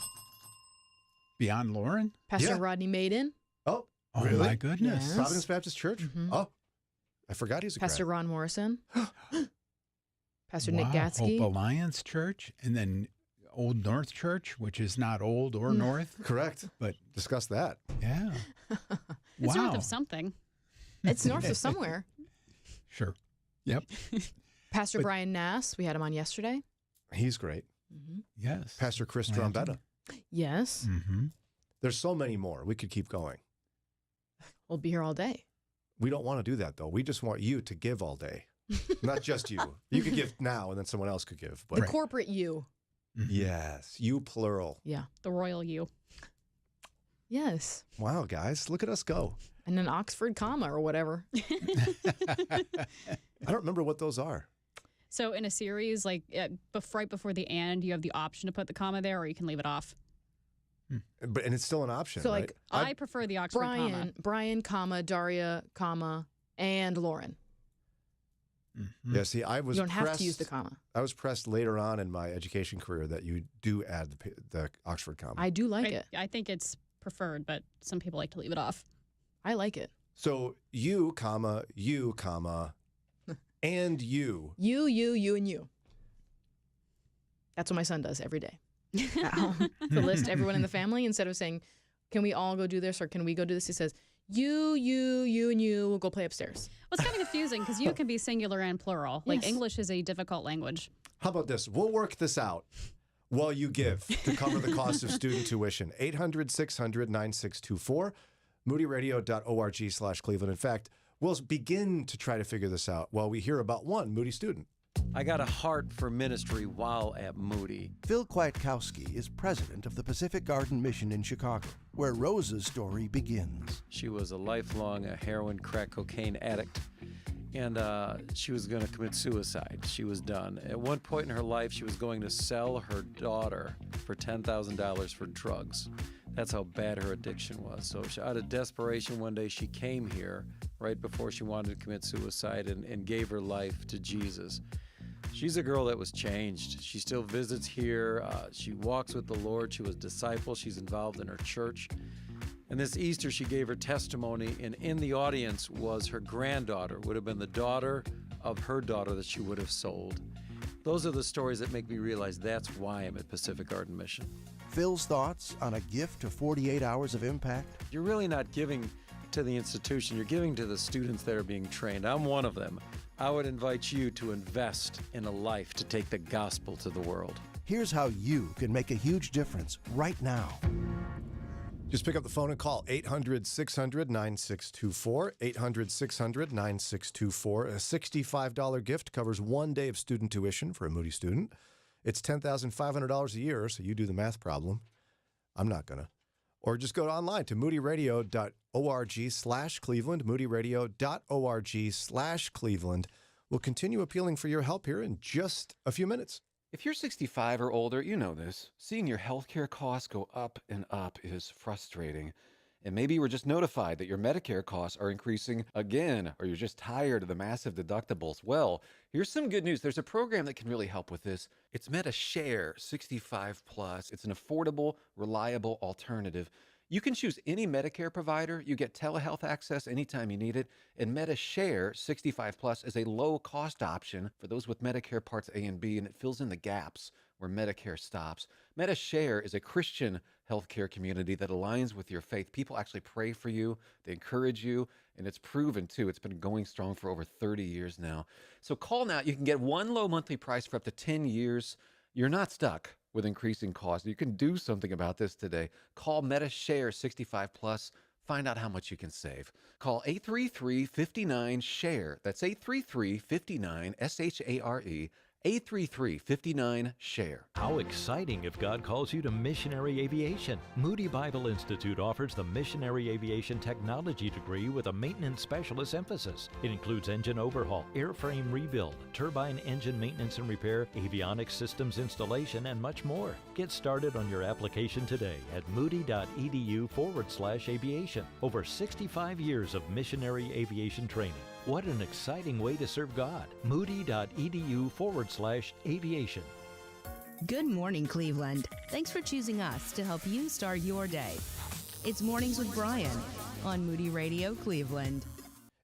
Beyond Lauren? Pastor Rodney Maiden. Oh, really? My goodness. Yes. Providence Baptist Church? Oh, I forgot he's a Pastor grad. Ron Morrison. Pastor Wow. Nick Gatsky. Hope Alliance Church. And then Old North Church, which is not old or north. Correct. But discuss that. Yeah. It's Wow. north of something. It's north of somewhere. Sure. Yep. Pastor But- Brian Nass, we had him on yesterday. He's great. Yes. Pastor Chris Imagine. Trombetta. Yes. Mm-hmm. There's so many more. We could keep going. We'll be here all day. We don't want to do that, though. We just want you to give all day. Not just you. You could give now, and then someone else could give. The corporate you. Yes, you plural. Yeah. The royal you. Yes. Wow, guys, look at us go. And an Oxford comma or whatever. I don't remember what those are. So in a series, like right before the and, you have the option to put the comma there, or you can leave it off. And it's still an option, So, right? like, I prefer the Oxford comma. Brian, comma, Daria, comma, and Lauren. Yeah, see, I was You don't have pressed, to use the comma. I was pressed later on in my education career that you do add the Oxford comma. I do like it. I think it's preferred, but some people like to leave it off. I like it. So you, comma, and you. You, and you. That's what my son does every day. At home, to list everyone in the family, instead of saying, can we all go do this or can we go do this? He says, you, and you will go play upstairs. Well, it's kind of confusing because you can be singular and plural. Like Yes. English is a difficult language. How about this? We'll work this out while you give to cover the cost of student tuition. 800-600-9624, moodyradio.org/Cleveland. In fact, we'll begin to try to figure this out while we hear about one Moody student. I got a heart for ministry while at Moody. Phil Kwiatkowski is president of the Pacific Garden Mission in Chicago, where Rose's story begins. She was a lifelong heroin, crack cocaine addict, and she was going to commit suicide. She was done. At one point in her life, she was going to sell her daughter for $10,000 for drugs. That's how bad her addiction was. So out of desperation, one day she came here right before she wanted to commit suicide and gave her life to Jesus. She's a girl that was changed. She still visits here. She walks with the Lord. She was disciple. She's involved in her church. And this Easter, she gave her testimony, and in the audience was her granddaughter, would have been the daughter of her daughter that she would have sold. Those are the stories that make me realize that's why I'm at Pacific Garden Mission. Phil's thoughts on a gift to 48 hours of impact? You're really not giving to the institution. You're giving to the students that are being trained. I'm one of them. I would invite you to invest in a life to take the gospel to the world. Here's how you can make a huge difference right now. Just pick up the phone and call 800-600-9624, 800-600-9624. A $65 gift covers 1 day of student tuition for a Moody student. It's $10,500 a year, so you do the math problem. I'm not going to. Or just go online to moodyradio.org/Cleveland, moodyradio.org/Cleveland. We'll continue appealing for your help here in just a few minutes. If you're 65 or older, you know this. Seeing your healthcare costs go up and up is frustrating. And maybe you were just notified that your Medicare costs are increasing again, or you're just tired of the massive deductibles. Well, here's some good news. There's a program that can really help with this. It's MediShare 65 Plus. It's an affordable, reliable alternative. You can choose any Medicare provider. You get telehealth access anytime you need it. And MediShare 65 Plus is a low-cost option for those with Medicare Parts A and B, and it fills in the gaps where Medicare stops. MediShare is a Christian healthcare community that aligns with your faith. People actually pray for you, they encourage you, and it's proven too. It's been going strong for over 30 years now. So call now. You can get one low monthly price for up to 10 years. You're not stuck with increasing costs. You can do something about this today. Call MediShare 65 Plus. Find out how much you can save. Call 833-59-SHARE. That's 833-59-SHARE. 833-59-SHARE. How exciting if God calls you to missionary aviation. Moody Bible Institute offers the missionary aviation technology degree with a maintenance specialist emphasis. It includes engine overhaul, airframe rebuild, turbine engine maintenance and repair, avionics systems installation, and much more. Get started on your application today at moody.edu/aviation. Over 65 years of missionary aviation training. What an exciting way to serve God. Moody.edu/aviation. Good morning, Cleveland. Thanks for choosing us to help you start your day. It's Mornings with Brian on Moody Radio Cleveland.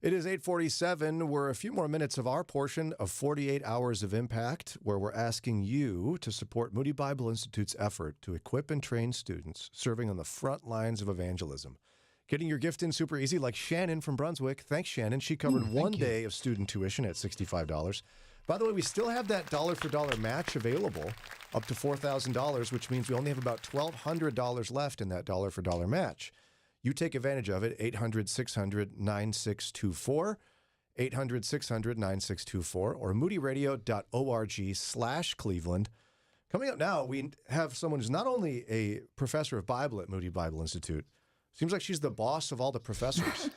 It is 8:47. We're a few more minutes of our portion of 48 Hours of Impact, where we're asking you to support Moody Bible Institute's effort to equip and train students serving on the front lines of evangelism. Getting your gift in super easy, like Shannon from Brunswick. Thanks, Shannon. She covered one day of student tuition at $65. By the way, we still have that dollar-for-dollar match available up to $4,000, which means we only have about $1,200 left in that dollar-for-dollar match. You take advantage of it, 800-600-9624, 800-600-9624, or moodyradio.org/Cleveland. Coming up now, we have someone who's not only a professor of Bible at Moody Bible Institute, seems like she's the boss of all the professors,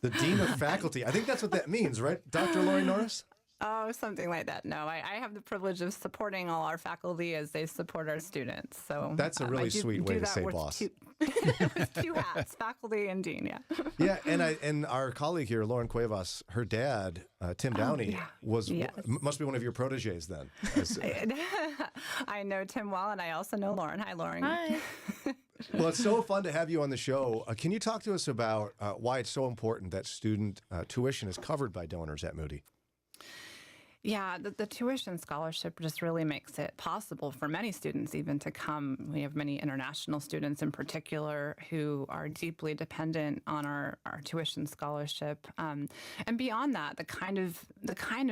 the dean of faculty. I think that's what that means, right, Dr. Lori Norris? Oh, something like that. No, I have the privilege of supporting all our faculty as they support our students. So that's a really sweet way to say boss. With two hats, faculty and dean, yeah. Yeah, and our colleague here, Lauren Cuevas, her dad, Tim Downey, must be one of your proteges then. I know Tim well, and I also know Lauren. Hi, Lauren. Hi. Well, it's so fun to have you on the show. Can you talk to us about why it's so important that student tuition is covered by donors at Moody? Yeah, the tuition scholarship just really makes it possible for many students even to come. We have many international students in particular who are deeply dependent on our tuition scholarship. And beyond that, the kind of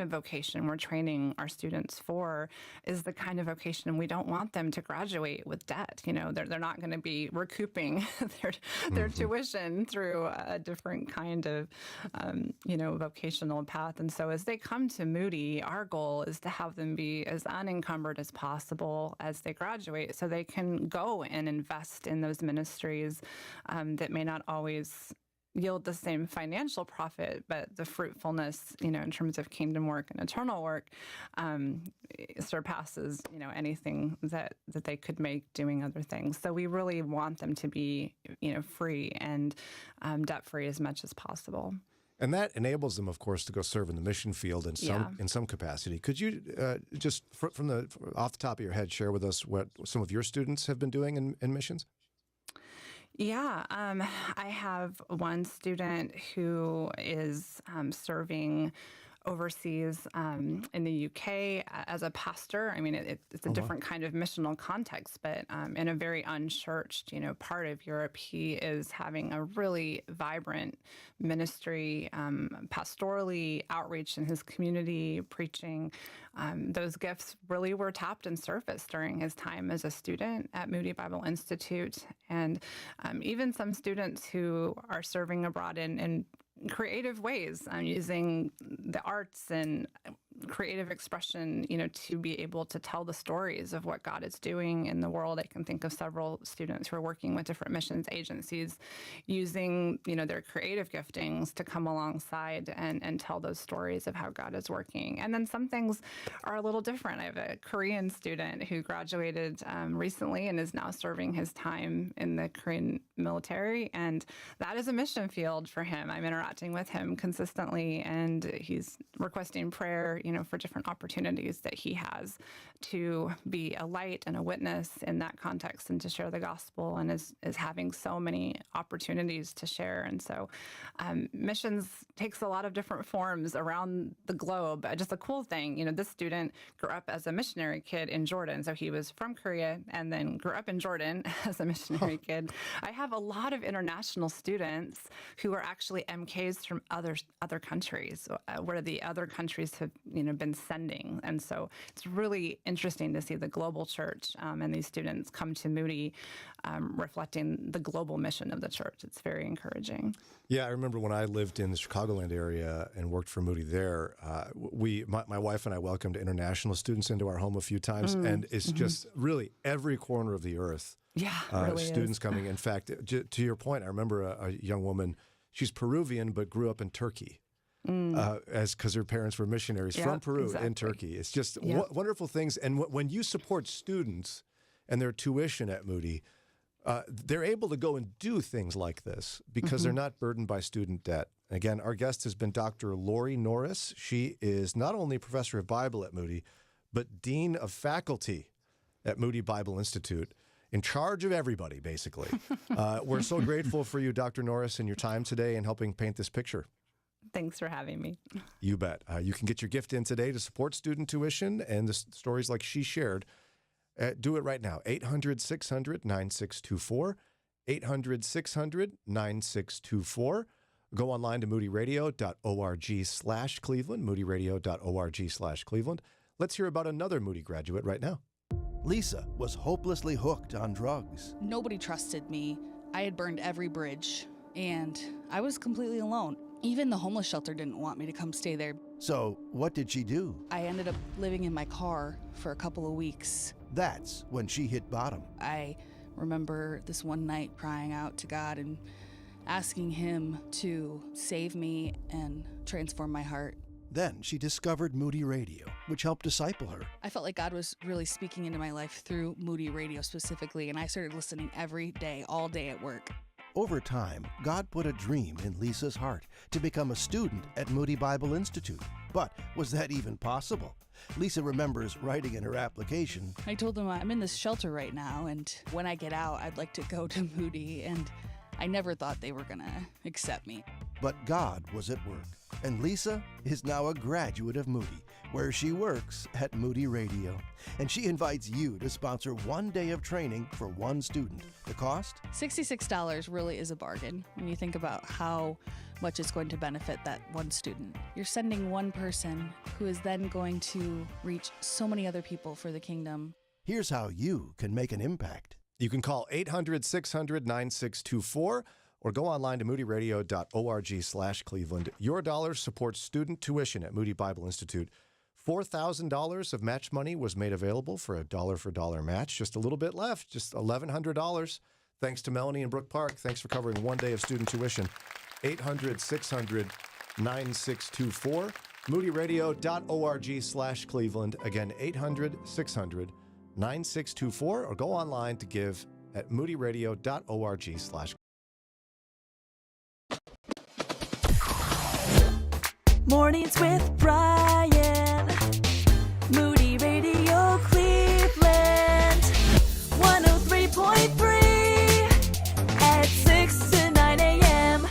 vocation we're training our students for is the kind of vocation we don't want them to graduate with debt. You know, they're not going to be recouping their tuition through a different kind of, vocational path. And so as they come to Moody, our goal is to have them be as unencumbered as possible as they graduate so they can go and invest in those ministries that may not always yield the same financial profit, but the fruitfulness, in terms of kingdom work and eternal work, surpasses, anything that they could make doing other things. So we really want them to be, free and debt-free as much as possible. And that enables them, of course, to go serve in the mission field in some capacity. Could you just off the top of your head share with us what some of your students have been doing in missions? Yeah, I have one student who is serving overseas in the UK as a pastor. I mean, it's a different kind of missional context, but in a very unchurched, part of Europe, he is having a really vibrant ministry, pastorally outreach in his community, preaching. Those gifts really were tapped and surfaced during his time as a student at Moody Bible Institute. And even some students who are serving abroad in creative ways, using the arts and creative expression, to be able to tell the stories of what God is doing in the world. I can think of several students who are working with different missions agencies using, their creative giftings to come alongside and tell those stories of how God is working. And then some things are a little different. I have a Korean student who graduated recently and is now serving his time in the Korean military. And that is a mission field for him. I'm interacting with him consistently, and he's requesting prayer, for different opportunities that he has to be a light and a witness in that context and to share the gospel, and is having so many opportunities to share. And so missions takes a lot of different forms around the globe. Just a cool thing, this student grew up as a missionary kid in Jordan. So he was from Korea and then grew up in Jordan as a missionary kid. I have a lot of international students who are actually MKs from other countries, where the other countries have been sending. And so it's really interesting to see the global church and these students come to Moody reflecting the global mission of the church. It's very encouraging. Yeah, I remember when I lived in the Chicagoland area and worked for Moody there, my wife and I welcomed international students into our home a few times, and it's just really every corner of the earth. Yeah, really students is. coming. In fact, to your point, I remember a young woman, she's Peruvian, but grew up in Turkey. Because her parents were missionaries from Peru in Turkey. It's just wonderful things. And when you support students and their tuition at Moody, they're able to go and do things like this because they're not burdened by student debt. Again, our guest has been Dr. Lori Norris. She is not only professor of Bible at Moody, but dean of faculty at Moody Bible Institute, in charge of everybody, basically. We're so grateful for you, Dr. Norris, and your time today and helping paint this picture. Thanks for having me. You bet. You can get your gift in today to support student tuition and the stories like she shared. Do it right now. 800-600-9624. 800-600-9624. Go online to moodyradio.org/Cleveland, moodyradio.org/Cleveland. Let's hear about another Moody graduate right now. Lisa was hopelessly hooked on drugs. Nobody trusted me. I had burned every bridge, and I was completely alone. Even the homeless shelter didn't want me to come stay there. So, what did she do? I ended up living in my car for a couple of weeks. That's when she hit bottom. I remember this one night crying out to God and asking Him to save me and transform my heart. Then she discovered Moody Radio, which helped disciple her. I felt like God was really speaking into my life through Moody Radio specifically, and I started listening every day, all day at work. Over time, God put a dream in Lisa's heart to become a student at Moody Bible Institute. But was that even possible? Lisa remembers writing in her application, I told them I'm in this shelter right now, and when I get out, I'd like to go to Moody, and I never thought they were gonna accept me. but God was at work. And Lisa is now a graduate of Moody, where she works at Moody Radio. And she invites you to sponsor one day of training for one student. The cost? $66 really is a bargain when you think about how much it's going to benefit that one student. You're sending one person who is then going to reach so many other people for the kingdom. Here's how you can make an impact. You can call 800-600-9624 or go online to moodyradio.org/Cleveland. Your dollar supports student tuition at Moody Bible Institute. $4,000 of match money was made available for a dollar-for-dollar match. Just a little bit left, just $1,100. Thanks to Melanie and Brook Park. Thanks for covering one day of student tuition. 800-600-9624. moodyradio.org/Cleveland. Again, 800-600-9624, or go online to give at moodyradio.org/Cleveland. Mornings with Brian. Moody Radio Cleveland. 103.3 at 6 to 9 a.m.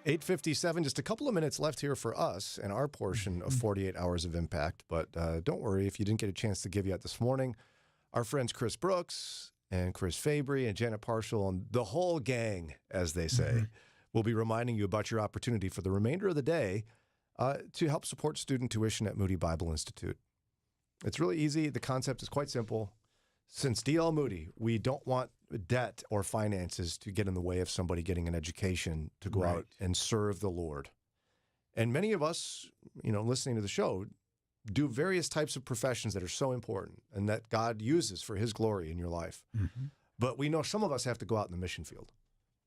8:57, just a couple of minutes left here for us and our portion of 48 Hours of Impact. But don't worry if you didn't get a chance to give yet this morning. Our friends Chris Brooks and Chris Fabry and Janet Parshall and the whole gang, as they say, will be reminding you about your opportunity for the remainder of the day to help support student tuition at Moody Bible Institute. It's really easy. The concept is quite simple. Since D.L. Moody, we don't want debt or finances to get in the way of somebody getting an education to go out and serve the Lord. And many of us, listening to the show, do various types of professions that are so important and that God uses for his glory in your life. But we know some of us have to go out in the mission field.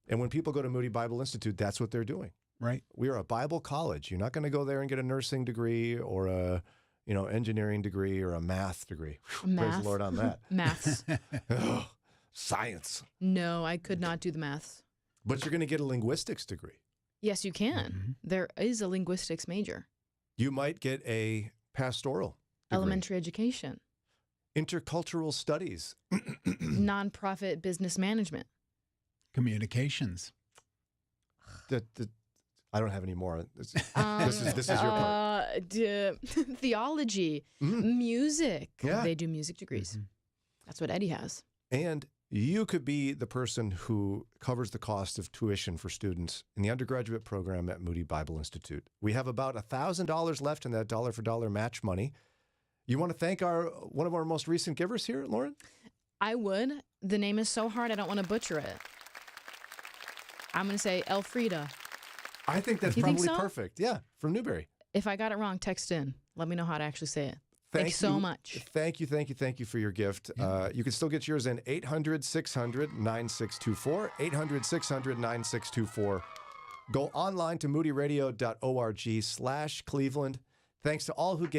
And when people go to Moody Bible Institute, that's what they're doing. Right. We are a Bible college. You're not going to go there and get a nursing degree or a engineering degree or a math degree. Praise the Lord on that. Maths. Science. No, I could not do the maths. But you're going to get a linguistics degree. Yes, you can. There is a linguistics major. You might get a pastoral degree. Elementary education. Intercultural studies. Nonprofit business management. Communications. I don't have any more. This is your part. Theology, music. Yeah. They do music degrees. That's what Eddie has. And you could be the person who covers the cost of tuition for students in the undergraduate program at Moody Bible Institute. We have about $1,000 left in that dollar for dollar match money. You want to thank one of our most recent givers here, Lauren? I would. The name is so hard, I don't want to butcher it. I'm going to say Elfrida. I think that's probably perfect. Yeah, from Newberry. If I got it wrong, text in. Let me know how to actually say it. Thank you so much. Thank you for your gift. You can still get yours in 800-600-9624, 800-600-9624. Go online to moodyradio.org/Cleveland. Thanks to all who gave.